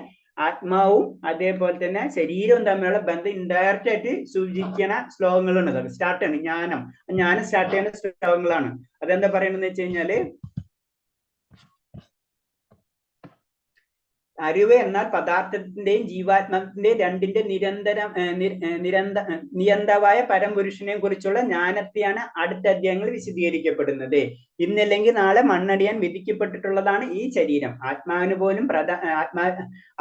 ആത്മാവും അതേപോലെ തന്നെ ശരീരവും തമ്മിലുള്ള ബന്ധം ഇൻഡയറക്റ്റ് ആയിട്ട് സൂചിക്കുന്ന ശ്ലോകങ്ങളാണ്. അതൊക്കെ സ്റ്റാർട്ടാണ് ജ്ഞാനം സ്റ്റാർട്ട് ചെയ്യുന്ന ശ്ലോകങ്ങളാണ്. അതെന്താ പറയണെന്ന് വെച്ച് കഴിഞ്ഞാല്, അറിവ് എന്നാൽ പദാർത്ഥത്തിന്റെയും ജീവാത്മാവിന്റെയും രണ്ടിന്റെ നിരന്തരമായ പരംപുരുഷനെ കുറിച്ചുള്ള ജ്ഞാനത്തെയാണ് അടുത്ത അധ്യായങ്ങൾ വിശദീകരിക്കപ്പെടുന്നത്. ഇന്നല്ലെങ്കിൽ നാളെ മണ്ണടിയാൻ വിധിക്കപ്പെട്ടിട്ടുള്ളതാണ് ഈ ശരീരം.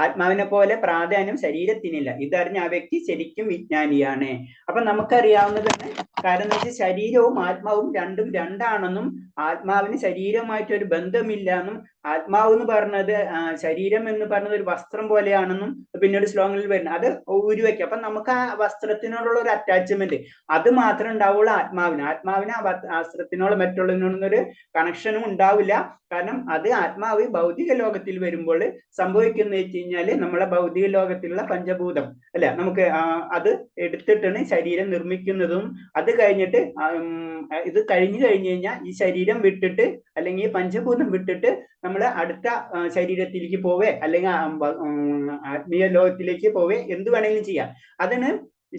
ആത്മാവിനെ പോലെ പ്രാധാന്യം ശരീരത്തിനില്ല. ഇതറിഞ്ഞ ആ വ്യക്തി ശരിക്കും വിജ്ഞാനിയാണ്. അപ്പൊ നമുക്കറിയാവുന്നത് തന്നെ, കാരണം എന്ന് വെച്ചാൽ ശരീരവും ആത്മാവും രണ്ടാണെന്നും ആത്മാവിന് ശരീരവുമായിട്ട് ഒരു ബന്ധമില്ല എന്നും, ആത്മാവ് എന്ന് പറഞ്ഞത് ശരീരം എന്ന് പറഞ്ഞത് ഒരു വസ്ത്രം പോലെയാണെന്നും പിന്നീട് ശ്ലോകങ്ങളിൽ വരുന്നത്. അത് ഉരുവയ്ക്കും. അപ്പൊ നമുക്ക് ആ വസ്ത്രത്തിനോടുള്ള ഒരു അറ്റാച്ച്മെന്റ് അത് മാത്രമേ ഉണ്ടാവുള്ളൂ ആത്മാവിന് ആ വസ്ത്രത്തിനോട് മറ്റുള്ളതിനോടൊന്നൊരു കണക്ഷനും ഉണ്ടാവില്ല. കാരണം അത് ആത്മാവ് ഭൗതിക ലോകത്തിൽ വരുമ്പോൾ സംഭവിക്കുന്ന വെച്ച് കഴിഞ്ഞാല് നമ്മളെ ഭൗതിക ലോകത്തിലുള്ള പഞ്ചഭൂതം അല്ലെ, നമുക്ക് അത് എടുത്തിട്ടാണ് ശരീരം നിർമ്മിക്കുന്നതും. അത് കഴിഞ്ഞിട്ട് ഇത് കഴിഞ്ഞു കഴിഞ്ഞാൽ ഈ ശരീരം വിട്ടിട്ട് അല്ലെങ്കിൽ പഞ്ചഭൂതം വിട്ടിട്ട് നമ്മൾ അടുത്ത ശരീരത്തിലേക്ക് പോവേ അല്ലെങ്കിൽ ആത്മീയ ലോകത്തിലേക്ക് പോവേ എന്ത് വേണമെങ്കിലും ചെയ്യാം. അതാണ്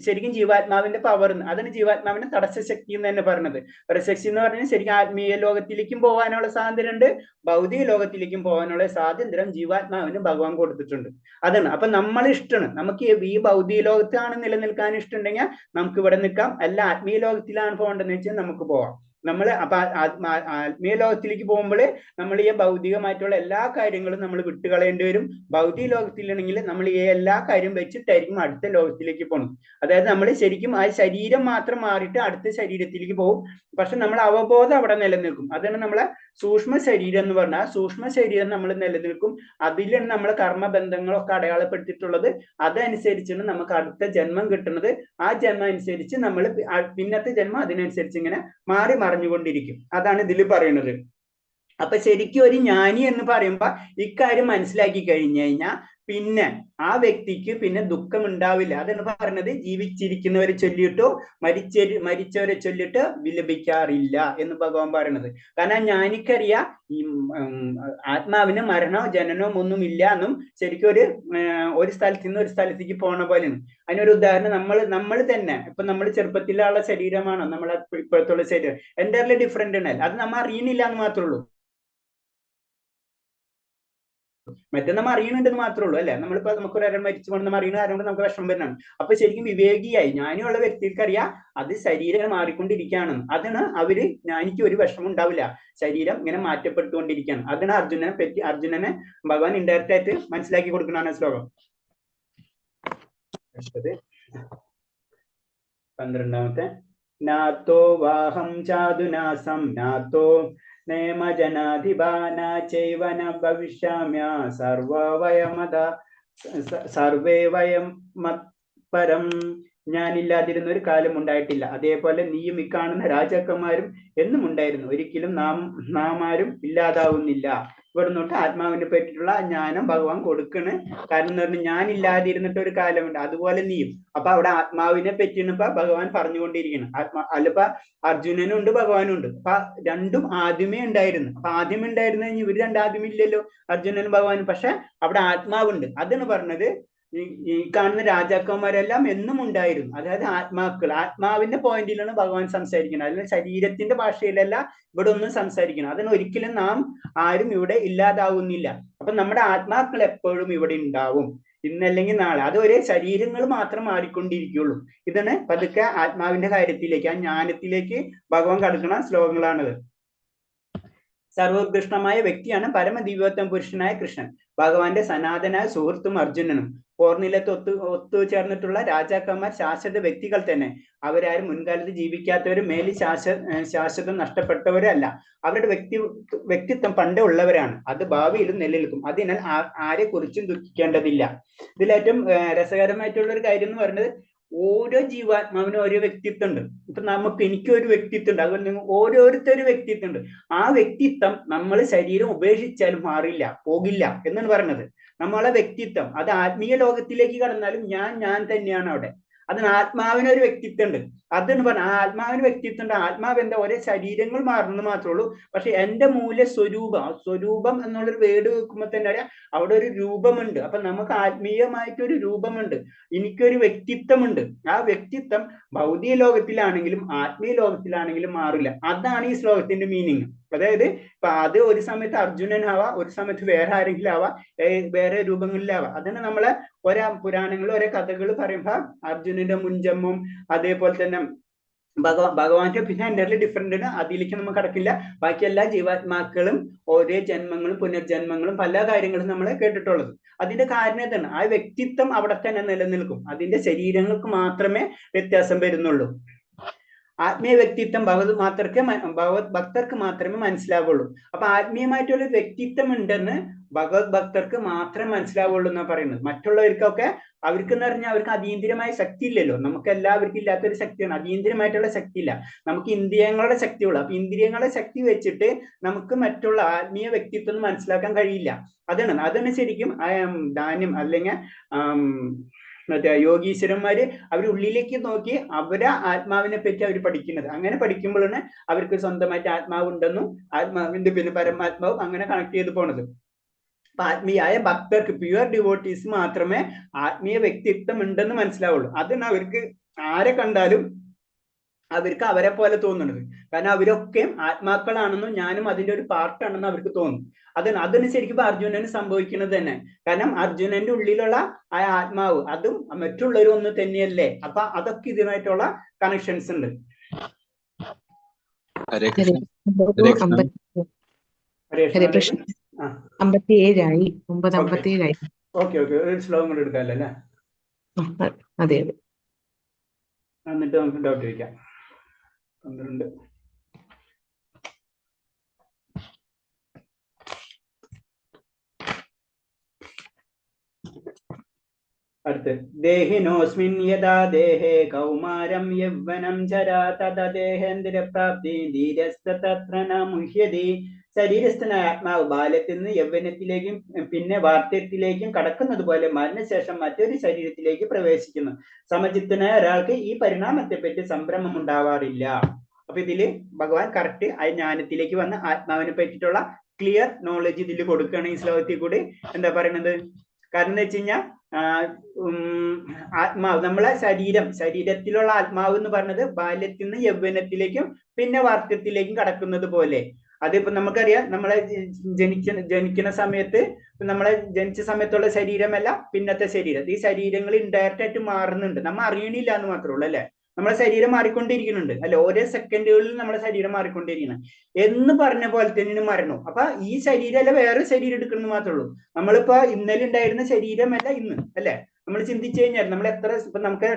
ശരിക്കും ജീവാത്മാവിന്റെ പവർ. അതാണ് ജീവാത്മാവിന്റെ തടസ്സ ശക്തി എന്ന് തന്നെ പറഞ്ഞത്. തടസ്സശക്തി എന്ന് പറഞ്ഞാൽ ശരിക്കും ആത്മീയ ലോകത്തിലേക്കും പോകാനുള്ള സ്വാതന്ത്ര്യം ഉണ്ട്, ഭൗതിക ലോകത്തിലേക്കും പോകാനുള്ള സ്വാതന്ത്ര്യം ജീവാത്മാവിന് ഭഗവാൻ കൊടുത്തിട്ടുണ്ട്. അതാണ്. അപ്പൊ നമ്മൾ ഇഷ്ടമാണ്, നമുക്ക് ഈ ഭൗതിക ലോകത്താണ് നിലനിൽക്കാൻ ഇഷ്ടമുണ്ടെങ്കിൽ നമുക്ക് ഇവിടെ നിൽക്കാം, അല്ല ആത്മീയ ലോകത്തിലാണ് പോകേണ്ടതെന്ന് വെച്ചാൽ നമുക്ക് പോവാം. നമ്മൾ അപ്പൊ ആത്മീയ ലോകത്തിലേക്ക് പോകുമ്പോൾ നമ്മൾ ഈ ഭൗതികമായിട്ടുള്ള എല്ലാ കാര്യങ്ങളും നമ്മൾ വിട്ടുകളയേണ്ടി വരും. ഭൗതിക ലോകത്തിലാണെങ്കിൽ നമ്മൾ ഈ എല്ലാ കാര്യവും വെച്ചിട്ടായിരിക്കും അടുത്ത ലോകത്തിലേക്ക് പോകണം. അതായത് നമ്മൾ ശരിക്കും ആ ശരീരം മാത്രം മാറിയിട്ട് അടുത്ത ശരീരത്തിലേക്ക് പോകും. പക്ഷെ നമ്മൾ അവബോധം അവിടെ നിലനിൽക്കും. അതാണ് നമ്മളെ സൂക്ഷ്മ ശരീരം എന്ന് പറഞ്ഞാൽ. സൂക്ഷ്മ ശരീരം നമ്മൾ നിലനിൽക്കും. അതിലാണ് നമ്മളെ കർമ്മബന്ധങ്ങളൊക്കെ അടയാളപ്പെടുത്തിയിട്ടുള്ളത്. അതനുസരിച്ചാണ് നമുക്ക് അടുത്ത ജന്മം കിട്ടുന്നത്. ആ ജന്മം അനുസരിച്ച് നമ്മൾ പിന്നത്തെ ജന്മം അതിനനുസരിച്ച് ഇങ്ങനെ മാറി മറിഞ്ഞുകൊണ്ടിരിക്കും. അതാണ് ഇതിൽ പറയുന്നത്. അപ്പൊ ശരിക്കും ഒരു ജ്ഞാനി എന്ന് പറയുമ്പോ ഇക്കാര്യം മനസ്സിലാക്കി കഴിഞ്ഞു കഴിഞ്ഞാൽ പിന്നെ ആ വ്യക്തിക്ക് പിന്നെ ദുഃഖം ഉണ്ടാവില്ല. അതാണ് പറഞ്ഞത്, ജീവിച്ചിരിക്കുന്നവരെ ചൊല്ലിയിട്ടോ മരിച്ചവരെ ചൊല്ലിട്ട് വിലപിക്കാറില്ല എന്ന് ഭഗവാൻ പറയണത്. കാരണം ജ്ഞാനിക്കറിയാം ഈ ആത്മാവിന് മരണോ ജനനവും ഒന്നും ഇല്ല എന്നും ശരിക്കും ഒരു സ്ഥലത്ത് നിന്ന് ഒരു സ്ഥലത്തേക്ക് പോണ പോലെയാണ്. അതിനൊരു ഉദാഹരണം നമ്മൾ തന്നെ ഇപ്പൊ നമ്മൾ ചെറുപ്പത്തിലുള്ള ശരീരമാണോ നമ്മളെ ഇപ്പോഴത്തുള്ള ശരീരം എൻ്റയർലി ഡിഫറെന്റ് ആണ്. അത് നമ്മൾ അറിയണില്ല എന്ന് മാത്രമേ ഉള്ളൂ. മറ്റേ നമ്മൾ അറിയണുണ്ടെന്ന് മാത്രമേ ഉള്ളൂ അല്ലെ. നമ്മളിപ്പോ നമുക്ക് ഒരാൾ മരിച്ചു പോകണം നമ്മൾ അറിയണ ആരോട് നമുക്ക് വിഷമം വരുന്നതാണ്. അപ്പൊ ശരിക്കും വിവേകിയായി ജ്ഞാനിയുള്ള വ്യക്തികൾക്കറിയാം അത് ശരീരം മാറിക്കൊണ്ടിരിക്കുകയാണെന്ന്. അതാണ് ജ്ഞാനിക്ക് ഒരു വിഷമം ഉണ്ടാവില്ല, ശരീരം ഇങ്ങനെ മാറ്റപ്പെട്ടുകൊണ്ടിരിക്കുകയാണ്. അതാണ് അർജുനനെ ഭഗവാൻ ഇൻഡയറക്റ്റ് ആയിട്ട് മനസ്സിലാക്കി കൊടുക്കുന്നതാണ് ശ്ലോകം. 12 നാത്തോ വാഹം ചാതുനാസം നാത്തോ നേമജനാധിപാന ചൈവന ഭവിഷ്യാമ്യ സർവേ വയം മത്പരം. ഞാനില്ലാതിരുന്ന ഒരു കാലം ഉണ്ടായിട്ടില്ല. അതേപോലെ നീയും ഇക്കാണുന്ന രാജാക്കന്മാരും എന്നും ഉണ്ടായിരുന്നു. ഒരിക്കലും നാം ആരും ഇല്ലാതാവുന്നില്ല. ഇവിടെ നിന്നോട്ട് ആത്മാവിനെ പറ്റിയിട്ടുള്ള ജ്ഞാനം ഭഗവാൻ കൊടുക്കണ്. കാരണം എന്ന് പറഞ്ഞാൽ ഞാനില്ലാതിരുന്നിട്ട് ഒരു കാലമുണ്ട്, അതുപോലെ നീയും. അപ്പൊ അവിടെ ആത്മാവിനെ പറ്റിയാണ് ഇപ്പൊ ഭഗവാൻ പറഞ്ഞുകൊണ്ടിരിക്കണം. അല്ലപ്പ അർജുനനും ഉണ്ട് ഭഗവാനും ഉണ്ട്. അപ്പൊ രണ്ടും ആദ്യമേ ഉണ്ടായിരുന്നു. അപ്പൊ ആദ്യമേ ഉണ്ടായിരുന്നു കഴിഞ്ഞാൽ ഇവര് രണ്ടാദ്യമേ ഇല്ലല്ലോ, അർജുനനും ഭഗവാനും. പക്ഷെ അവിടെ ആത്മാവുണ്ട്. അതാണ് പറഞ്ഞത് ഈ കാണുന്ന രാജാക്കന്മാരെല്ലാം എന്നും ഉണ്ടായിരുന്നു. അതായത് ആത്മാവിന്റെ പോയിന്റിലാണ് ഭഗവാൻ സംസാരിക്കുന്നത്. അതിന് ശരീരത്തിന്റെ ഭാഷയിലല്ല ഇവിടെ ഒന്നും സംസാരിക്കണം. അതിന് ഒരിക്കലും നാം ആരും ഇവിടെ ഇല്ലാതാവുന്നില്ല. അപ്പൊ നമ്മുടെ ആത്മാക്കൾ എപ്പോഴും ഇവിടെ ഉണ്ടാവും, ഇന്നല്ലെങ്കിൽ നാളെ. അത് ഒരേ ശരീരങ്ങൾ മാത്രം മാറിക്കൊണ്ടിരിക്കുള്ളൂ. ഇതാണ് പതുക്കെ ആത്മാവിന്റെ കാര്യത്തിലേക്ക്, ആ ജ്ഞാനത്തിലേക്ക് ഭഗവാൻ കടക്കുന്ന ശ്ലോകങ്ങളാണത്. സർവോത്കൃഷ്ടമായ വ്യക്തിയാണ് പരമദിവ്യോത്തമ പുരുഷനായ കൃഷ്ണൻ, ഭഗവാന്റെ സനാതനായ സുഹൃത്തും അർജുനനും. പോർനിലത്ത് ഒത്തുചേർന്നിട്ടുള്ള രാജാക്കന്മാർ ശാശ്വത വ്യക്തികൾ തന്നെ. അവരാരും മുൻകാലത്ത് ജീവിക്കാത്തവരും മേലിൽ ശാശ്വതം നഷ്ടപ്പെട്ടവരല്ല. അവരുടെ വ്യക്തിത്വം പണ്ടേ ഉള്ളവരാണ്. അത് ഭാവിയിലും നിലനിൽക്കും. അതിനാൽ ആരെ കുറിച്ചും ദുഃഖിക്കേണ്ടതില്ല. ഇതിലേറ്റവും രസകരമായിട്ടുള്ള ഒരു കാര്യം എന്ന് പറയുന്നത്, ഓരോ ജീവാത്മാവിനും ഓരോ വ്യക്തിത്വം ഉണ്ട്. ഇപ്പൊ എനിക്കൊരു വ്യക്തിത്വം ഉണ്ട്, അതുപോലെ ഓരോരുത്തരും വ്യക്തിത്വം ഉണ്ട്. ആ വ്യക്തിത്വം നമ്മൾ ശരീരം ഉപേക്ഷിച്ചാലും മാറില്ല, പോകില്ല എന്നാണ് പറയുന്നത്. നമ്മളെ വ്യക്തിത്വം അത് ആത്മീയ ലോകത്തിലേക്ക് കടന്നാലും ഞാൻ തന്നെയാണ് അവിടെ. അതിന് ആത്മാവിനൊരു വ്യക്തിത്വം ഉണ്ട്. അതെന്ന് പറഞ്ഞാൽ ആ ആത്മാവിന് വ്യക്തിത്വം ഉണ്ട്. ആത്മാവ് എന്താ ഒരേ ശരീരങ്ങൾ മാറുന്നത് മാത്രമേ ഉള്ളൂ. പക്ഷെ എന്റെ മൂല സ്വരൂപം എന്നുള്ളൊരു വേർഡ് വെക്കുമ്പോൾ തന്നെ അറിയാം അവിടെ ഒരു രൂപമുണ്ട്. അപ്പൊ നമുക്ക് ആത്മീയമായിട്ടൊരു രൂപമുണ്ട്, എനിക്കൊരു വ്യക്തിത്വമുണ്ട്. ആ വ്യക്തിത്വം ഭൗതിക ലോകത്തിലാണെങ്കിലും ആത്മീയ ലോകത്തിലാണെങ്കിലും മാറില്ല. അതാണ് ഈ ശ്ലോകത്തിന്റെ മീനിങ്. അതായത് ഇപ്പൊ അത് ഒരു സമയത്ത് അർജുനനാവാം, ഒരു സമയത്ത് വേറെ ആരെങ്കിലും ആവാം, വേറെ രൂപങ്ങളിലാവാം. അതാണ് നമ്മളെ പുരാണങ്ങളിൽ ഓരോ കഥകൾ പറയുമ്പോ അർജുനന്റെ മുൻജന്മം, അതേപോലെ തന്നെ ഭഗവാന്റെ പിന്നെ എൻ്റർലി ഡിഫറെന്റ് ആണ്. അതിലേക്ക് നമുക്ക് കടക്കില്ല. ബാക്കി എല്ലാ ജീവാത്മാക്കളും ഓരോ ജന്മങ്ങളും പുനർജന്മങ്ങളും പല കാര്യങ്ങളും നമ്മൾ കേട്ടിട്ടുള്ളത്. അതിന്റെ കാരണം എന്താണ്? ആ വ്യക്തിത്വം അവിടെ തന്നെ നിലനിൽക്കും. അതിന്റെ ശരീരങ്ങൾക്ക് മാത്രമേ വ്യത്യാസം വരുന്നുള്ളൂ. ആത്മീയ വ്യക്തിത്വം ഭഗവത് ഭക്തർക്ക് മാത്രമേ മനസ്സിലാവുള്ളൂ. അപ്പൊ ആത്മീയമായിട്ടുള്ള വ്യക്തിത്വം ഉണ്ടെന്ന് ഭഗവത് ഭക്തർക്ക് മാത്രമേ മനസ്സിലാവുള്ളൂ എന്നാണ് പറയുന്നത്. മറ്റുള്ളവർക്കൊക്കെ അവർക്ക് എന്ന് പറഞ്ഞാൽ അവർക്ക് അതീന്ദ്രിയമായ ശക്തി ഇല്ലല്ലോ. നമുക്ക് എല്ലാവർക്കും ഇല്ലാത്തൊരു ശക്തിയാണ്, അതീന്ദ്രിയമായിട്ടുള്ള ശക്തി ഇല്ല. നമുക്ക് ഇന്ദ്രിയങ്ങളുടെ ശക്തിയുള്ളൂ. അപ്പൊ ഇന്ദ്രിയങ്ങളുടെ ശക്തി വെച്ചിട്ട് നമുക്ക് മറ്റുള്ള ആത്മീയ വ്യക്തിത്വം മനസ്സിലാക്കാൻ കഴിയില്ല. അതാണ് ശരിക്കും ധാന്യം അല്ലെങ്കിൽ മറ്റേ യോഗീശ്വരന്മാര് അവർ ഉള്ളിലേക്ക് നോക്കി അവരെ ആത്മാവിനെ പറ്റി അവർ പഠിക്കുന്നത്. അങ്ങനെ പഠിക്കുമ്പോഴാണ് അവർക്ക് സ്വന്തമായിട്ട് ആത്മാവുണ്ടെന്നും ആത്മാവിന്റെ പിന്നെ പരമാത്മാവും അങ്ങനെ കണക്ട് ചെയ്ത് പോണത്. അപ്പൊ ആത്മീയായ ഭക്തർക്ക്, പ്യുവർ ഡിവോട്ടീസ് മാത്രമേ ആത്മീയ വ്യക്തിത്വം ഉണ്ടെന്ന് മനസ്സിലാവുള്ളൂ. അതിന് അവർക്ക് ആരെ കണ്ടാലും അവർക്ക് അവരെ പോലെ തോന്നുന്നത്. കാരണം അവരൊക്കെ ആത്മാക്കളാണെന്നും ഞാനും അതിന്റെ ഒരു പാർട്ടാണെന്നും അവർക്ക് തോന്നും. അതിന് ശരിക്കും അർജുനന് സംഭവിക്കുന്നത് തന്നെ. കാരണം അർജുനന്റെ ഉള്ളിലുള്ള ആ ആത്മാവ് അതും മറ്റുള്ളവരും ഒന്ന് തന്നെയല്ലേ. അപ്പൊ അതൊക്കെ ഇതിനായിട്ടുള്ള കണക്ഷൻസ് ഉണ്ട്. ഹരേ ഹരേ കൃഷ്ണ. പ്രഭു. ഹരേ കൃഷ്ണ. ഹരേ ഹരേ കൃഷ്ണ. കൃഷ്ണ. ആ 57 ഓക്കെ 57 ഓക്കെ ഓക്കെ, ഒരു ശ്ലോകം കൂടെ എടുക്കാമല്ലോ അല്ലേ? അതെ അതെ. എന്നിട്ട് നമുക്ക് ഡൗട്ട് ചോദിക്കാം. 12. അടുത്ത് ദേഹിനോസ്മിൻ യഥാ ദേഹേ കൗമാരം യൗവനം ജരാ തഥാ ദേഹേന്ദ്രപ്രാപ്തി ധീരസ്തത്ര ന മുഹ്യതി. ശരീരസ്ഥനായ ആത്മാവ് ബാല്യത്തിൽ നിന്ന് യൗവനത്തിലേക്കും പിന്നെ വാർദ്ധക്യത്തിലേക്കും കടക്കുന്നത് പോലെ മരണശേഷം മറ്റൊരു ശരീരത്തിലേക്ക് പ്രവേശിക്കുന്നു. സമചിത്തനായ ഒരാൾക്ക് ഈ പരിണാമത്തെ പറ്റി സംഭ്രമം ഉണ്ടാവാറില്ല. അപ്പൊ ഇതില് ഭഗവാൻ കറക്റ്റ് ആ ജ്ഞാനത്തിലേക്ക് വന്ന് ആത്മാവിനെ പറ്റിയിട്ടുള്ള ക്ലിയർ നോളജ് ഇതിൽ കൊടുക്കുകയാണ് ഈ ശ്ലോകത്തിൽ കൂടി. എന്താ പറയുന്നത്? കാരണം എന്താ വെച്ച് കഴിഞ്ഞാൽ ആത്മാവ്, നമ്മളെ ശരീരത്തിലുള്ള ആത്മാവ് എന്ന് പറഞ്ഞത് ബാല്യത്തിൽ നിന്ന് യൗവനത്തിലേക്കും പിന്നെ വാർദ്ധക്യത്തിലേക്കും കടക്കുന്നത് പോലെ. അതിപ്പോ നമുക്കറിയാം, നമ്മളെ ജനിക്കുന്ന സമയത്ത് നമ്മളെ ജനിച്ച സമയത്തുള്ള ശരീരമല്ല പിന്നത്തെ ശരീരം. ഈ ശരീരങ്ങൾ ഇൻഡയറക്റ്റ് ആയിട്ട് മാറുന്നുണ്ട്, നമ്മൾ അറിയണില്ല എന്ന് മാത്രമേ ഉള്ളൂ അല്ലെ. നമ്മളെ ശരീരം മാറിക്കൊണ്ടിരിക്കുന്നുണ്ട് അല്ലെ, ഓരോ സെക്കൻഡുകളിൽ നമ്മുടെ ശരീരം മാറിക്കൊണ്ടിരിക്കണം എന്ന് പറഞ്ഞ പോലെ തന്നെയാണ് മരണവും. അപ്പൊ ഈ ശരീരമല്ല വേറെ ശരീരം എടുക്കുന്നത് മാത്രമേ ഉള്ളൂ. നമ്മളിപ്പോ ഇന്നലെ ഉണ്ടായിരുന്ന ശരീരമല്ല ഇന്ന് അല്ലെ. നമ്മൾ ചിന്തിച്ചു കഴിഞ്ഞാൽ നമ്മൾ എത്ര, ഇപ്പൊ നമുക്ക്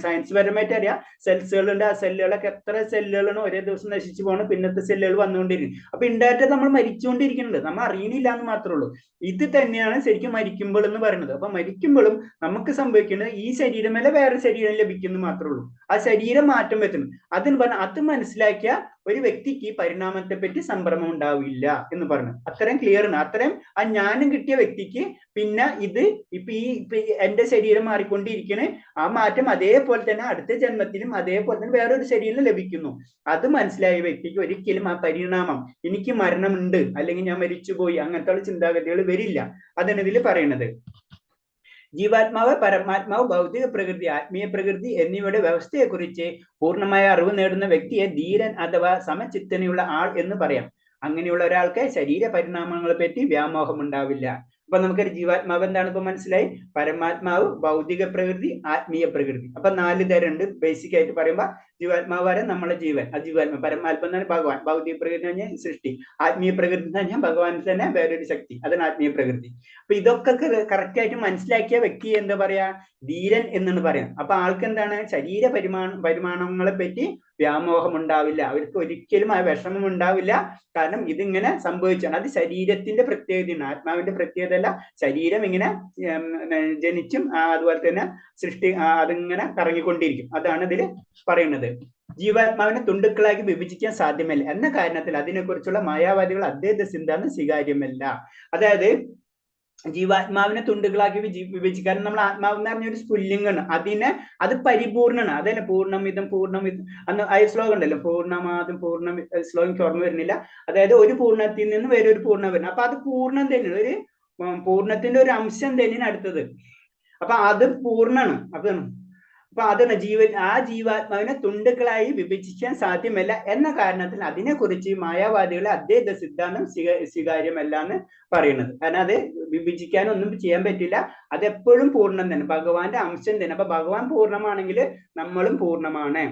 സയൻസ് പരമായിട്ട് അറിയാം സെൽസുകളുണ്ട്. ആ സെല്ലുകളൊക്കെ എത്ര സെല്ലുകളാണ് ഒരേ ദിവസം നശിച്ചു പോകണം, പിന്നത്തെ സെല്ലുകൾ വന്നുകൊണ്ടിരിക്കും. അപ്പൊ ഇൻഡയറക്റ്റ് നമ്മൾ മരിച്ചുകൊണ്ടിരിക്കുന്നുണ്ട്, നമ്മൾ അറിയണില്ല എന്ന് മാത്രമേ ഉള്ളൂ. ഇത് തന്നെയാണ് ശരിക്കും മരിക്കുമ്പോൾ എന്ന് പറയുന്നത്. അപ്പൊ മരിക്കുമ്പോഴും നമുക്ക് സംഭവിക്കുന്നത് ഈ ശരീരമല്ല വേറെ ശരീരം ലഭിക്കുന്നു മാത്രമേ ഉള്ളൂ. ആ ശരീരം മാറ്റം വരുത്തുന്നു. അതിന് പറഞ്ഞ അത് മനസ്സിലാക്കിയ ഒരു വ്യക്തിക്ക് ഈ പരിണാമത്തെ പറ്റി സംഭ്രമം ഉണ്ടാവില്ല എന്ന് പറഞ്ഞു. അത്രയും ക്ലിയർ ആണ്. അത്രയും ആ ജ്ഞാനം കിട്ടിയ വ്യക്തിക്ക് പിന്നെ ഇത് ഇപ്പൊ എന്റെ ശരീരം മാറിക്കൊണ്ടിരിക്കണേ, ആ മാറ്റം അതേപോലെ തന്നെ അടുത്ത ജന്മത്തിലും അതേപോലെ തന്നെ വേറൊരു ശരീരം ലഭിക്കുന്നു. അത് മനസ്സിലായ വ്യക്തിക്ക് ഒരിക്കലും ആ പരിണാമം, എനിക്ക് മരണമുണ്ട് അല്ലെങ്കിൽ ഞാൻ മരിച്ചുപോയി അങ്ങനത്തെ ചിന്താഗതികൾ വരില്ല. അതാണ് ഇതിൽ പറയുന്നത്. ജീവാത്മാവ്, പരമാത്മാവ്, ഭൗതിക പ്രകൃതി, ആത്മീയ പ്രകൃതി എന്നിവയുടെ വ്യവസ്ഥയെക്കുറിച്ച് പൂർണ്ണമായ അറിവ് നേടുന്ന വ്യക്തിയെ ധീരൻ അഥവാ സമചിത്തനയുള്ള ആൾ എന്ന് പറയാം. അങ്ങനെയുള്ള ഒരാൾക്ക് ശരീര പരിണാമങ്ങളെ പറ്റി വ്യാമോഹം ഉണ്ടാവില്ല. അപ്പൊ നമുക്കൊരു ജീവാത്മാവ് എന്താണ് ഇപ്പൊ മനസ്സിലായി. പരമാത്മാവ്, ഭൗതിക പ്രകൃതി, ആത്മീയ പ്രകൃതി. അപ്പൊ 4 തരമുണ്ട് ബേസിക് ആയിട്ട് പറയുമ്പോ. ജീവാത്മാവ് വരെ നമ്മളെ ജീവൻ, അജീവാത്മ. പരമാത്മ എന്ന് പറഞ്ഞാൽ ഭഗവാൻ. ഭൗതിക പ്രകൃതി എന്ന് പറഞ്ഞാൽ സൃഷ്ടി. ആത്മീയ പ്രകൃതി എന്ന് പറഞ്ഞാൽ ഭഗവാൻ തന്നെ വേറൊരു ശക്തി, അതാണ് ആത്മീയ പ്രകൃതി. അപ്പൊ ഇതൊക്കെ കറക്റ്റ് ആയിട്ട് മനസ്സിലാക്കിയ വ്യക്തി എന്താ പറയാ, ധീരൻ എന്നാണ് പറയുന്നത്. അപ്പൊ ആൾക്ക് എന്താണ്, ശരീര പരിമാണങ്ങളെ പറ്റി വ്യാമോഹം ഉണ്ടാവില്ല, അവർക്ക് ഒരിക്കലും ആ വിഷമം ഉണ്ടാവില്ല. കാരണം ഇതിങ്ങനെ സംഭവിച്ചാണ്. അത് ശരീരത്തിന്റെ പ്രത്യേകതയാണ്, ആത്മാവിന്റെ പ്രത്യേകത അല്ല. ശരീരം ഇങ്ങനെ ജനിച്ചും അതുപോലെ തന്നെ സൃഷ്ടി അതിങ്ങനെ കറങ്ങിക്കൊണ്ടിരിക്കും. അതാണ് ഇതിൽ പറയുന്നത്. ജീവാത്മാവിനെ തുണ്ടുക്കളാക്കി വിഭജിക്കാൻ സാധ്യമല്ല എന്ന കാരണത്തിൽ അതിനെക്കുറിച്ചുള്ള മായാവാദികൾ അദ്വൈത സിദ്ധാന്തം സ്വീകാര്യമല്ല. അതായത് ജീവാത്മാവിനെ തുണ്ടുകളാക്കി വിഭജിക്കാൻ, നമ്മൾ ആത്മാവ് എന്ന് പറഞ്ഞ ഒരു സ്പുല്ലിംഗാണ്. അത് പരിപൂർണ്ണമാണ്. അതന്നെ പൂർണ്ണമിതം അന്ന് ആ ശ്ലോകം ഉണ്ടല്ലോ, പൂർണ്ണമാതും ശ്ലോകം ഓർമ്മ വരുന്നില്ല. അതായത് ഒരു പൂർണ്ണത്തിൽ നിന്ന് വേറെ ഒരു പൂർണ്ണം വരുന്നത്. അപ്പൊ അത് പൂർണ്ണം തന്നെയാണ്, ഒരു പൂർണ്ണത്തിന്റെ ഒരു അംശം തന്നെയാണ് അടുത്തത്. അപ്പൊ അത് പൂർണ്ണമാണ്. അപ്പൊ അതാണ് ആ ജീവാത്മാവിനെ തുണ്ടുക്കളായി വിഭജിക്കാൻ സാധ്യമല്ല എന്ന കാരണത്തിൽ അതിനെക്കുറിച്ച് മായാവാദികളെ അദ്വൈത സിദ്ധാന്തം സ്വീകാര്യമല്ല എന്ന് പറയുന്നത്. കാരണം അത് വിഭജിക്കാനൊന്നും ചെയ്യാൻ പറ്റില്ല, അതെപ്പോഴും പൂർണ്ണം തന്നെ, ഭഗവാന്റെ അംശം തന്നെ. അപ്പൊ ഭഗവാൻ പൂർണ്ണമാണെങ്കിൽ നമ്മളും പൂർണ്ണമാണ്,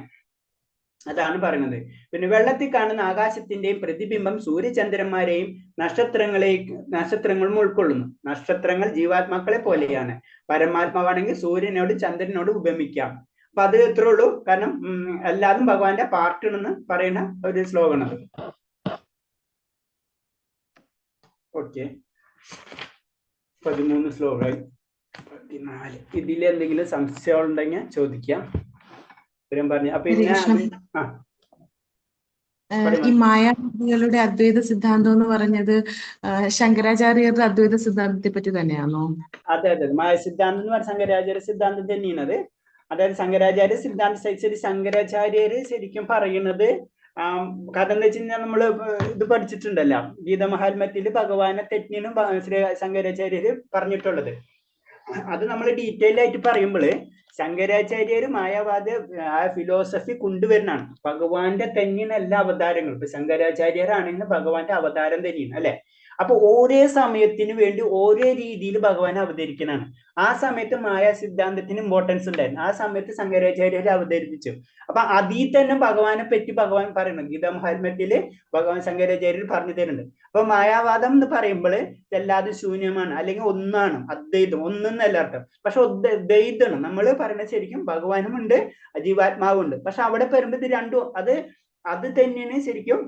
അതാണ് പറയുന്നത്. പിന്നെ വെള്ളത്തിൽ കാണുന്ന ആകാശത്തിന്റെയും പ്രതിബിംബം സൂര്യചന്ദ്രന്മാരെയും നക്ഷത്രങ്ങളും ഉൾക്കൊള്ളുന്നു. നക്ഷത്രങ്ങൾ ജീവാത്മാക്കളെ പോലെയാണ്. പരമാത്മാവാണെങ്കിൽ സൂര്യനോട് ചന്ദ്രനോട് ഉപമിക്കാം. അപ്പൊ അത് ഇത്രേ ഉള്ളൂ. കാരണം എല്ലാതും ഭഗവാന്റെ പാർട്ടാണെന്ന് പറയുന്ന ഒരു ശ്ലോകമാണ്. ഓക്കെ, 13 ശ്ലോകമായി. 14. ഇതിൽ എന്തെങ്കിലും സംശയം ഉണ്ടെങ്കിൽ ചോദിക്കാം. പറഞ്ഞു. അപ്പൊ ഈ മായാവാദികളുടെ അദ്വൈത സിദ്ധാന്തം എന്ന് പറഞ്ഞത് ശങ്കരാചാര്യരുടെ അദ്വൈത സിദ്ധാന്തത്തെ പറ്റി തന്നെയാണോ? അതെ അതെ, മായ സിദ്ധാന്തം എന്ന് പറഞ്ഞ ശങ്കരാചാര്യ സിദ്ധാന്തം തന്നെയാണ് അത്. അതായത് ശങ്കരാചാര്യ സിദ്ധാന്തം ശങ്കരാചാര്യര് ശരിക്കും പറയുന്നത്, കാരണം എന്താ വെച്ച് കഴിഞ്ഞാൽ നമ്മള് ഇത് പഠിച്ചിട്ടുണ്ടല്ലോ, ഗീതമഹാത്മ്യത്തില് ഭഗവാനെ തെറ്റിനും ശങ്കരാചാര്യര് പറഞ്ഞിട്ടുള്ളത്. അത് നമ്മൾ ഡീറ്റെയിൽ ആയിട്ട് പറയുമ്പോൾ ശങ്കരാചാര്യര് മായാവാദ ആ ഫിലോസഫി കൊണ്ടുവരുന്നതാണ്. ഭഗവാന്റെ തന്നെയാണ് എല്ലാ അവതാരങ്ങളും. ഇപ്പൊ ശങ്കരാചാര്യരാണെങ്കിൽ ഭഗവാന്റെ അവതാരം തന്നെയാണ് അല്ലെ. അപ്പൊ ഓരോ സമയത്തിന് വേണ്ടി ഓരോ രീതിയിൽ ഭഗവാൻ അവതരിക്കണാണ്. ആ സമയത്ത് മായാ സിദ്ധാന്തത്തിന് ഇമ്പോർട്ടൻസ് ഉണ്ടായിരുന്നു. ആ സമയത്ത് ശങ്കരാചാര്യർ അവതരിപ്പിച്ചു. അപ്പൊ അതിൽ തന്നെ ഭഗവാനെ പറ്റി ഭഗവാൻ പറയുന്നു. ഗീതാമഹാത്മ്യത്തില് ഭഗവാൻ ശങ്കരാചാര്യർ പറഞ്ഞു തരുന്നുണ്ട്. അപ്പൊ മായാവാദം എന്ന് പറയുമ്പോൾ എല്ലാതും ശൂന്യമാണ്, അല്ലെങ്കിൽ ഒന്നാണ്, അദ്വൈതം, ഒന്നെന്നല്ല അർത്ഥം. പക്ഷെ ദ്വൈതമാണ് നമ്മൾ പറയുന്നത്. ശരിക്കും ഭഗവാനും ഉണ്ട്, ജീവാത്മാവും ഉണ്ട്. പക്ഷെ അവിടെ വരുമ്പോൾ ഇത് രണ്ടും അത് തന്നെയാണ് ശരിക്കും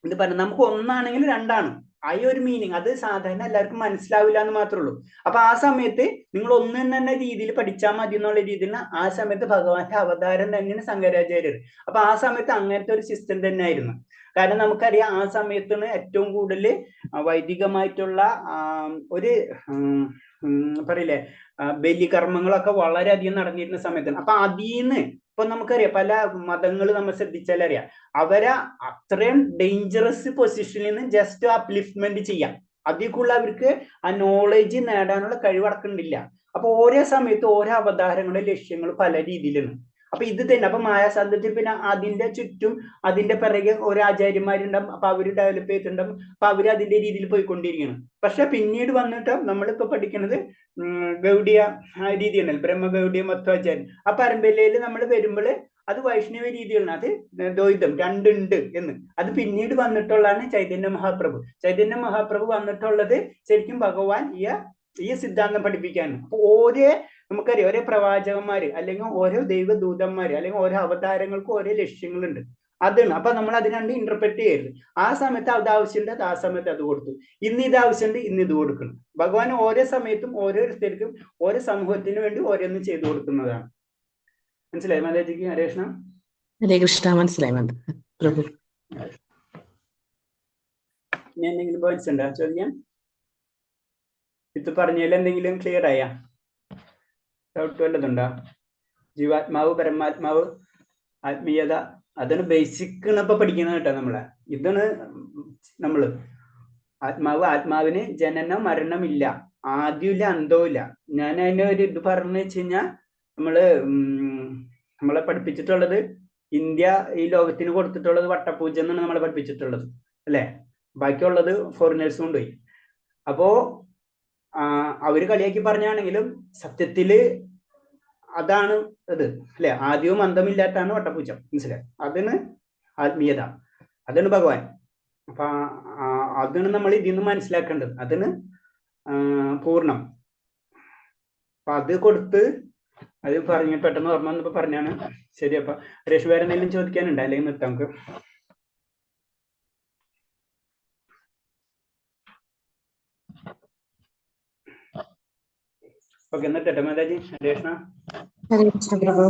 ഇത് പറയുന്നത്. നമുക്ക് ഒന്നാണെങ്കിൽ രണ്ടാണ്, ആ ഒരു മീനിങ് അത് സാധാരണ എല്ലാവർക്കും മനസ്സിലാവില്ല എന്ന് മാത്രമേ ഉള്ളൂ. അപ്പൊ ആ സമയത്ത് നിങ്ങൾ ഒന്നും തന്നെ രീതിയിൽ പഠിച്ചാൽ മതി എന്നുള്ള രീതിയിൽ ആ സമയത്ത് ഭഗവാന്റെ അവതാരം തന്നെയാണ് ശങ്കരാചാര്യർ. അപ്പൊ ആ സമയത്ത് അങ്ങനത്തെ ഒരു സിസ്റ്റം തന്നെ ആയിരുന്നു. കാരണം നമുക്കറിയാം ആ സമയത്താണ് ഏറ്റവും കൂടുതൽ വൈദികമായിട്ടുള്ള ഒരു പറയില്ലേ ബലികർമ്മങ്ങളൊക്കെ വളരെയധികം നടന്നിരുന്ന സമയത്താണ്. അപ്പൊ അതിന്ന് ഇപ്പൊ നമുക്കറിയാം പല മതങ്ങൾ നമ്മൾ ശ്രദ്ധിച്ചാലറിയാം, അവരെ അത്രയും ഡേഞ്ചറസ് പൊസിഷനിൽ നിന്ന് ജസ്റ്റ് അപ്ലിഫ്റ്റ്മെന്റ് ചെയ്യാം, അതിൽ കൂടുതൽ അവർക്ക് ആ നോളേജ് നേടാനുള്ള കഴിവടക്കുന്നില്ല. അപ്പൊ ഓരോ സമയത്ത് ഓരോ അവതാരങ്ങളുടെ ലക്ഷ്യങ്ങൾ പല രീതിയിലാണ്. അപ്പൊ ഇത് തന്നെ അപ്പൊ മായാസാന്തത്തിൽ പിന്നെ അതിന്റെ ചുറ്റും അതിന്റെ പിറകെ ഓരോ ആചാര്യന്മാരുണ്ടാവും. അപ്പൊ അവര് ഡെവലപ്പ് ചെയ്തിട്ടുണ്ടാവും. അപ്പൊ അവര് അതിന്റെ രീതിയിൽ പോയിക്കൊണ്ടിരിക്കുകയാണ്. പക്ഷെ പിന്നീട് വന്നിട്ട് നമ്മളിപ്പോ പഠിക്കുന്നത് ഗൗഡിയ രീതിയാണ്, ബ്രഹ്മഗൗഡിയ മധ്വാചാര്യൻ. ആ പരമ്പരയിൽ നമ്മൾ വരുമ്പോൾ അത് വൈഷ്ണവ രീതികളാണ്, അത് ദ്വൈതം രണ്ടുണ്ട് എന്ന്. അത് പിന്നീട് വന്നിട്ടുള്ളതാണ് ചൈതന്യ മഹാപ്രഭു. ചൈതന്യ മഹാപ്രഭു വന്നിട്ടുള്ളത് ശരിക്കും ഭഗവാൻ ഈ സിദ്ധാന്തം പഠിപ്പിക്കാനാണ്. അപ്പൊ നമുക്കറിയാം ഓരോ പ്രവാചകന്മാര് അല്ലെങ്കിൽ ഓരോ ദൈവദൂതന്മാര് അല്ലെങ്കിൽ ഓരോ അവതാരങ്ങൾക്കും ഓരോ ലക്ഷ്യങ്ങളുണ്ട്. അതാണ്. അപ്പൊ നമ്മൾ അതിനെ ഇന്റർപ്രറ്റ് ചെയ്യരുത്. ആ സമയത്ത് അത് ആവശ്യമുണ്ട്, ആ സമയത്ത് അത് കൊടുത്തു. ഇന്ന് ഇത് ആവശ്യമുണ്ട്, ഇന്ന് ഇത് കൊടുക്കണം. ഭഗവാൻ ഓരോ സമയത്തും ഓരോരുത്തർക്കും ഓരോ സമൂഹത്തിന് വേണ്ടി ഓരോന്നും ചെയ്തു കൊടുക്കുന്നതാണ്. മനസ്സിലായി മാതാജിക്ക്? ഹരേ കൃഷ്ണ. ഹരേ കൃഷ്ണ. മനസ്സിലായി പ്രഭു. ഇനി എന്തെങ്കിലും പോയിന്റ്സ് ഉണ്ടോ ചോദിക്കാൻ? ഇത് പറഞ്ഞതിൽ എന്തെങ്കിലും ക്ലിയർ ആയാ? ഡൗട്ട് വല്ലതുണ്ടോ? ജീവാത്മാവ്, പരമാത്മാവ്, ആത്മീയത, അതാണ് ബേസിക് ഇപ്പൊ പഠിക്കുന്നത് കേട്ടോ. ഇതാണ് നമ്മള് ആത്മാവിന് ജനനം മരണമില്ല, ആദ്യമില്ല അന്തവുമില്ല. ഞാൻ അതിന്റെ ഒരു ഇത് പറഞ്ഞു വെച്ച് കഴിഞ്ഞാൽ നമ്മളെ പഠിപ്പിച്ചിട്ടുള്ളത് ഇന്ത്യ ഈ ലോകത്തിന് കൊടുത്തിട്ടുള്ളത് വട്ടപൂജ എന്നാണ് നമ്മളെ പഠിപ്പിച്ചിട്ടുള്ളത്, അല്ലെ? ബാക്കിയുള്ളത് ഫോറിനേഴ്സ് കൊണ്ടുപോയി. അപ്പോ അവര് കളിയാക്കി പറഞ്ഞാണെങ്കിലും സത്യത്തില് അതാണ് അത്, അല്ലെ? ആദ്യവും അന്തമില്ലാത്താണ് വട്ടപൂജ. മനസ്സിലായി? അതിന് ആത്മീയത, അതാണ് ഭഗവാൻ. അപ്പൊ അതാണ് നമ്മൾ ഇതിൽ നിന്ന് മനസ്സിലാക്കേണ്ടത്. അതിന് പൂർണ്ണം. അപ്പൊ അത് കൊടുത്ത് അത് പറഞ്ഞ് പെട്ടെന്ന് ഓർമ്മ വന്നപ്പോ പറഞ്ഞാണ്. ശരി. അപ്പൊ രേഷ് വേറെ എന്തെങ്കിലും ചോദിക്കാനുണ്ടോ? അല്ലെങ്കിൽ നിർത്താം നമുക്ക്. ഓക്കെ, നിർത്തട്ടെ മാതാജി? രേഷ്ണ. ഹരേ കൃഷ്ണ പ്രഭു.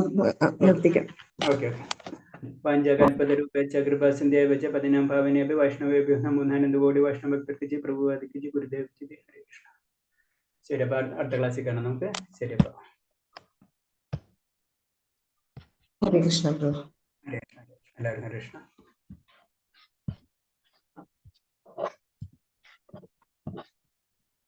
നിർത്തിക്കാം. ഓക്കെ. പഞ്ചകൽപതരൂപേച്ഛ കൃപാസിന്ധ്യേവച പതിനാം ഭാവനേഭ്യ വൈഷ്ണവേഭ്യോ നമോ കോടി വൈഷ്ണവ ഭക്തർക്കിജി പ്രഭുവാദിക്കിജി ഗുരുദേവ്ജിജി. ഹരേ കൃഷ്ണ. ശരി, അപ്പൊ അടുത്ത ക്ലാസ്സിൽ കാണാം നമുക്ക്. ശരി, അപ്പൊ ഹരേ കൃഷ്ണ പ്രഭു. എല്ലാവരും ഹരേ കൃഷ്ണ.